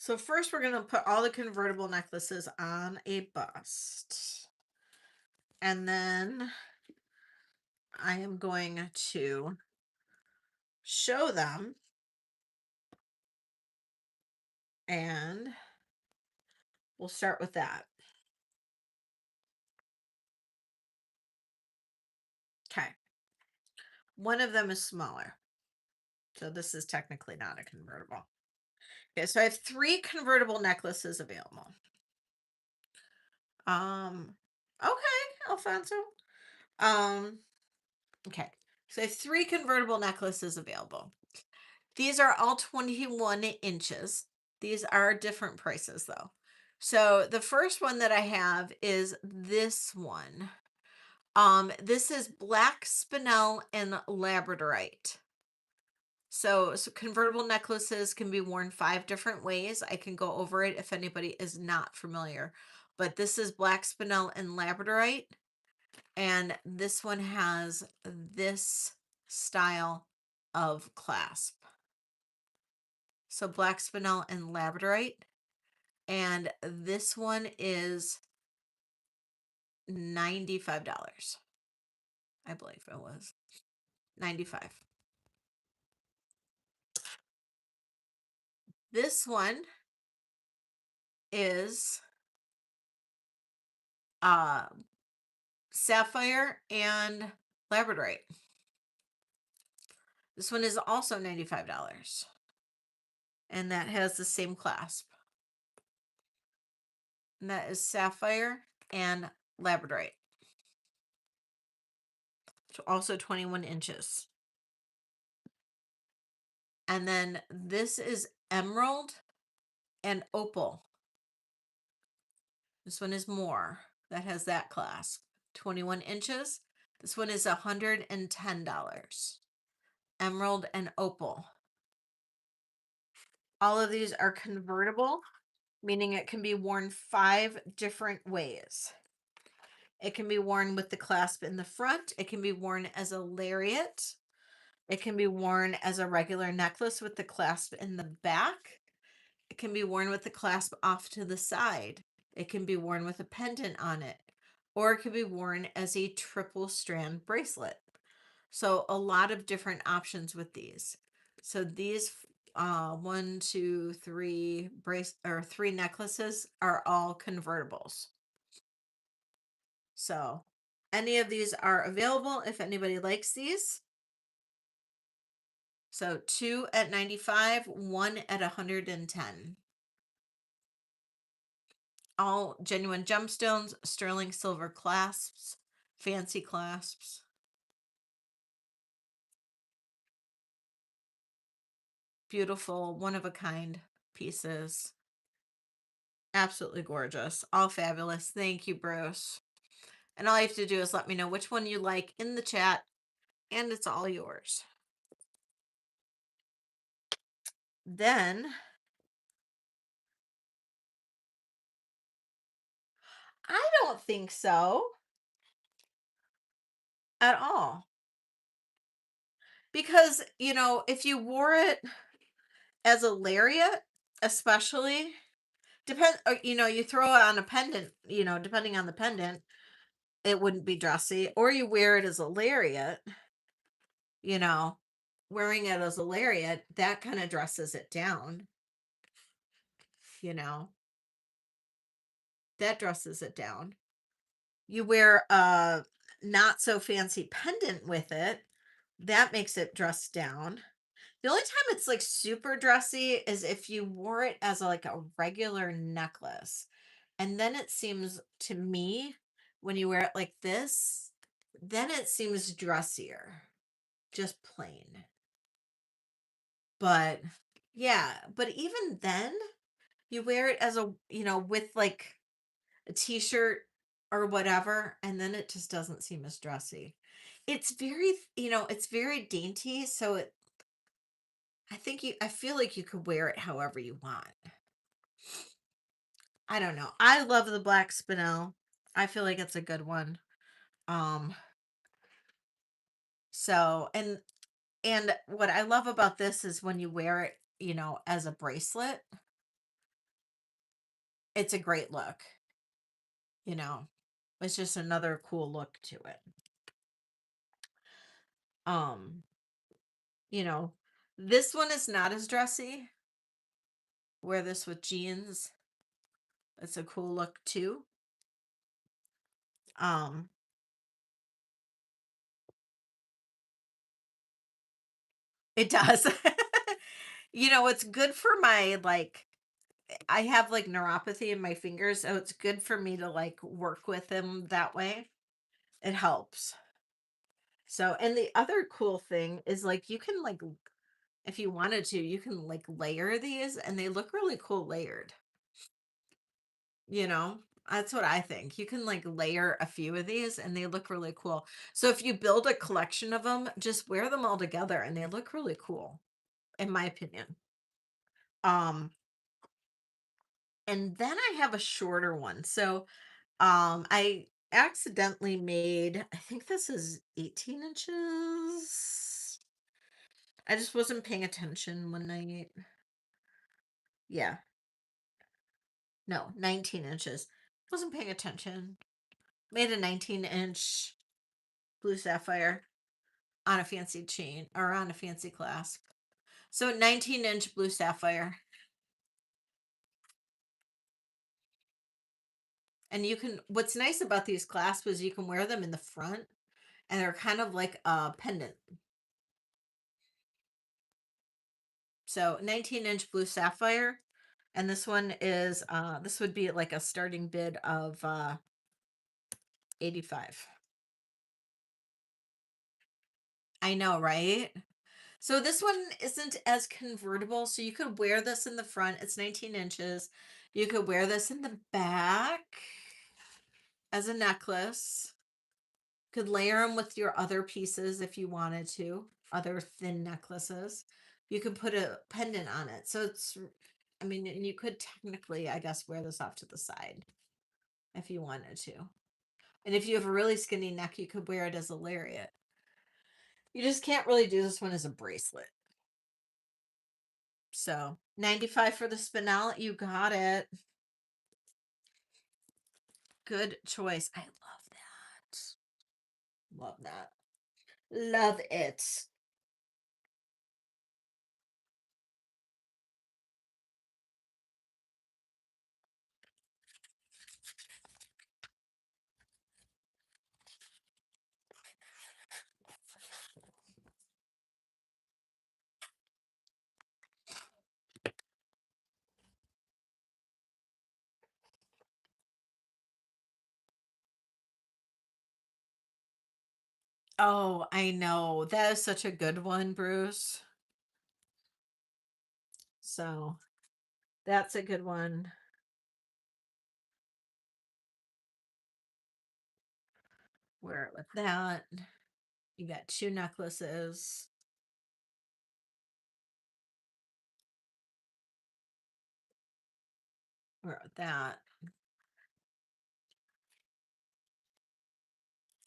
So first we're gonna put all the convertible necklaces on a bust. And then I am going to show them, and we'll start with that. Okay. One of them is smaller. So this is technically not a convertible. Okay, so I have 3 convertible necklaces available. Okay, Alfonso. Um, okay. So I have 3 convertible necklaces available. These are all 21 inches. These are different prices though. So the first one that I have is this one. This is black spinel and labradorite. So convertible necklaces can be worn 5 different ways. I can go over it if anybody is not familiar. But this is black spinel and labradorite, and this one has this style of clasp. So black spinel and labradorite, and this one is $95. I believe it was 95. This one is uh sapphire and labradorite. This one is also $95. And that has the same clasp. And that is sapphire and labradorite. So also 21 inches. And then this is emerald and opal. This one is more. That has that clasp. 21 inches. This one is $110. Emerald and opal. All of these are convertible, meaning it can be worn 5 different ways. It can be worn with the clasp in the front. It can be worn as a lariat. It can be worn as a regular necklace with the clasp in the back. It can be worn with the clasp off to the side. It can be worn with a pendant on it, or it can be worn as a triple strand bracelet. So a lot of different options with these. So these 3 necklaces are all convertibles. So any of these are available if anybody likes these. So 2 at 95, 1 at 110. All genuine gemstones, sterling silver clasps, fancy clasps. Beautiful, one of a kind pieces. Absolutely gorgeous. All fabulous. Thank you, Bruce. And all you have to do is let me know which one you like in the chat, and it's all yours. Then I don't think so at all. Because, if you wore it as a lariat, especially, you throw it on a pendant, depending on the pendant, it wouldn't be dressy. Or you wear it as a lariat, you know, wearing it as a lariat, that kind of dresses it down, you know, that dresses it down. You wear a not so fancy pendant with it, that makes it dress down. The only time it's like super dressy is if you wore it as like a regular necklace. And then it seems to me, when you wear it like this, then it seems dressier, just plain. But yeah, but even then, you wear it as with like a t-shirt or whatever, and then it just doesn't seem as dressy. It's very, it's very dainty, so I feel like you could wear it however you want. I don't know. I love the black spinel. I feel like it's a good one. Um, so and what I love about this is when you wear it, as a bracelet, it's a great look, you know. It's just another cool look to it. Um, you know, This one is not as dressy. Wear this with jeans. It's a cool look too. Um, it does. It's good for my like I have like neuropathy in my fingers, so it's good for me to like work with them that way. It helps. So, and the other cool thing is like you can like if you wanted to, you can like layer these and they look really cool layered. You know, that's what I think. You can like layer a few of these and they look really cool. So if you build a collection of them, just wear them all together and they look really cool, in my opinion. Um, and then I have a shorter one. So I accidentally made, I think this is 18 inches. I just wasn't paying attention one night. Yeah, no, 19 inches. Wasn't paying attention. Made a 19-inch blue sapphire on a fancy chain or on a fancy clasp. So 19-inch blue sapphire. And you can, what's nice about these clasps is you can wear them in the front and they're kind of like a pendant. So 19-inch blue sapphire. And this one is, this would be like a starting bid of 85. I know, right? So this one isn't as convertible. So you could wear this in the front. It's 19 inches. You could wear this in the back as a necklace. Could layer them with your other pieces if you wanted to, other thin necklaces. You could put a pendant on it. So it's, I mean, and you could technically, I guess, wear this off to the side if you wanted to. And if you have a really skinny neck, you could wear it as a lariat. You just can't really do this one as a bracelet. So 95 for the spinel. You got it. Good choice. I love that. Love that. Love it. Oh, I know. That is such a good one, Bruce. So that's a good one. Wear it with that. You got two necklaces. Wear it with that.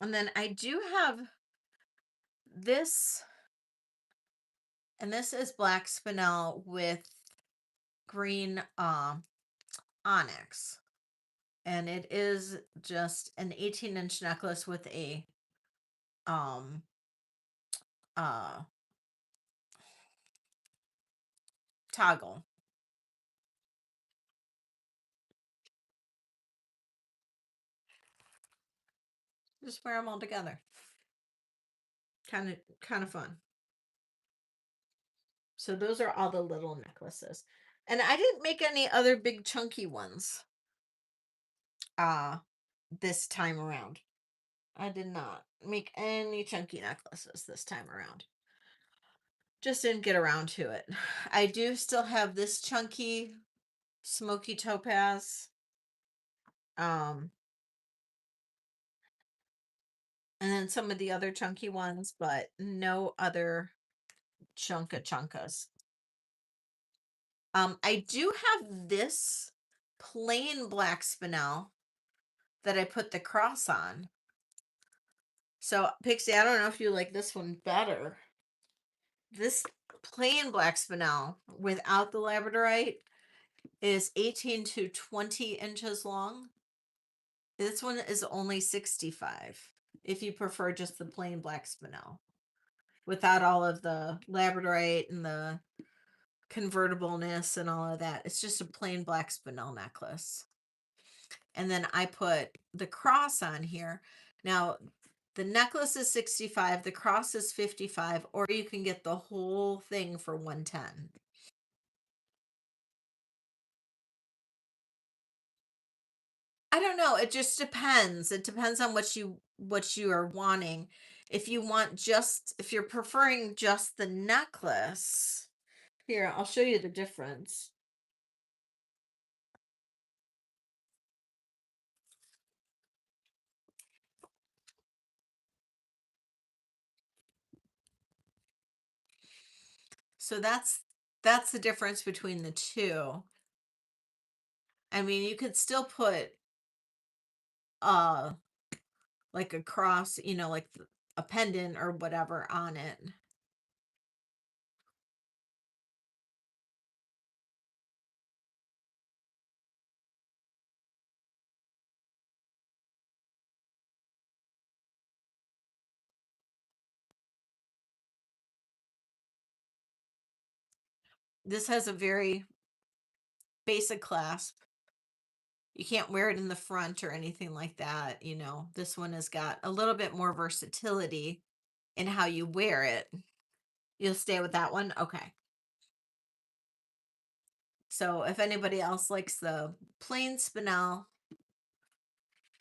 And then I do have this, and this is black spinel with green onyx. And it is just an 18-inch necklace with a um uh toggle. Just wear them all together. Kind of fun. So those are all the little necklaces. And I didn't make any other big chunky ones uh this time around. I did not make any chunky necklaces this time around. Just didn't get around to it. I do still have this chunky smoky topaz. Um and then some of the other chunky ones, but no other chunkas. I do have this plain black spinel that I put the cross on. So, Pixie, I don't know if you like this one better. This plain black spinel without the labradorite is 18 to 20 inches long. This one is only 65 if you prefer just the plain black spinel. without all of the labradorite and the convertibleness and all of that. It's just a plain black spinel necklace. And then I put the cross on here. Now, the necklace is 65, the cross is 55, or you can get the whole thing for 110. I don't know, it just depends. It depends on what you are wanting. If you want just if you're preferring just the necklace, here, I'll show you the difference. So that's the difference between the two. I mean, you could still put uh like a cross, like a pendant or whatever on it. This has a very basic clasp. You can't wear it in the front or anything like that. This one has got a little bit more versatility in how you wear it. You'll stay with that one? Okay. So if anybody else likes the plain spinel,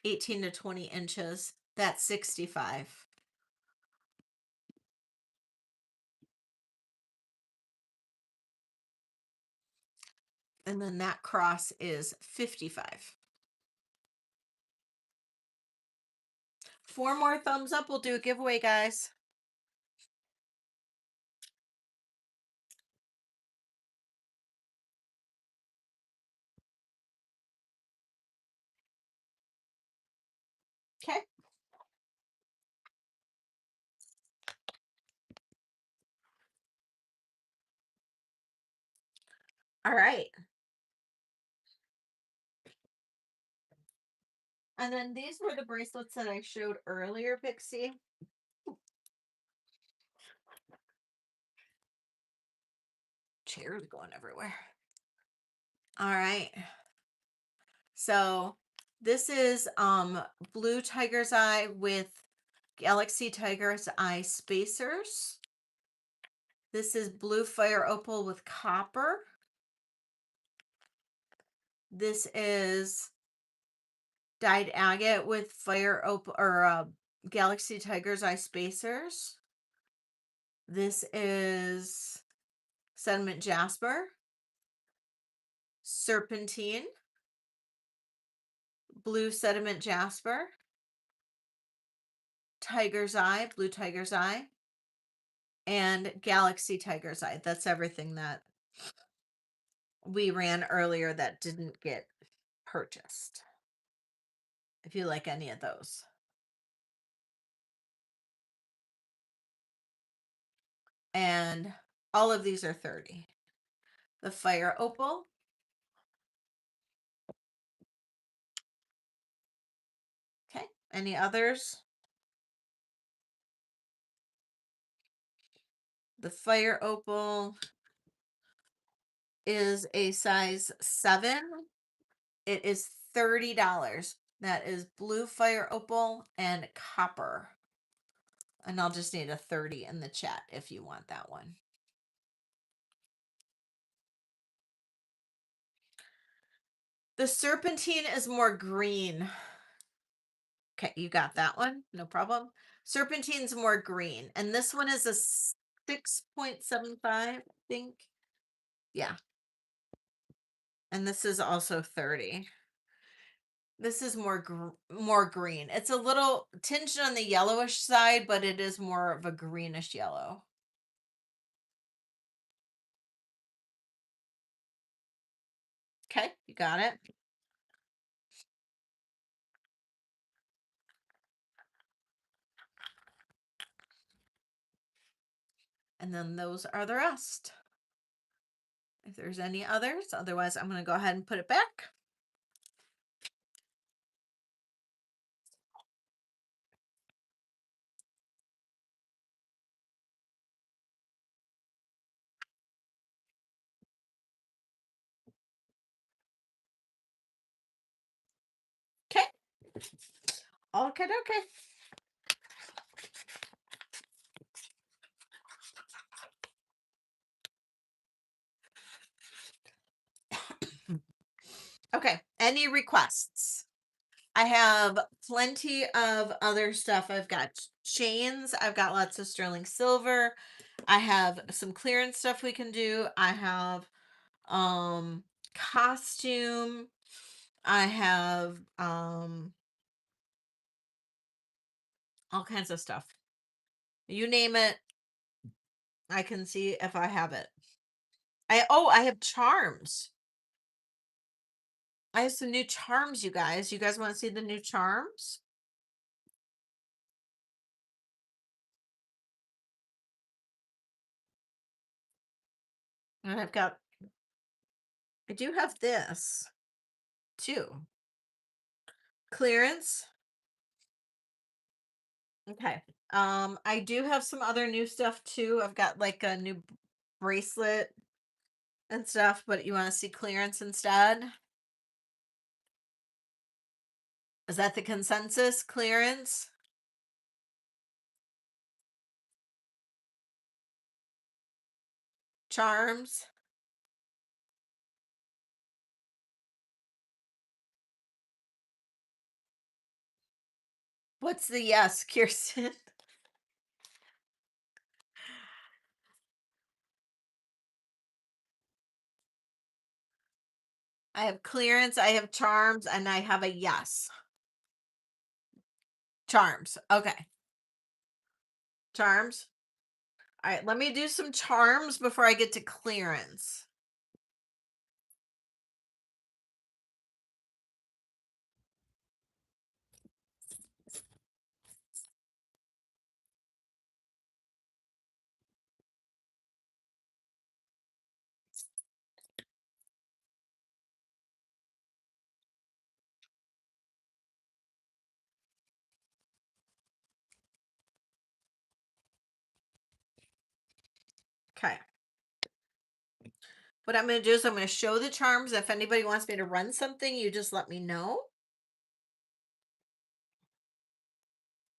18 to 20 inches, that's 65. And then that cross is 55. 4 more thumbs up. We'll do a giveaway, guys. Okay. All right. And then these were the bracelets that I showed earlier, Pixie. Chairs going everywhere. All right. So this is blue tiger's eye with galaxy tiger's eye spacers. This is blue fire opal with copper. This is dyed agate with fire opal or galaxy tiger's eye spacers. This is sediment jasper, serpentine, blue sediment jasper, tiger's eye, blue tiger's eye, and galaxy tiger's eye. That's everything that we ran earlier that didn't get purchased. If you like any of those. And all of these are 30. The fire opal. Okay. Any others? The fire opal is a size 7. It is $30. That is blue fire opal and copper. And I'll just need a 30 in the chat if you want that one. The serpentine is more green. Okay, you got that one. No problem. Serpentine's more green. And this one is a 6.75, I think. Yeah. And this is also 30. This is more green. It's a little tinged on the yellowish side, but it is more of a greenish yellow. Okay, you got it. And then those are the rest. If there's any others, otherwise I'm going to go ahead and put it back. Okay, okay. Okay. Any requests? I have plenty of other stuff. I've got chains. I've got lots of sterling silver. I have some clearance stuff we can do. I have costume. I have all kinds of stuff. You name it, I can see if I have it. I have charms. I have some new charms, you guys. You guys want to see the new charms? And I do have this too. Clearance. Okay. I do have some other new stuff too. I've got like a new bracelet and stuff, but you want to see clearance instead? Is that the consensus? Clearance? Charms? What's the yes, Kirsten? I have clearance, I have charms, and I have a yes. Charms. Okay. Charms. All right, let me do some charms before I get to clearance. Okay. What I'm going to do is I'm going to show the charms. If anybody wants me to run something, you just let me know.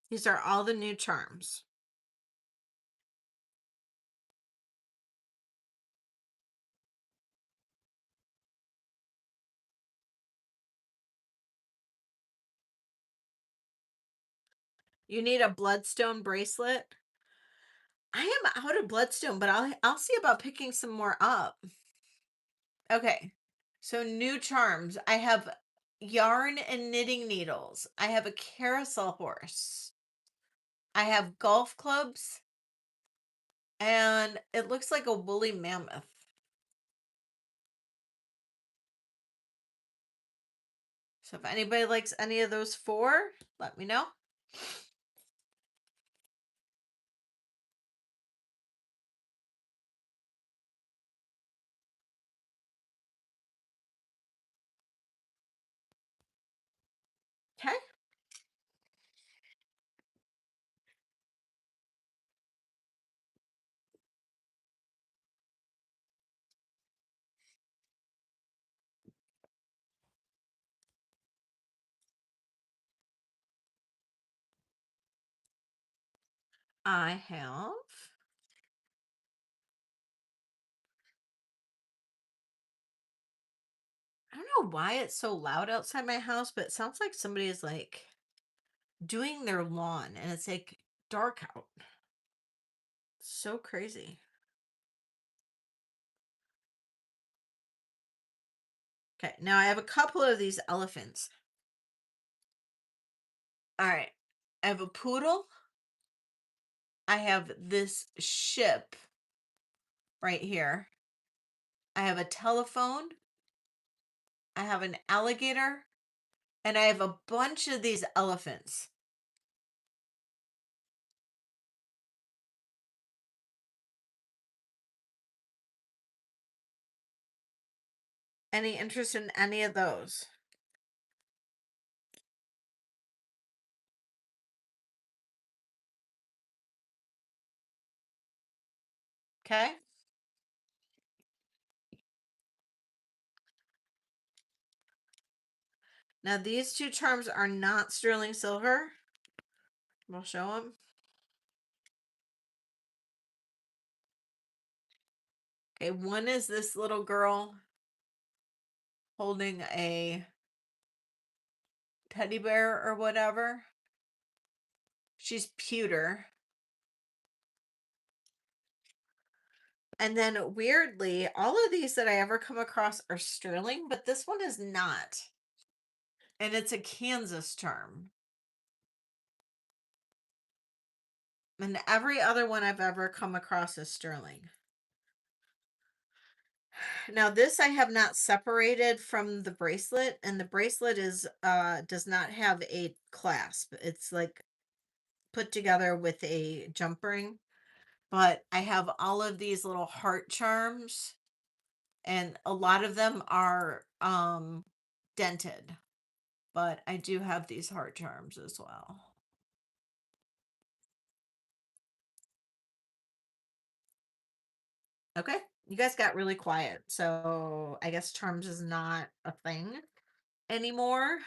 These are all the new charms. You need a bloodstone bracelet. I am out of bloodstone, but I'll see about picking some more up. Okay. So new charms. I have yarn and knitting needles. I have a carousel horse. I have golf clubs and it looks like a woolly mammoth. So if anybody likes any of those four, let me know. Okay. I have, I don't know why it's so loud outside my house, but it sounds like somebody is like doing their lawn and it's like dark out. So crazy. Okay, now I have a couple of these elephants. All right. I have a poodle. I have this ship right here. I have a telephone. I have an alligator. And I have a bunch of these elephants. Any interest in any of those? Okay. Now these two charms are not sterling silver. We'll show them. Okay, one is this little girl holding a teddy bear or whatever. She's pewter. And then weirdly, all of these that I ever come across are sterling, but this one is not. And it's a Kansas charm. And every other one I've ever come across is sterling. Now this I have not separated from the bracelet, and the bracelet is does not have a clasp. It's like put together with a jump ring. But I have all of these little heart charms, and a lot of them are dented. But I do have these heart charms as well. Okay. You guys got really quiet. So I guess charms is not a thing anymore.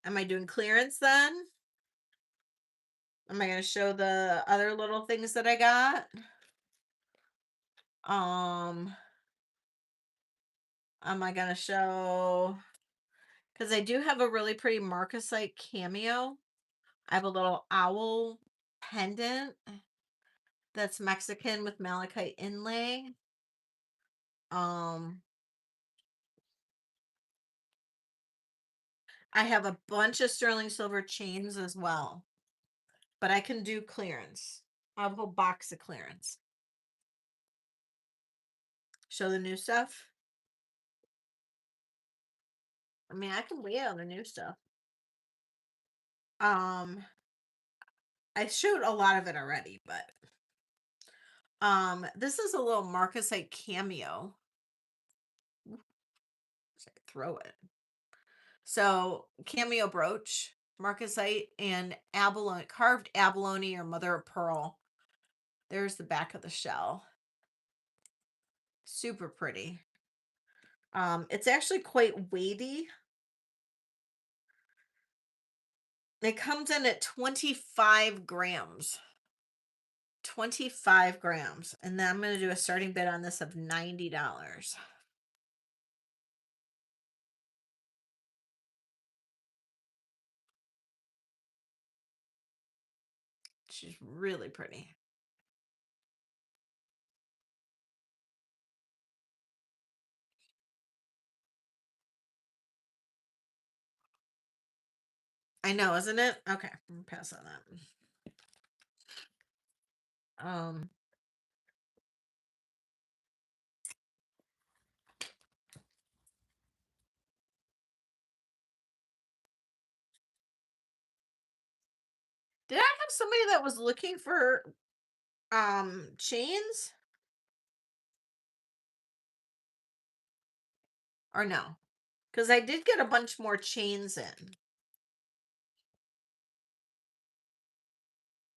Am I doing clearance then? Am I going to show the other little things that I got? Um, am I going to show, because I do have a really pretty Marcasite cameo. I have a little owl pendant that's Mexican with malachite inlay. Um, I have a bunch of sterling silver chains as well, but I can do clearance. I have a whole box of clearance. Show the new stuff. I mean, I can wait on the new stuff. I showed a lot of it already, but this is a little Marcasite cameo. Throw it. So cameo brooch, Marcasite, and abalone, carved abalone or mother of pearl. There's the back of the shell. Super pretty. It's actually quite weighty. It comes in at 25 grams. 25 grams. And then I'm going to do a starting bid on this of $90. She's really pretty. I know, isn't it? Okay, I'm gonna pass on that. Um, did I have somebody that was looking for chains or no? Because I did get a bunch more chains in.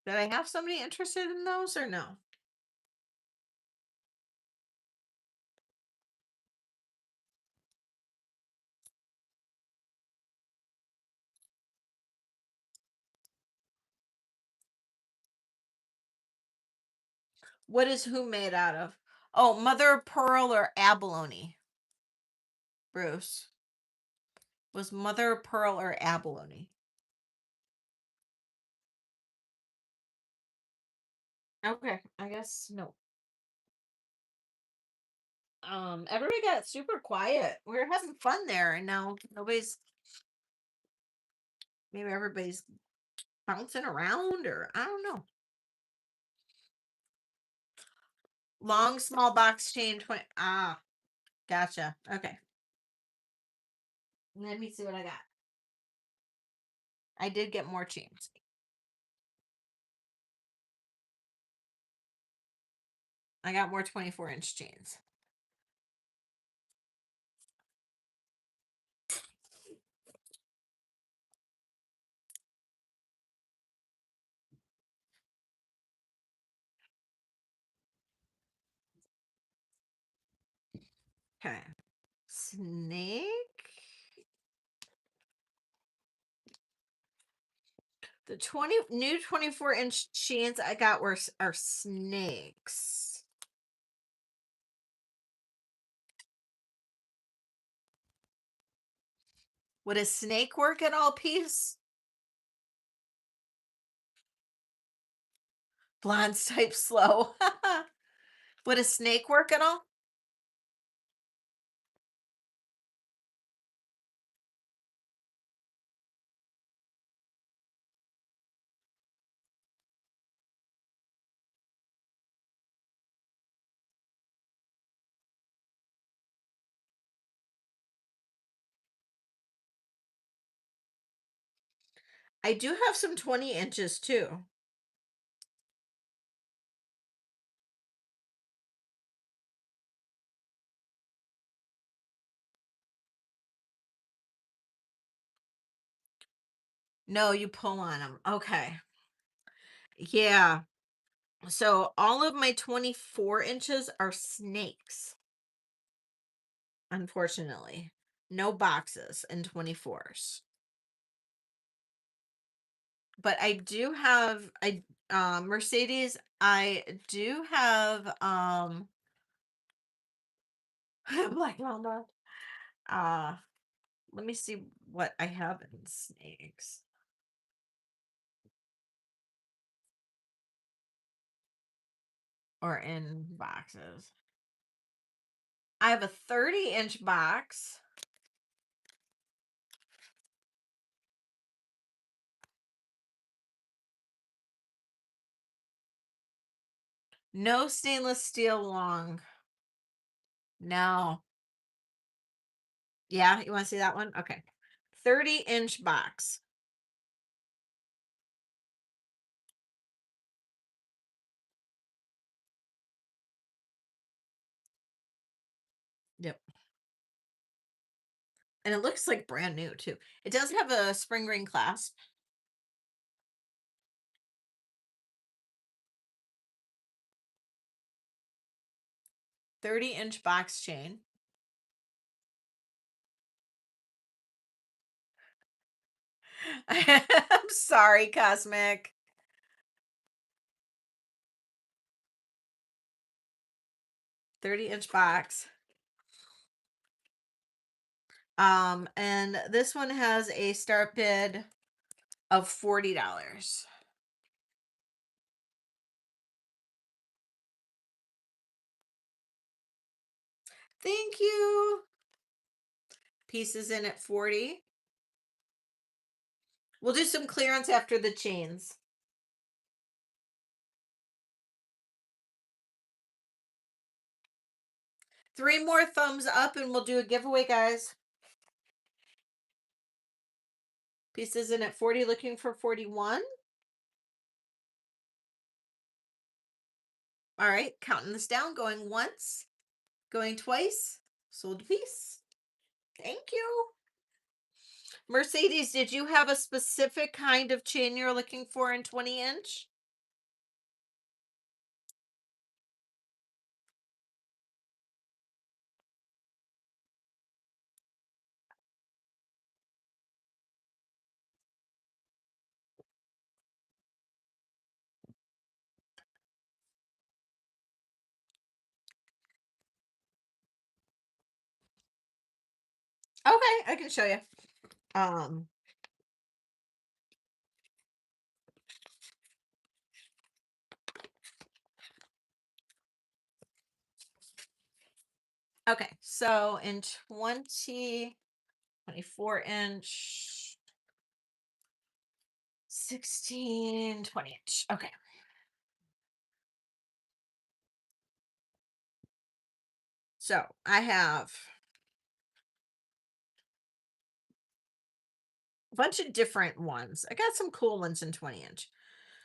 Did I have somebody interested in those or no? What is who made out of? Oh, mother of pearl or abalone. Bruce. Was mother of pearl or abalone? Okay, I guess no. Everybody got super quiet. We were having fun there, and now nobody's. Maybe everybody's bouncing around, or I don't know. Long small box chain 20. Ah, gotcha. Okay. Let me see what I got. I did get more chains. I got more 24-inch chains. Okay. Snake. The 20 new 24-inch chains I got are snakes. Would a snake work at all, piece? Blonde's type slow. Would a snake work at all? I do have some 20 inches too. No, you pull on them. Okay. Yeah. So all of my 24 inches are snakes, unfortunately. No boxes in 24s. But I do have Mercedes, I do have Black Mamba. Uh let me see what I have in snakes or in boxes. I have a 30-inch box. No stainless steel long. No. Yeah, you want to see that one? Okay. 30-inch box. Yep. And it looks like brand new too. It does have a spring ring clasp. 30-inch box chain. I'm sorry, Cosmic. 30-inch box. And this one has a start bid of $40. Thank you. Pieces in at 40. We'll do some clearance after the chains. Three more thumbs up and we'll do a giveaway, guys. Pieces in at 40, looking for 41. All right, counting this down, going once, going twice, sold a piece. Thank you. Mercedes, did you have a specific kind of chain you're looking for in 20-inch? Okay, I can show you. Um, okay, so in 24-inch, 16, 20-inch. Okay. So I have a bunch of different ones. I got some cool ones in 20-inch.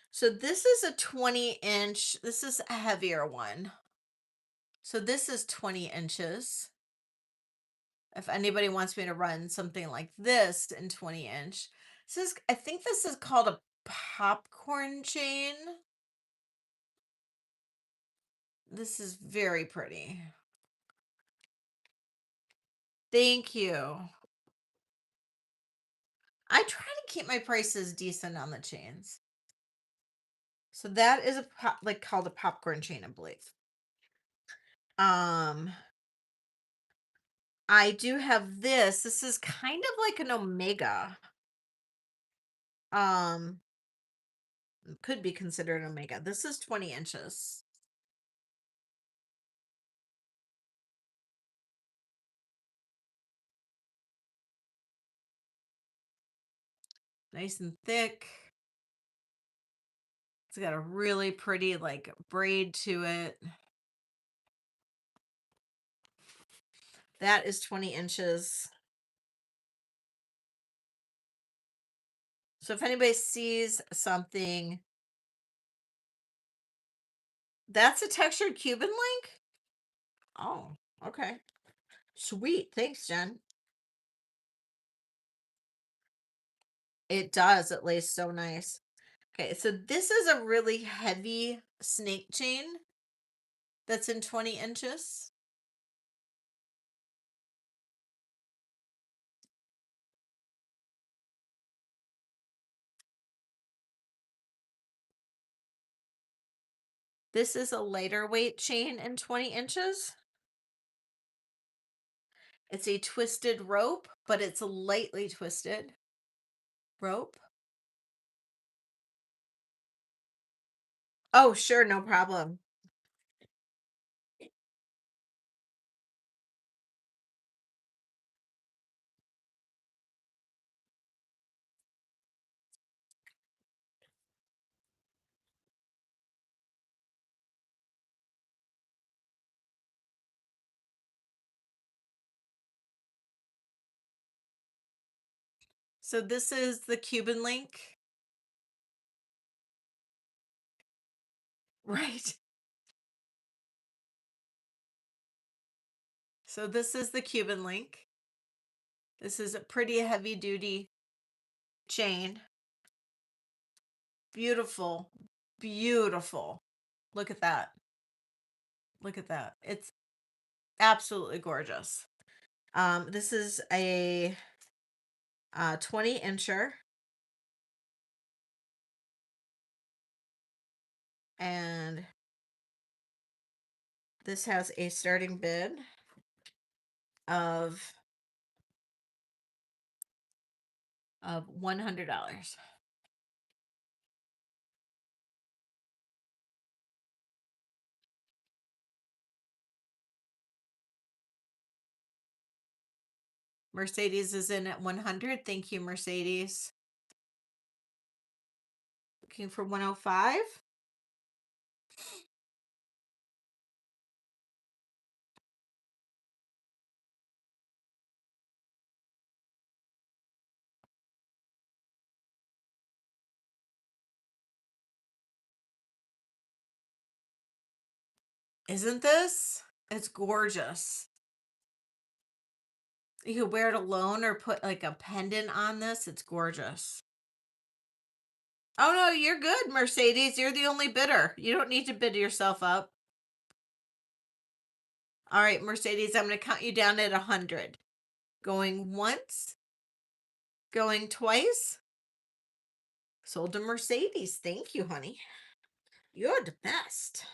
So this is a 20-inch. This is a heavier one. So this is 20 inches. If anybody wants me to run something like this in 20-inch. This is, I think this is called a popcorn chain. This is very pretty. Thank you. I try to keep my prices decent on the chains. So that is a like called a popcorn chain, I believe. Um, I do have this. This is kind of like an omega. Um, could be considered an omega. This is 20 inches. Nice and thick. It's got a really pretty like braid to it. That is 20 inches. So if anybody sees something, that's a textured Cuban link? Oh, okay. Sweet. Thanks, Jen. It does. It lays so nice. Okay, so this is a really heavy snake chain that's in 20 inches. This is a lighter weight chain in 20 inches. It's a twisted rope, but it's a lightly twisted rope. Oh, sure, no problem. So this is the Cuban link. Right. So this is the Cuban link. This is a pretty heavy duty chain. Beautiful. Beautiful. Look at that. Look at that. It's absolutely gorgeous. This is a 20 incher, and this has a starting bid of $100. Mercedes is in at 100. Thank you, Mercedes. Looking for 105. Isn't this? It's gorgeous. You could wear it alone or put like a pendant on this. It's gorgeous. Oh no, you're good, Mercedes. You're the only bidder. You don't need to bid yourself up. All right, Mercedes, I'm going to count you down at 100. Going once, going twice. Sold to Mercedes. Thank you, honey. You're the best.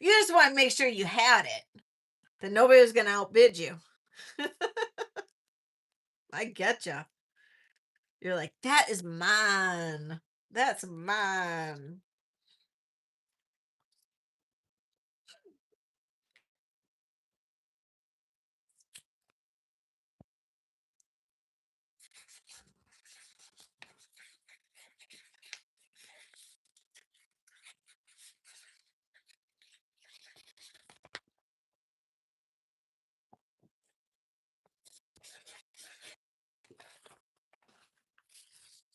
You just want to make sure you had it, that nobody was going to outbid you. I get you. You're like, that is mine. That's mine.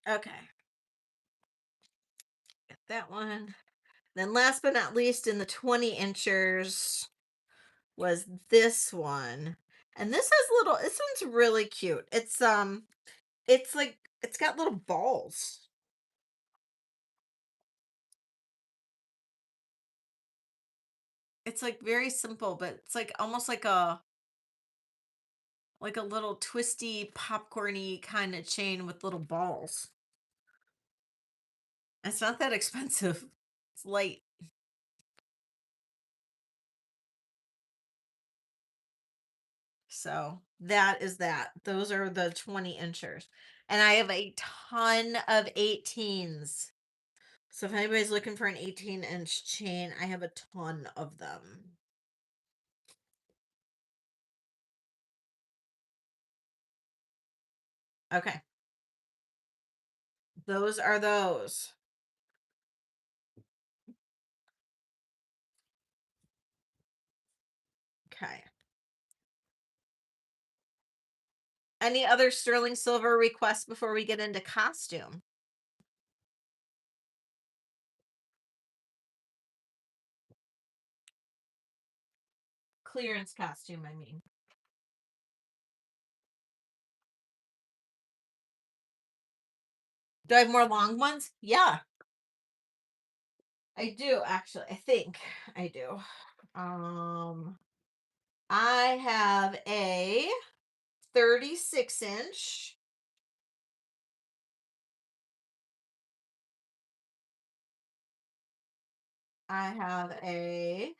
Okay. Get that one. Then last but not least, in the 20 inchers was this one. And this has little, this one's really cute. It's like, it's got little balls. It's like very simple, but it's like almost like a little twisty popcorny kind of chain with little balls. It's not that expensive. It's light. So that is that. Those are the 20 inchers. And I have a ton of 18s. So if anybody's looking for an 18-inch chain, I have a ton of them. Okay. Those are those. Okay. Any other sterling silver requests before we get into costume? Clearance costume, I mean. Do I have more long ones? Yeah, I do actually. I think I do. Um, I have a 36-inch. I have a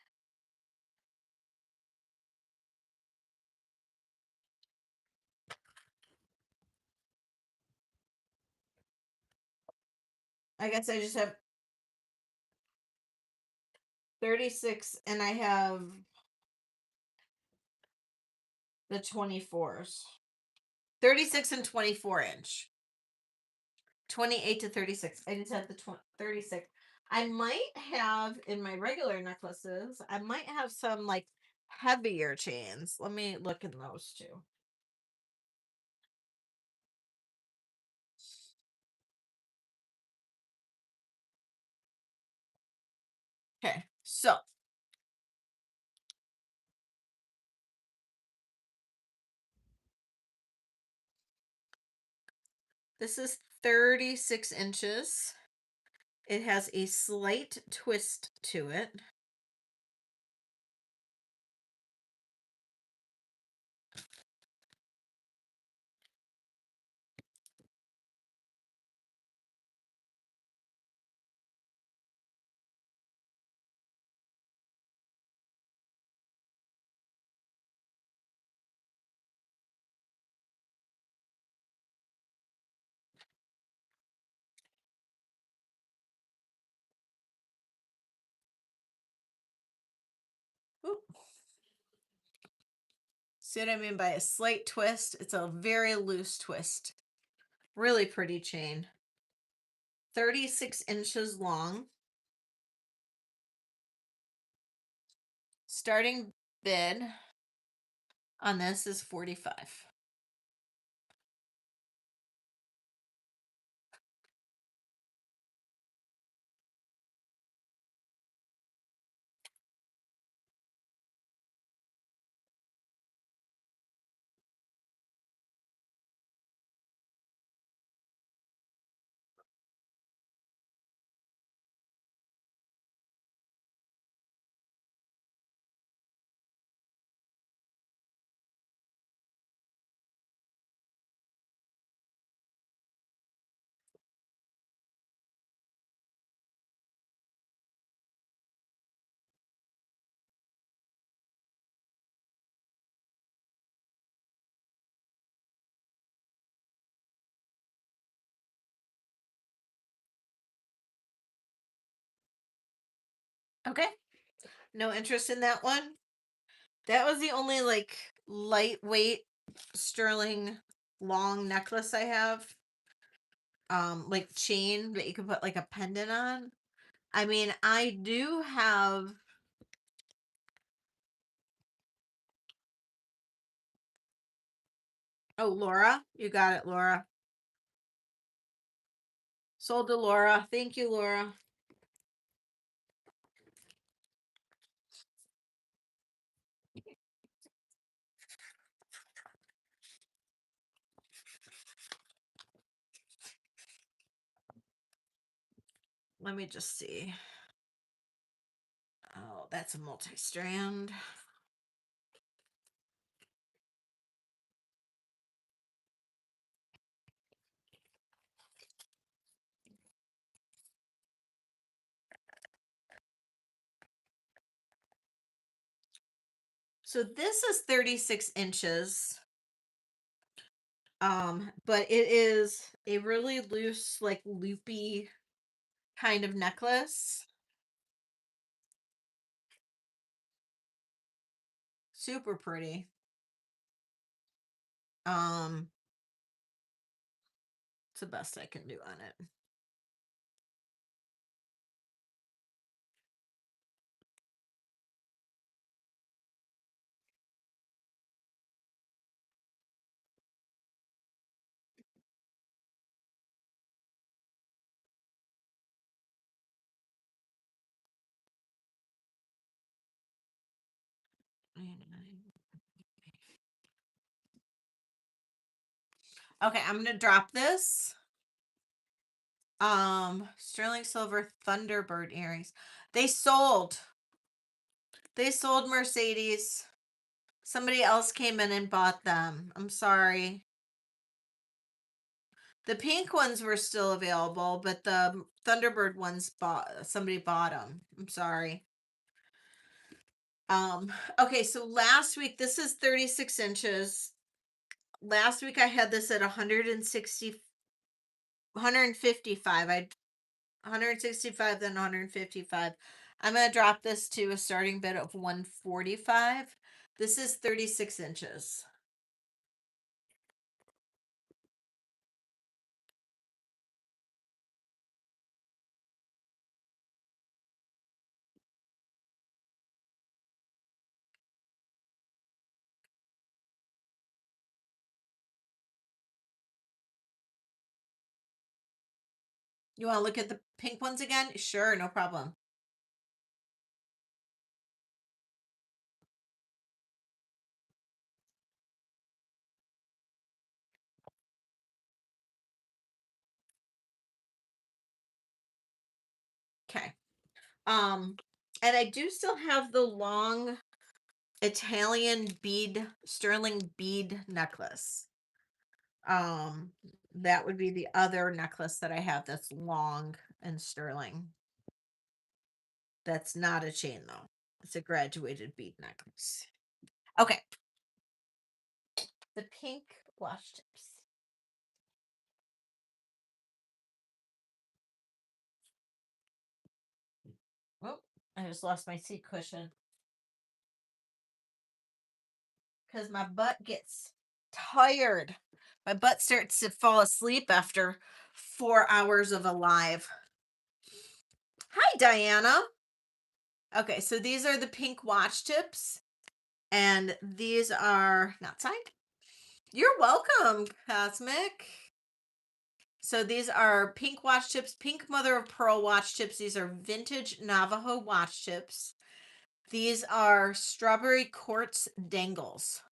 I guess I just have 36 and I have the 24s. 36 and 24-inch. 28 to 36. I just have the 36. I might have in my regular necklaces, I might have some like heavier chains. Let me look in those too. Okay, so this is 36 inches. It has a slight twist to it. Oop. See what I mean by a slight twist? It's a very loose twist. Really pretty chain. 36 inches long. Starting bid on this is 45. Okay. No interest in that one. That was the only like lightweight sterling long necklace I have. Like chain that you can put like a pendant on. I mean, I do have oh Laura, you got it, Laura. Sold to Laura. Thank you, Laura. Let me just see. Oh, That's a multi-strand. So this is 36 inches. But it is a really loose, like loopy kind of necklace. Super pretty. Um, it's the best I can do on it. Okay, I'm gonna drop this. Sterling silver Thunderbird earrings. They sold. They sold, Mercedes. Somebody else came in and bought them. I'm sorry. The pink ones were still available, but the Thunderbird ones somebody bought them. I'm sorry. Okay, so last week, this is 36 inches. Last week I had this at 160, 155. I 165, then 155. I'm gonna drop this to a starting bid of 145. This is 36 inches. You want to look at the pink ones again? Sure, no problem. Okay. And I do still have the long Italian bead, sterling bead necklace. Um, that would be the other necklace that I have that's long and sterling. That's not a chain though. It's a graduated bead necklace. Okay. The pink wash tips. Oh, I just lost my seat cushion because my butt gets tired. My butt starts to fall asleep after 4 hours of a live. Hi, Diana. Okay, so these are the pink watch tips, and these are not signed. You're welcome, Cosmic. So these are pink watch tips, pink mother of pearl watch tips. These are vintage Navajo watch tips. These are strawberry quartz dangles.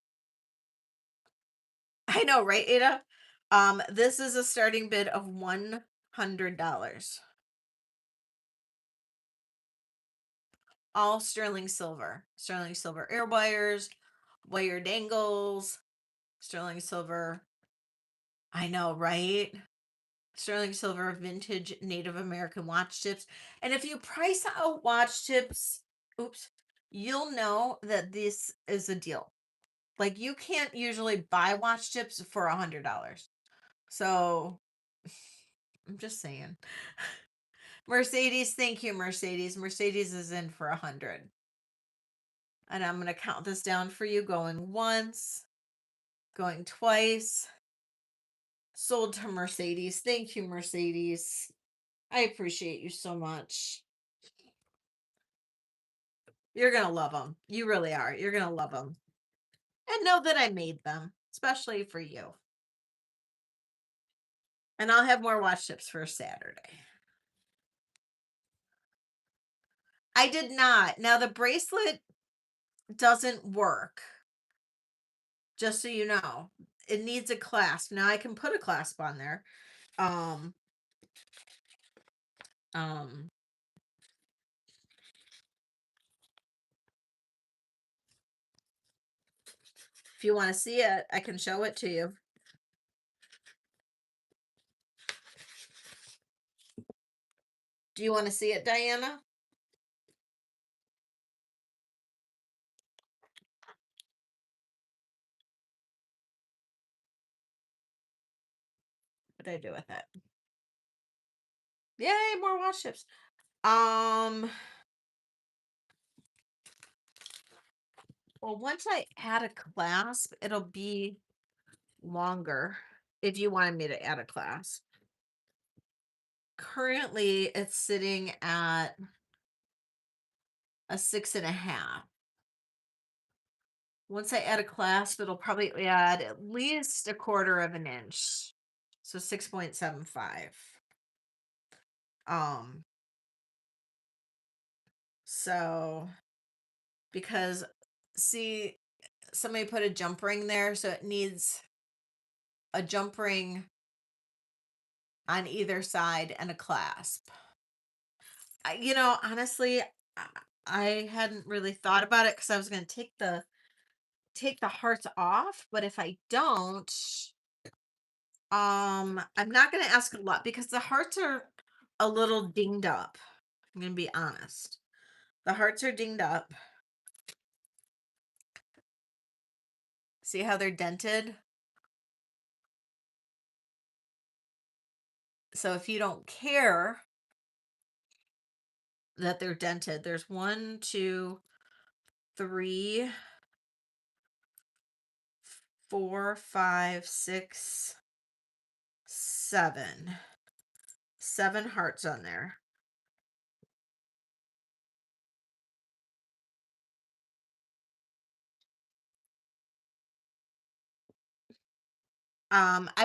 I know, right, Ada? This is a starting bid of $100. All sterling silver. Sterling silver air wires, wire dangles, sterling silver. I know, right? Sterling silver vintage Native American watch tips. And if you price out watch tips, oops, you'll know that this is a deal. Like you can't usually buy watch tips for $100. So I'm just saying. Mercedes, thank you, Mercedes. Mercedes is in for 100. And I'm gonna count this down for you, going once, going twice. Sold to Mercedes. Thank you, Mercedes. I appreciate you so much. You're going to love them. You really are. You're going to love them. And know that I made them, especially for you. And I'll have more watch tips for Saturday. I did not. Now, the bracelet doesn't work, just so you know. It needs a clasp. Now, I can put a clasp on there. Um, um, If you want to see it, I can show it to you. Do you want to see it, Diana? What did I do with it? Yay, more wash chips. Um, well, once I add a clasp, it'll be longer if you wanted me to add a clasp. Currently, it's sitting at a 6.5. Once I add a clasp, it'll probably add at least a quarter of an inch. So 6.75. Um, so because see, somebody put a jump ring there, so it needs a jump ring on either side and a clasp. Honestly, I, I hadn't really thought about it because I was going to take the hearts off, but if I don't, I'm not going to ask a lot because the hearts are a little dinged up. I'm going to be honest. The hearts are dinged up. See how they're dented? So if you don't care that they're dented, there's 1, 2, 3, 4, 5, 6, 7. 7 hearts on there.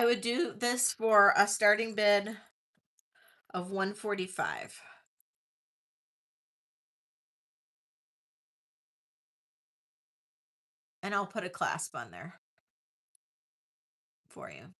I would do this for a starting bid of 145. And I'll put a clasp on there for you.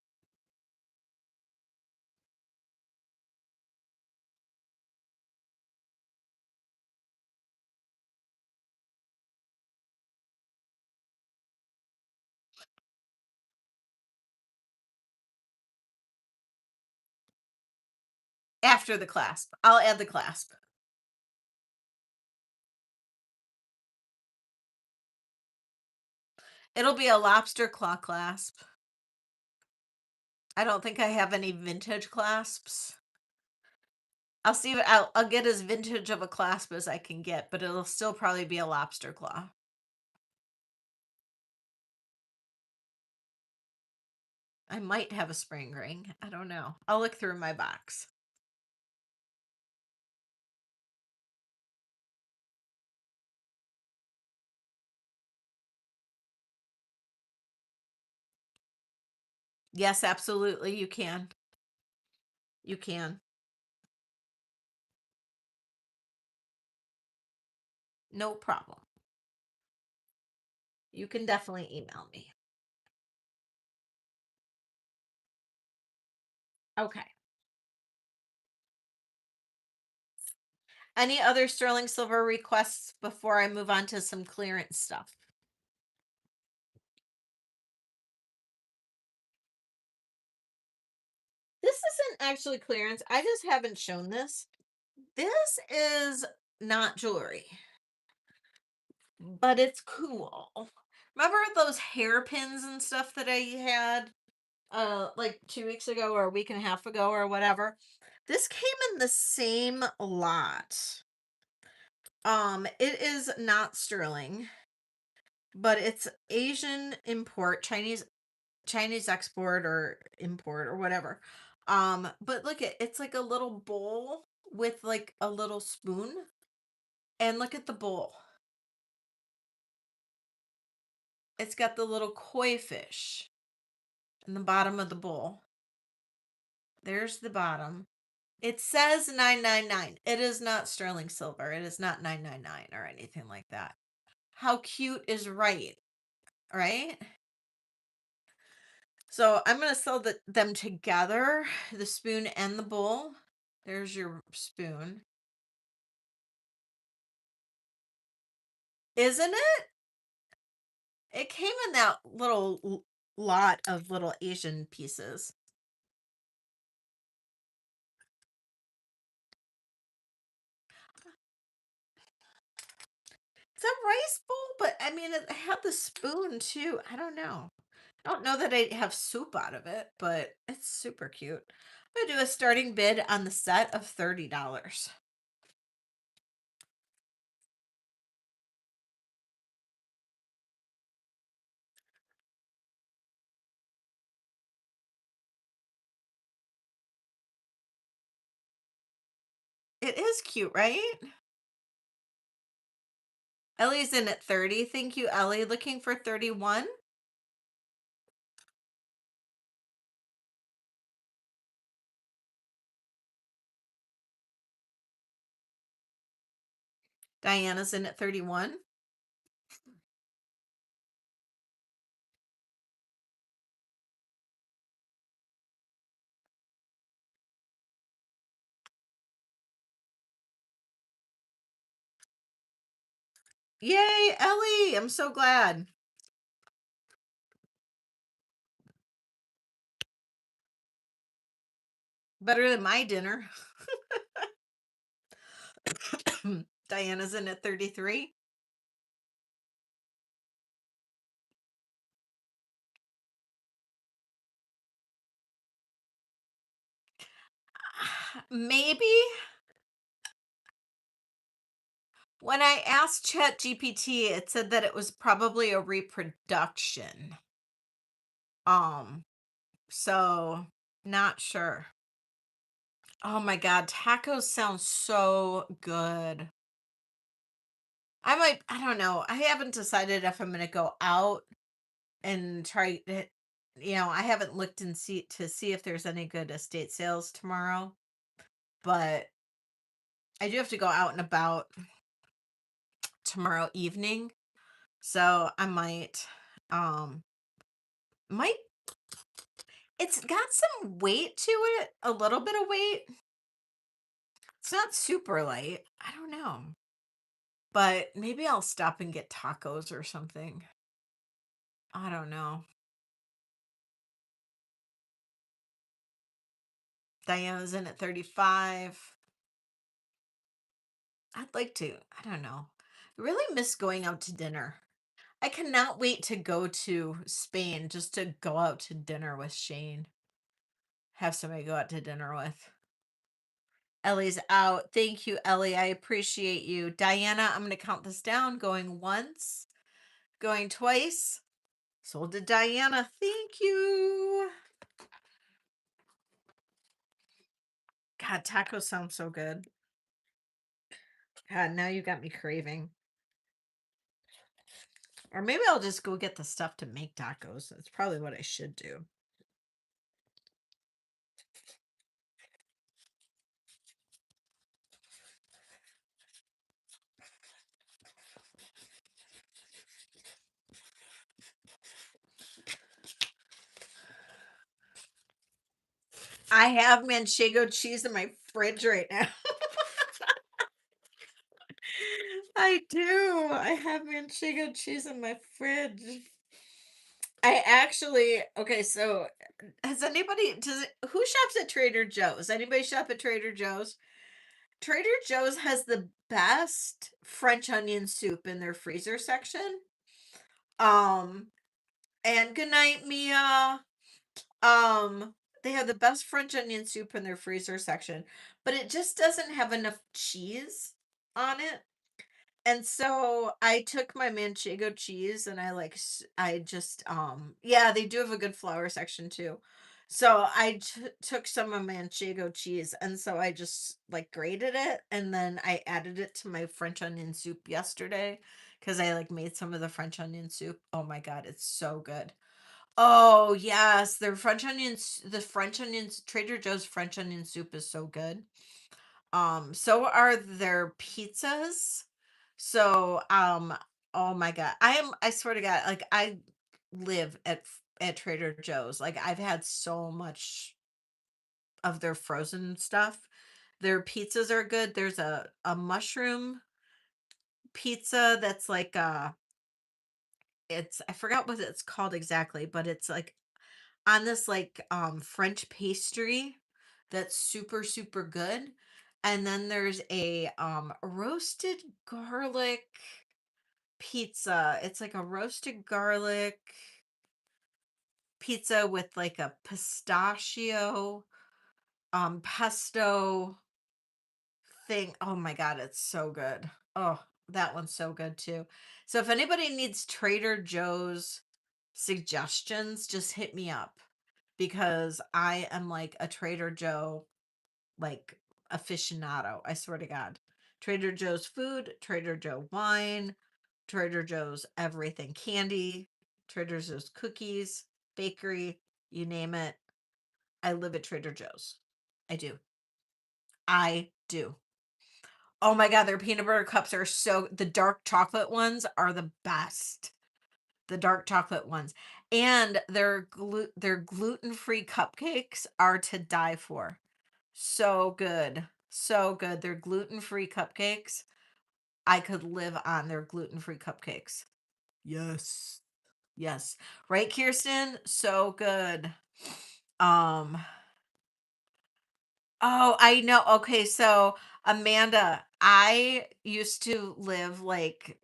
After the clasp, I'll add the clasp. It'll be a lobster claw clasp. I don't think I have any vintage clasps. I'll see if I'll get as vintage of a clasp as I can get, but it'll still probably be a lobster claw. I might have a spring ring. I don't know. I'll look through my box. Yes, absolutely. You can. You can. No problem. You can definitely email me. Okay. Any other sterling silver requests before I move on to some clearance stuff? This isn't actually clearance. I just haven't shown this. This is not jewelry, but it's cool. Remember those hairpins and stuff that I had like 2 weeks ago or a week and a half ago or whatever? This came in the same lot. It is not sterling, but it's Asian import, Chinese export or import or whatever. But look at it's like a little bowl with like a little spoon. And look at the bowl. It's got the little koi fish in the bottom of the bowl. There's the bottom. It says 999. It is not sterling silver. It is not 999 or anything like that. How cute is right, right? So I'm going to sell them together, the spoon and the bowl. There's your spoon. Isn't it? It came in that little lot of little Asian pieces. It's a rice bowl, but I mean, it had the spoon too. I don't know. I don't know that I have soup out of it, but it's super cute. I'm gonna do a starting bid on the set of $30. It is cute, right? Ellie's in at 30. Thank you, Ellie. Looking for 31. Diana's in at 31. Yay, Ellie! I'm so glad. Better than my dinner. Diana's in at 33. Maybe when I asked ChatGPT, it said that it was probably a reproduction. Um, so not sure. Oh my God, tacos sound so good. I don't know. I haven't decided if I'm gonna go out and try it. I haven't looked and see if there's any good estate sales tomorrow, but I do have to go out and about tomorrow evening. So I might it's got some weight to it, a little bit of weight. It's not super light. I don't know. But maybe I'll stop and get tacos or something. I don't know. Diana's in at 35. I'd like to, I don't know. I really miss going out to dinner. I cannot wait to go to Spain just to go out to dinner with Shane. Have somebody go out to dinner with. Ellie's out. Thank you, Ellie. I appreciate you. Diana, I'm going to count this down. Going once, going twice. Sold to Diana. Thank you. God, tacos sound so good. God, now you got me craving. Or maybe I'll just go get the stuff to make tacos. That's probably what I should do. I have manchego cheese in my fridge right now. I do. I have manchego cheese in my fridge. I actually, okay, so has anybody who shops at Trader Joe's? Anybody shop at Trader Joe's? Trader Joe's has the best French onion soup in their freezer section. Um, and good night, Mia. They have the best French onion soup in their freezer section, but it just doesn't have enough cheese on it. And so I took my manchego cheese and I just yeah, they do have a good flour section too. So I took some of manchego cheese and so I just like grated it and then I added it to my French onion soup yesterday because I like made some of the French onion soup. Oh my God, it's so good. Oh yes, the French onions, Trader Joe's French onion soup is so good. So are their pizzas. So, oh my God. I swear to God, like I live at Trader Joe's. Like I've had so much of their frozen stuff. Their pizzas are good. There's a mushroom pizza that's like it's I forgot what it's called exactly, but it's like on this like French pastry that's super super good. And then there's a roasted garlic pizza. It's like a roasted garlic pizza with like a pistachio pesto thing. Oh my god, it's so good. Oh, that one's so good too. So if anybody needs Trader Joe's suggestions, just hit me up because I am like a Trader Joe like aficionado. I swear to God. Trader Joe's food, Trader Joe wine, Trader Joe's everything, candy, Trader Joe's cookies, bakery, you name it. I live at Trader Joe's. I do. I do. Oh my God, their peanut butter cups are the dark chocolate ones are the best. The dark chocolate ones. And their gluten-free cupcakes are to die for. So good. So good. Their gluten-free cupcakes. I could live on their gluten-free cupcakes. Yes. Yes. Right, Kirsten? So good. Um, oh, I know. Okay, so Amanda, I used to live like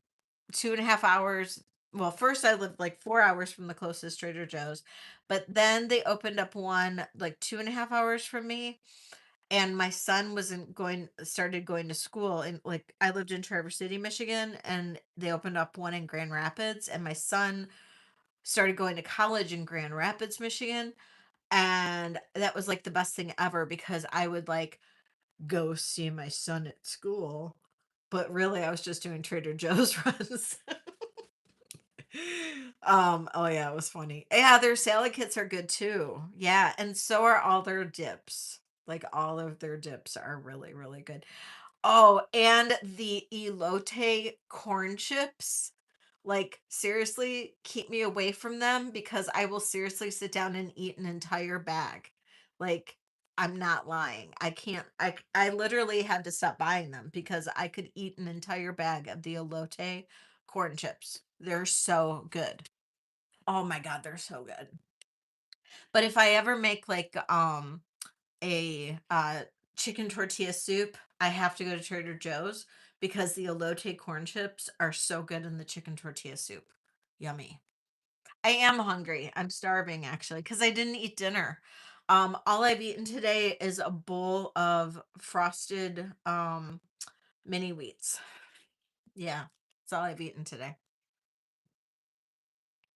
2.5 hours. Well, first I lived like 4 hours from the closest Trader Joe's, but then they opened up one like 2.5 hours from me. And my son wasn't going started going to school, and like I lived in Traverse City, Michigan, and they opened up one in Grand Rapids, and my son started going to college in Grand Rapids, Michigan. And that was like the best thing ever because I would like go see my son at school, but really I was just doing Trader Joe's runs. Oh yeah, it was funny. Yeah, their salad kits are good too. Yeah, and so are all their dips. Like all of their dips are really, really good. Oh, and the elote corn chips. Like seriously, keep me away from them because I will seriously sit down and eat an entire bag. Like I'm not lying. I can't I literally had to stop buying them because I could eat an entire bag of the elote corn chips. They're so good. Oh my god, they're so good. But if I ever make like a chicken tortilla soup, I have to go to Trader Joe's because the elote corn chips are so good in the chicken tortilla soup. Yummy. I am hungry. I'm starving actually because I didn't eat dinner. All I've eaten today is a bowl of frosted mini wheats. Yeah, that's all I've eaten today.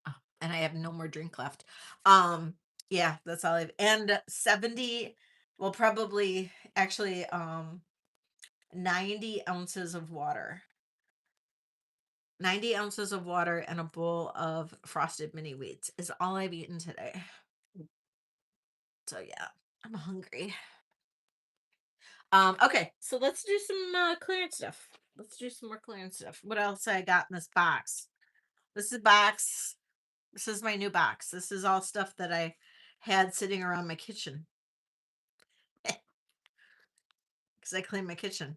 Oh, and I have no more drink left. Um, yeah, that's all I've and 70, well, probably actually 90 ounces of water. 90 ounces of water and a bowl of frosted mini wheats is all I've eaten today. So yeah, I'm hungry. Okay, so let's do some clearance stuff. Let's do some more clearance stuff. What else I got in this box? This is box. This is my new box. This is all stuff that I had sitting around my kitchen because I clean my kitchen.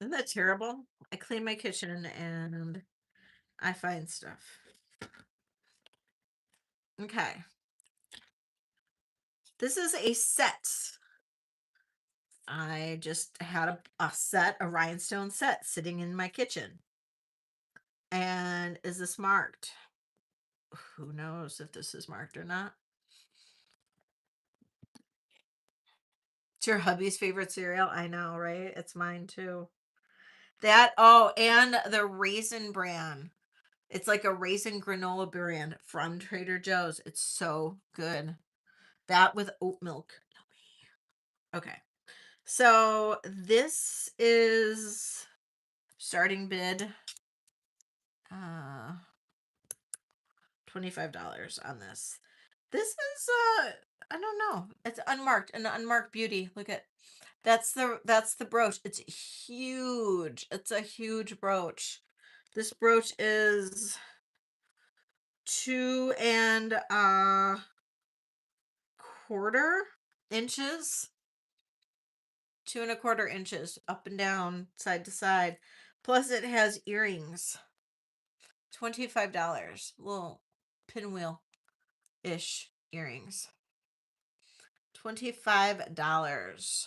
Isn't that terrible? I clean my kitchen and I find stuff. Okay. This is a set. I just had a set, a rhinestone set sitting in my kitchen. And is this marked? Who knows if this is marked or not? It's your hubby's favorite cereal. I know, right? It's mine too. That, oh, and the Raisin brand. It's like a raisin granola brand from Trader Joe's. It's so good. That with oat milk. Okay. So this is starting bid uh $25 on this. This is I don't know. It's unmarked, an unmarked beauty. Look at that's the brooch. It's huge. It's a huge brooch. This brooch is 2.25 inches. 2.25 inches up and down, side to side. Plus, it has earrings. $25. Little pinwheel ish earrings. $25.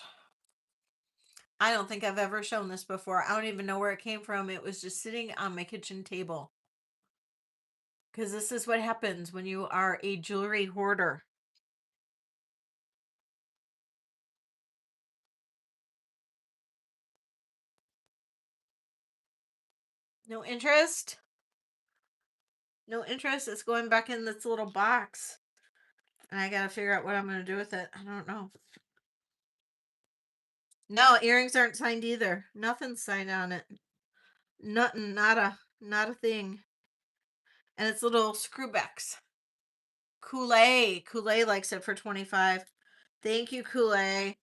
I don't think I've ever shown this before. I don't even know where it came from. It was just sitting on my kitchen table. Because this is what happens when you are a jewelry hoarder. No interest? No interest. It's going back in this little box. And I got to figure out what I'm going to do with it. I don't know. No, earrings aren't signed either. Nothing's signed on it. Nothing. Not a thing. And it's little screwbacks. Kool-Aid likes it for 25. Thank you, Kool-Aid.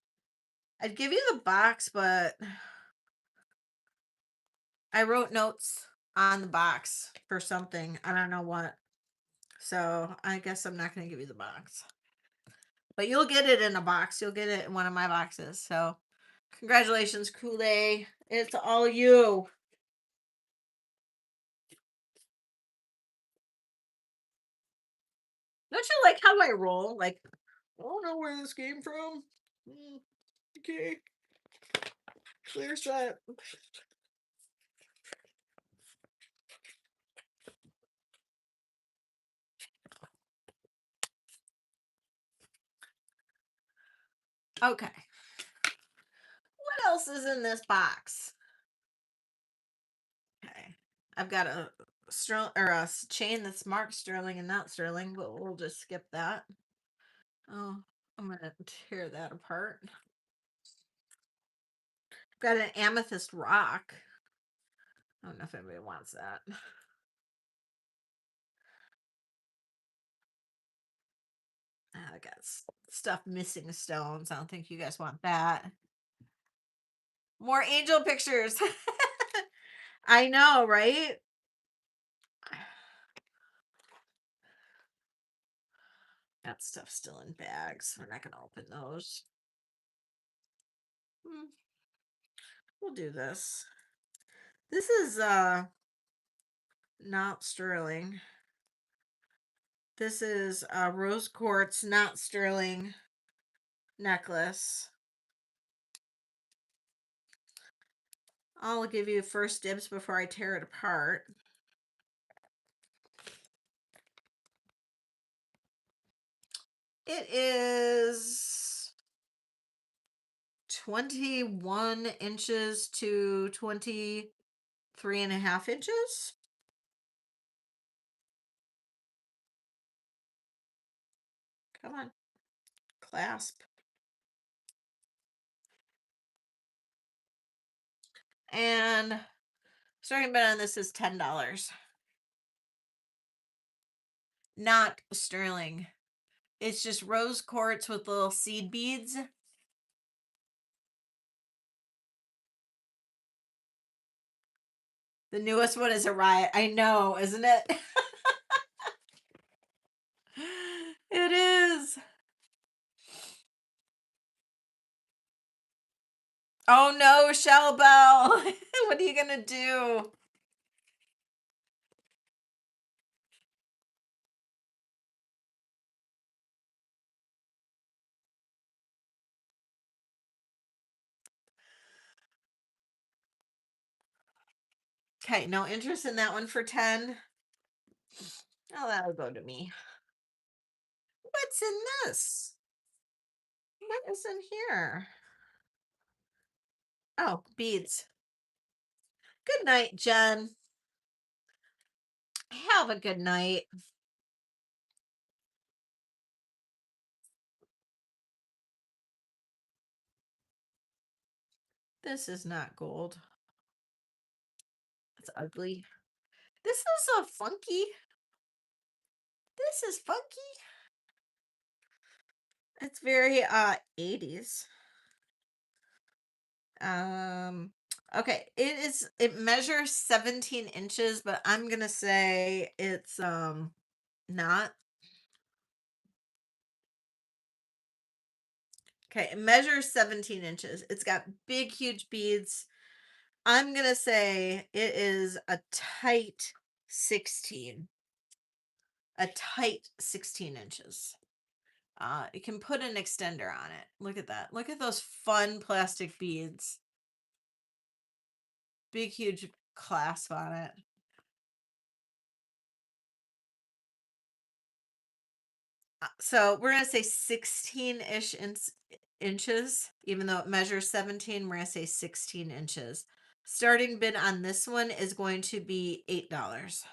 I'd give you the box, but I wrote notes on the box for something. I don't know what. So I guess I'm not going to give you the box. But you'll get it in a box. You'll get it in one of my boxes. So congratulations, Kool-Aid. It's all you. Don't you like how I roll? Like, I don't know where this came from. Okay. Clear set. Okay. What else is in this box? Okay. I've got a chain that's marked sterling and not sterling, but we'll just skip that. Oh, I'm gonna tear that apart. Got an amethyst rock. I don't know if anybody wants that. I got stuff missing stones. I don't think you guys want that. More angel pictures. I know, right? That stuff's still in bags. We're not gonna open those. We'll do this. This is not sterling. This is rose quartz, not sterling necklace. I'll give you first dibs before I tear it apart. It is 21 inches to 23.5 inches. Come on, clasp. And starting bid on this is $10. Not sterling. It's just rose quartz with little seed beads. The newest one is a riot. I know, isn't it? It is. Oh no, Shell Bell. What are you gonna do? Okay, no interest in that one for 10. Oh, that'll go to me. What's in this? What is in here? Oh, beads. Good night, Jen. Have a good night. This is not gold. It's ugly. This is a funky. This is funky. It's very 80s. Okay, it measures 17 inches, but I'm gonna say it's not. Okay, it measures 17 inches. It's got big, huge beads. I'm gonna say it is a tight 16. A tight 16 inches. You can put an extender on it. Look at that. Look at those fun plastic beads. Big, huge clasp on it. So we're gonna say 16-ish inches, even though it measures 17. We're gonna say 16 inches. Starting bid on this one is going to be $8.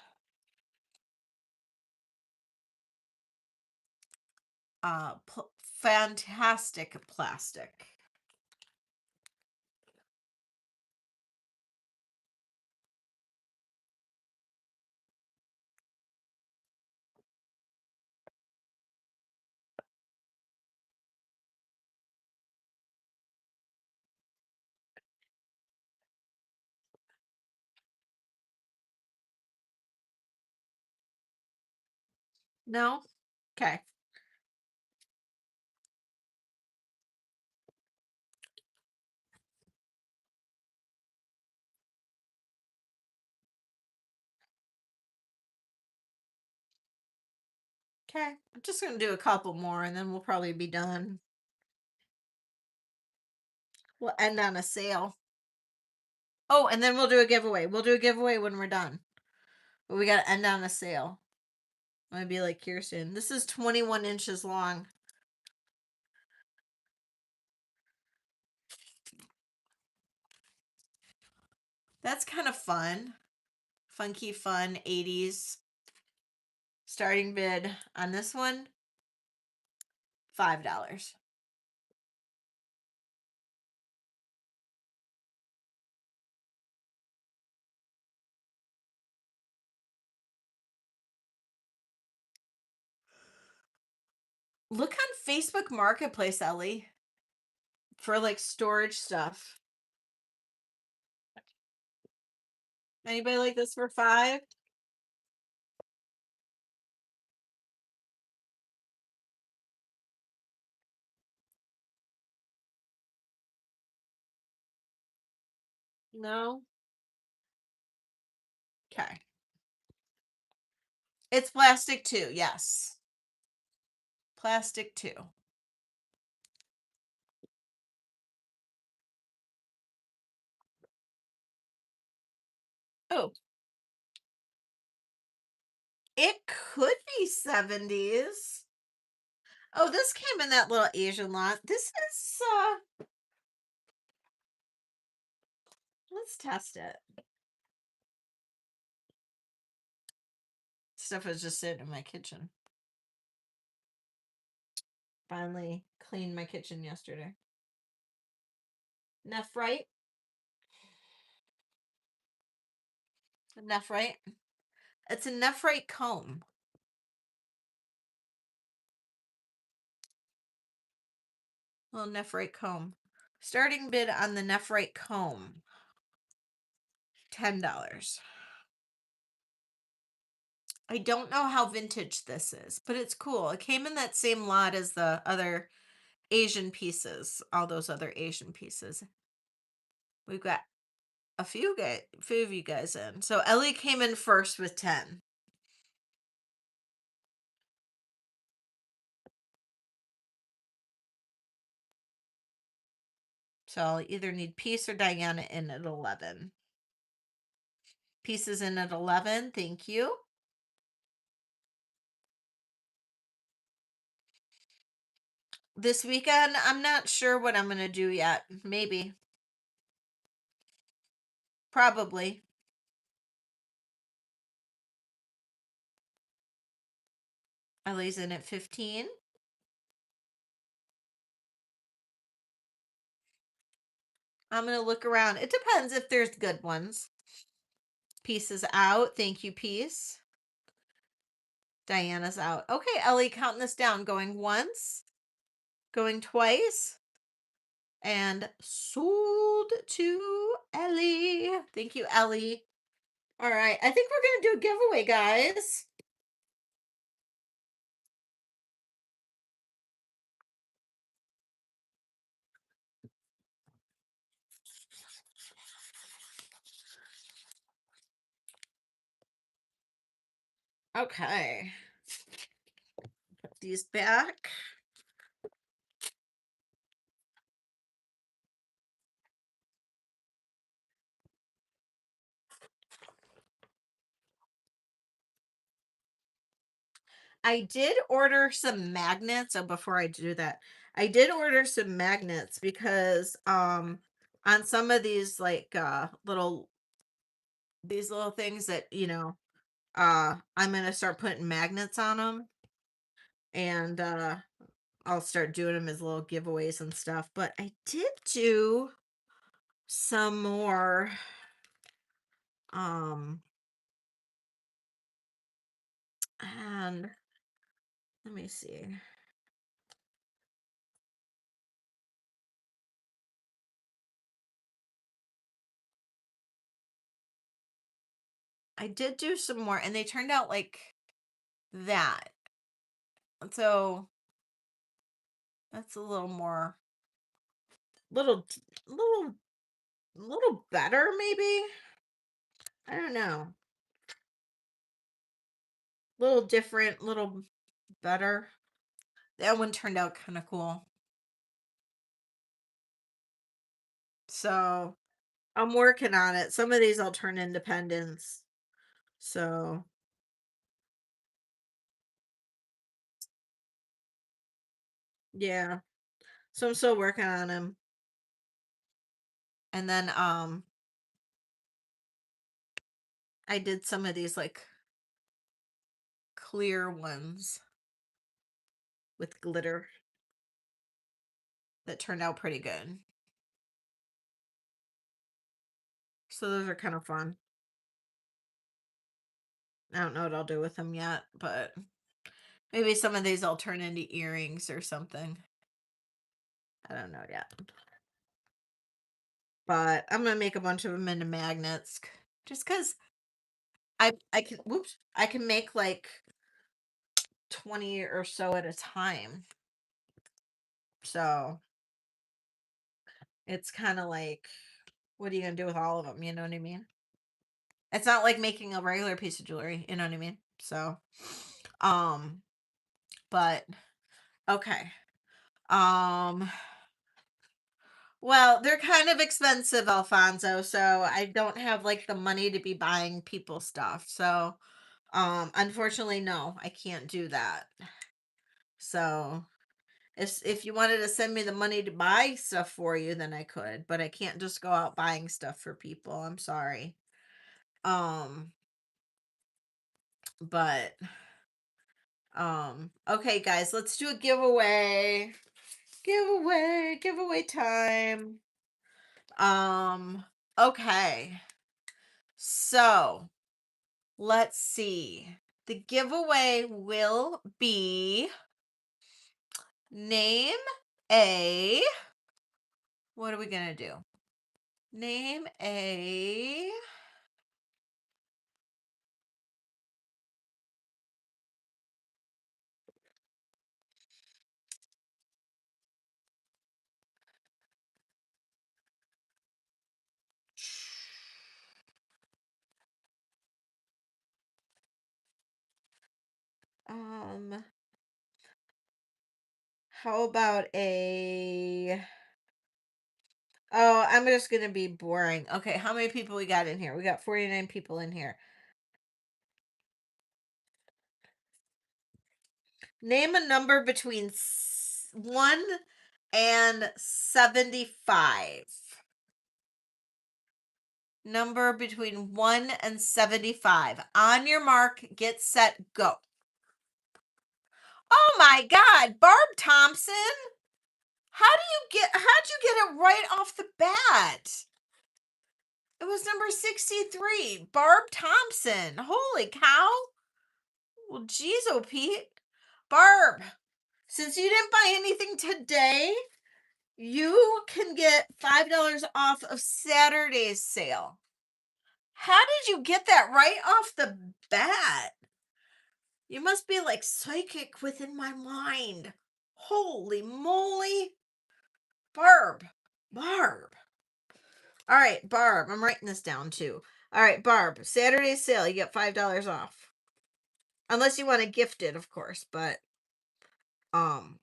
Fantastic plastic. No? Okay. Okay. I'm just gonna do a couple more and then we'll probably be done. We'll end on a sale. Oh, and then we'll do a giveaway. We'll do a giveaway when we're done. But we gotta end on a sale. I'm gonna be like Kirsten. This is 21 inches long. That's kind of fun. Funky fun 80s. Starting bid on this one, $5. Look on Facebook Marketplace, Ellie, for like storage stuff. Anybody like this for 5? No? Okay. It's plastic too, yes. Plastic too. Oh, it could be 70s. Oh, this came in that little Asian lot. This is let's test it. Stuff was just sitting in my kitchen. Finally cleaned my kitchen yesterday. Nephrite. Nephrite. It's a nephrite comb. Little nephrite comb. Starting bid on the nephrite comb, $10. I don't know how vintage this is, but it's cool. It came in that same lot as the other Asian pieces, all those other Asian pieces. We've got few of you guys in. So Ellie came in first with 10. So I'll either need Peace or Diana in at 11. Peace is in at 11. Thank you. This weekend, I'm not sure what I'm going to do yet. Maybe. Probably. Ellie's in at 15. I'm going to look around. It depends if there's good ones. Peace is out. Thank you, Peace. Diana's out. Okay, Ellie, counting this down. Going once, going twice, and sold to Ellie. Thank you, Ellie. All right, I think we're going to do a giveaway, guys. Okay. Put these back. I did order some magnets. Oh, before I do that, I did order some magnets because on some of these like little these little things that, I'm gonna start putting magnets on them, and I'll start doing them as little giveaways and stuff. But I did do some more um and let me see. I did do some more and they turned out like that. So that's a little more little little little better maybe. I don't know. Little different, little better. That one turned out kind of cool. So I'm working on it. Some of these I'll turn independents. So yeah. So I'm still working on them. And then I did some of these like clear ones with glitter that turned out pretty good. So those are kind of fun. I don't know what I'll do with them yet, but maybe some of these I'll turn into earrings or something. I don't know yet. But I'm gonna make a bunch of them into magnets just because I can whoops, I can make like 20 or so at a time. So it's kind of like, what are you gonna do with all of them? You know what I mean? It's not like making a regular piece of jewelry, you know what I mean? So, um, but okay. Um, well, they're kind of expensive, Alfonso, so I don't have like the money to be buying people stuff. So, unfortunately, no, I can't do that. So, if you wanted to send me the money to buy stuff for you, then I could, but I can't just go out buying stuff for people. I'm sorry. Um, but okay guys, let's do a giveaway. Giveaway time. Um, okay. So, let's see. The giveaway will be name a what are we going to do? Name a um how about a oh, I'm just going to be boring. Okay, how many people we got in here? We got 49 people in here. Name a number between 1 and 75. Number between 1 and 75. On your mark, get set, go. Oh my God, Barb Thompson. How'd you get it right off the bat? It was number 63, Barb Thompson. Holy cow. Well, geez, oh Pete. Barb, since you didn't buy anything today, you can get $5 off of Saturday's sale. How did you get that right off the bat? You must be like psychic within my mind. Holy moly. Barb. Barb. All right, Barb. I'm writing this down too. All right, Barb. Saturday sale. You get $5 off. Unless you want to gift it, of course, um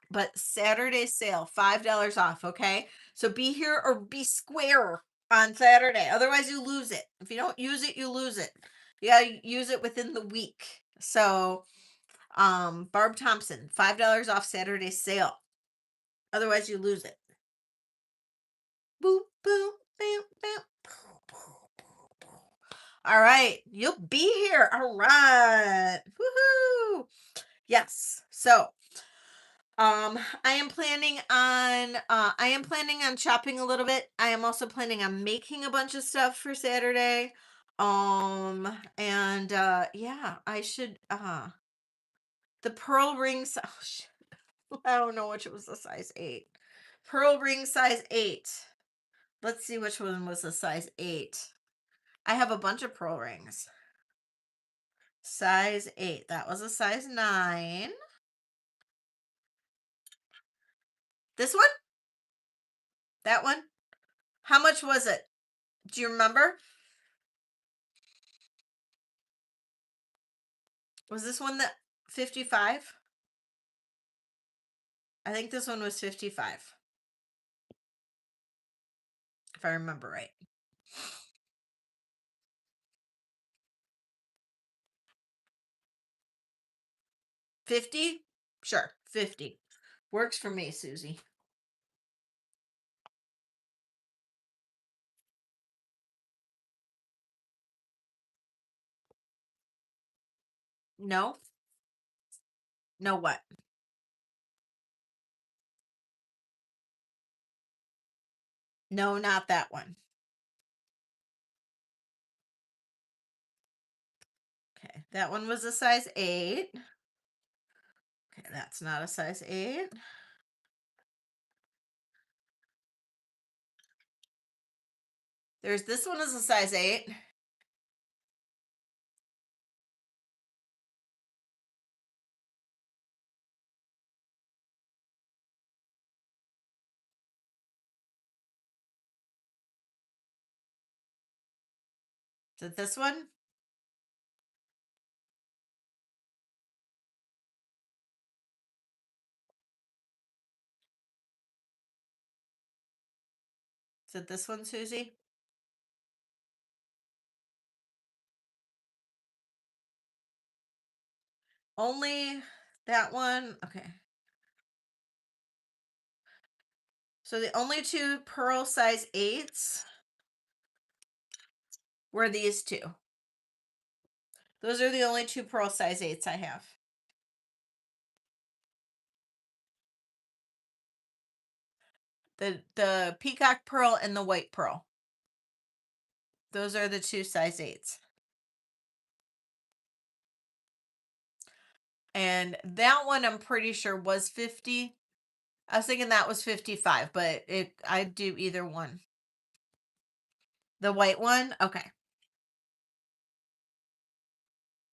but Saturday sale, $5 off, okay? So be here or be square on Saturday. Otherwise you lose it. If you don't use it, you lose it. You gotta use it within the week. So Barb Thompson, $5 off Saturday sale. Otherwise you lose it. Boop, boop, boop, boop. All right, you'll be here. All right. Woohoo. Yes. So, I am planning on shopping a little bit. I am also planning on making a bunch of stuff for Saturday. And yeah, I should the pearl rings. Oh, shit. I don't know which was the size 8. Pearl ring size 8. Let's see which one was the size 8. I have a bunch of pearl rings. Size 8. That was a size 9. This one? That one? How much was it? Do you remember? Was this one that 55? I think this one was 55, if I remember right. 50? Sure, 50. Works for me, Susie. No? No what? No, not that one. Okay, that one was a size 8. Okay, that's not a size 8. There's this one is a size 8. Is it this one? Is it this one, Susie? Only that one? Okay. So the only two pearl size 8s were these two. Those are the only two pearl size 8s I have. The peacock pearl and the white pearl. Those are the two size 8s. And that one I'm pretty sure was 50. I was thinking that was 55, but I'd do either one. The white one? Okay.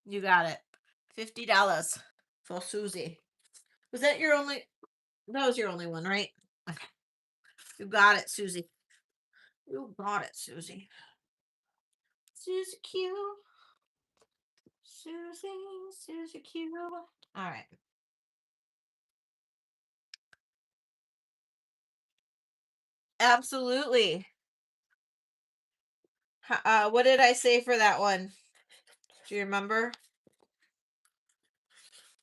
You got it. $50 for Susie. Was that your only that was your only one, right? Okay. You got it, Susie. You got it, Susie. Susie Q. Susie Q. All right. Absolutely. What did I say for that one? Do you remember?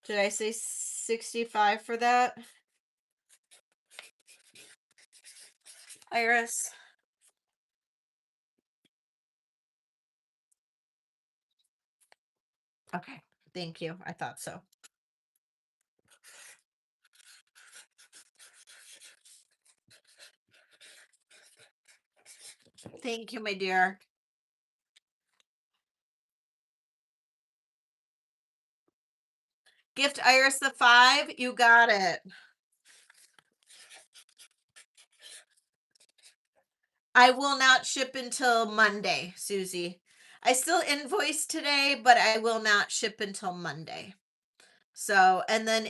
Did I say 65 for that? Iris. Okay. Thank you. I thought so. Thank you, my dear. Gift Iris the 5. You got it. I will not ship until Monday, Susie. I still invoice today, but I will not ship until Monday. So, and then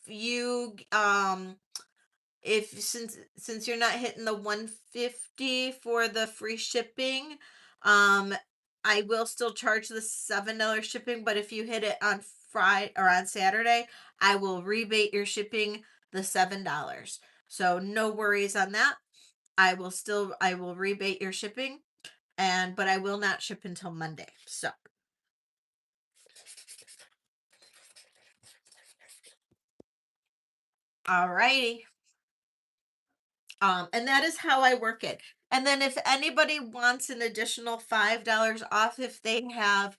you if since you're not hitting the 150 for the free shipping, um I will still charge the $7 shipping, but if you hit it on Friday or on Saturday, I will rebate your shipping the $7. So no worries on that. I will rebate your shipping, and but I will not ship until Monday. So, all righty. And that is how I work it. And then if anybody wants an additional $5 off if they have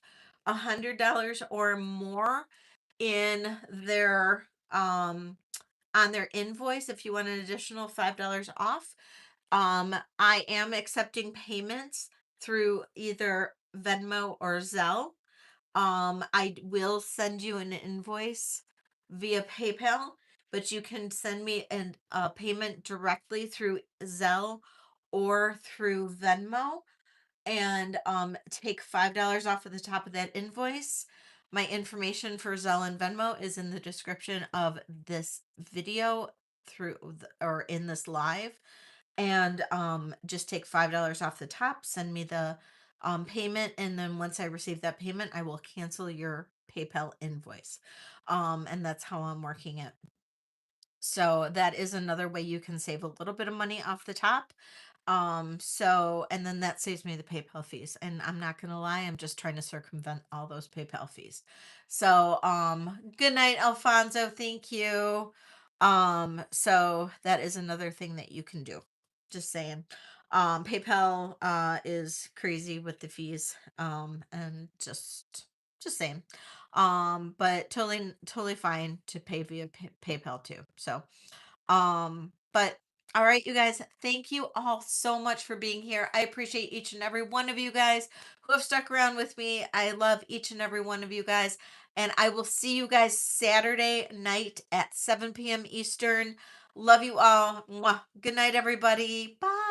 $100 or more in their on their invoice, if you want an additional $5 off, I am accepting payments through either Venmo or Zelle. Will send you an invoice via PayPal, but you can send me a payment directly through Zelle or through Venmo, and take $5 off of the top of that invoice. My information for Zelle and Venmo is in the description of this video or in this live. And just take $5 off the top, send me the payment, and then once I receive that payment, I will cancel your PayPal invoice. And that's how I'm working it. So that is another way you can save a little bit of money off the top. So and then that saves me the PayPal fees. And I'm not gonna lie, I'm just trying to circumvent all those PayPal fees. So good night, Alfonso. Thank you. So that is another thing that you can do. Just saying. PayPal is crazy with the fees. And just saying. But totally fine to pay via PayPal too. So but all right, you guys, thank you all so much for being here. I appreciate each and every one of you guys who have stuck around with me. I love each and every one of you guys. And I will see you guys Saturday night at 7 p.m. Eastern. Love you all. Mwah. Good night, everybody. Bye.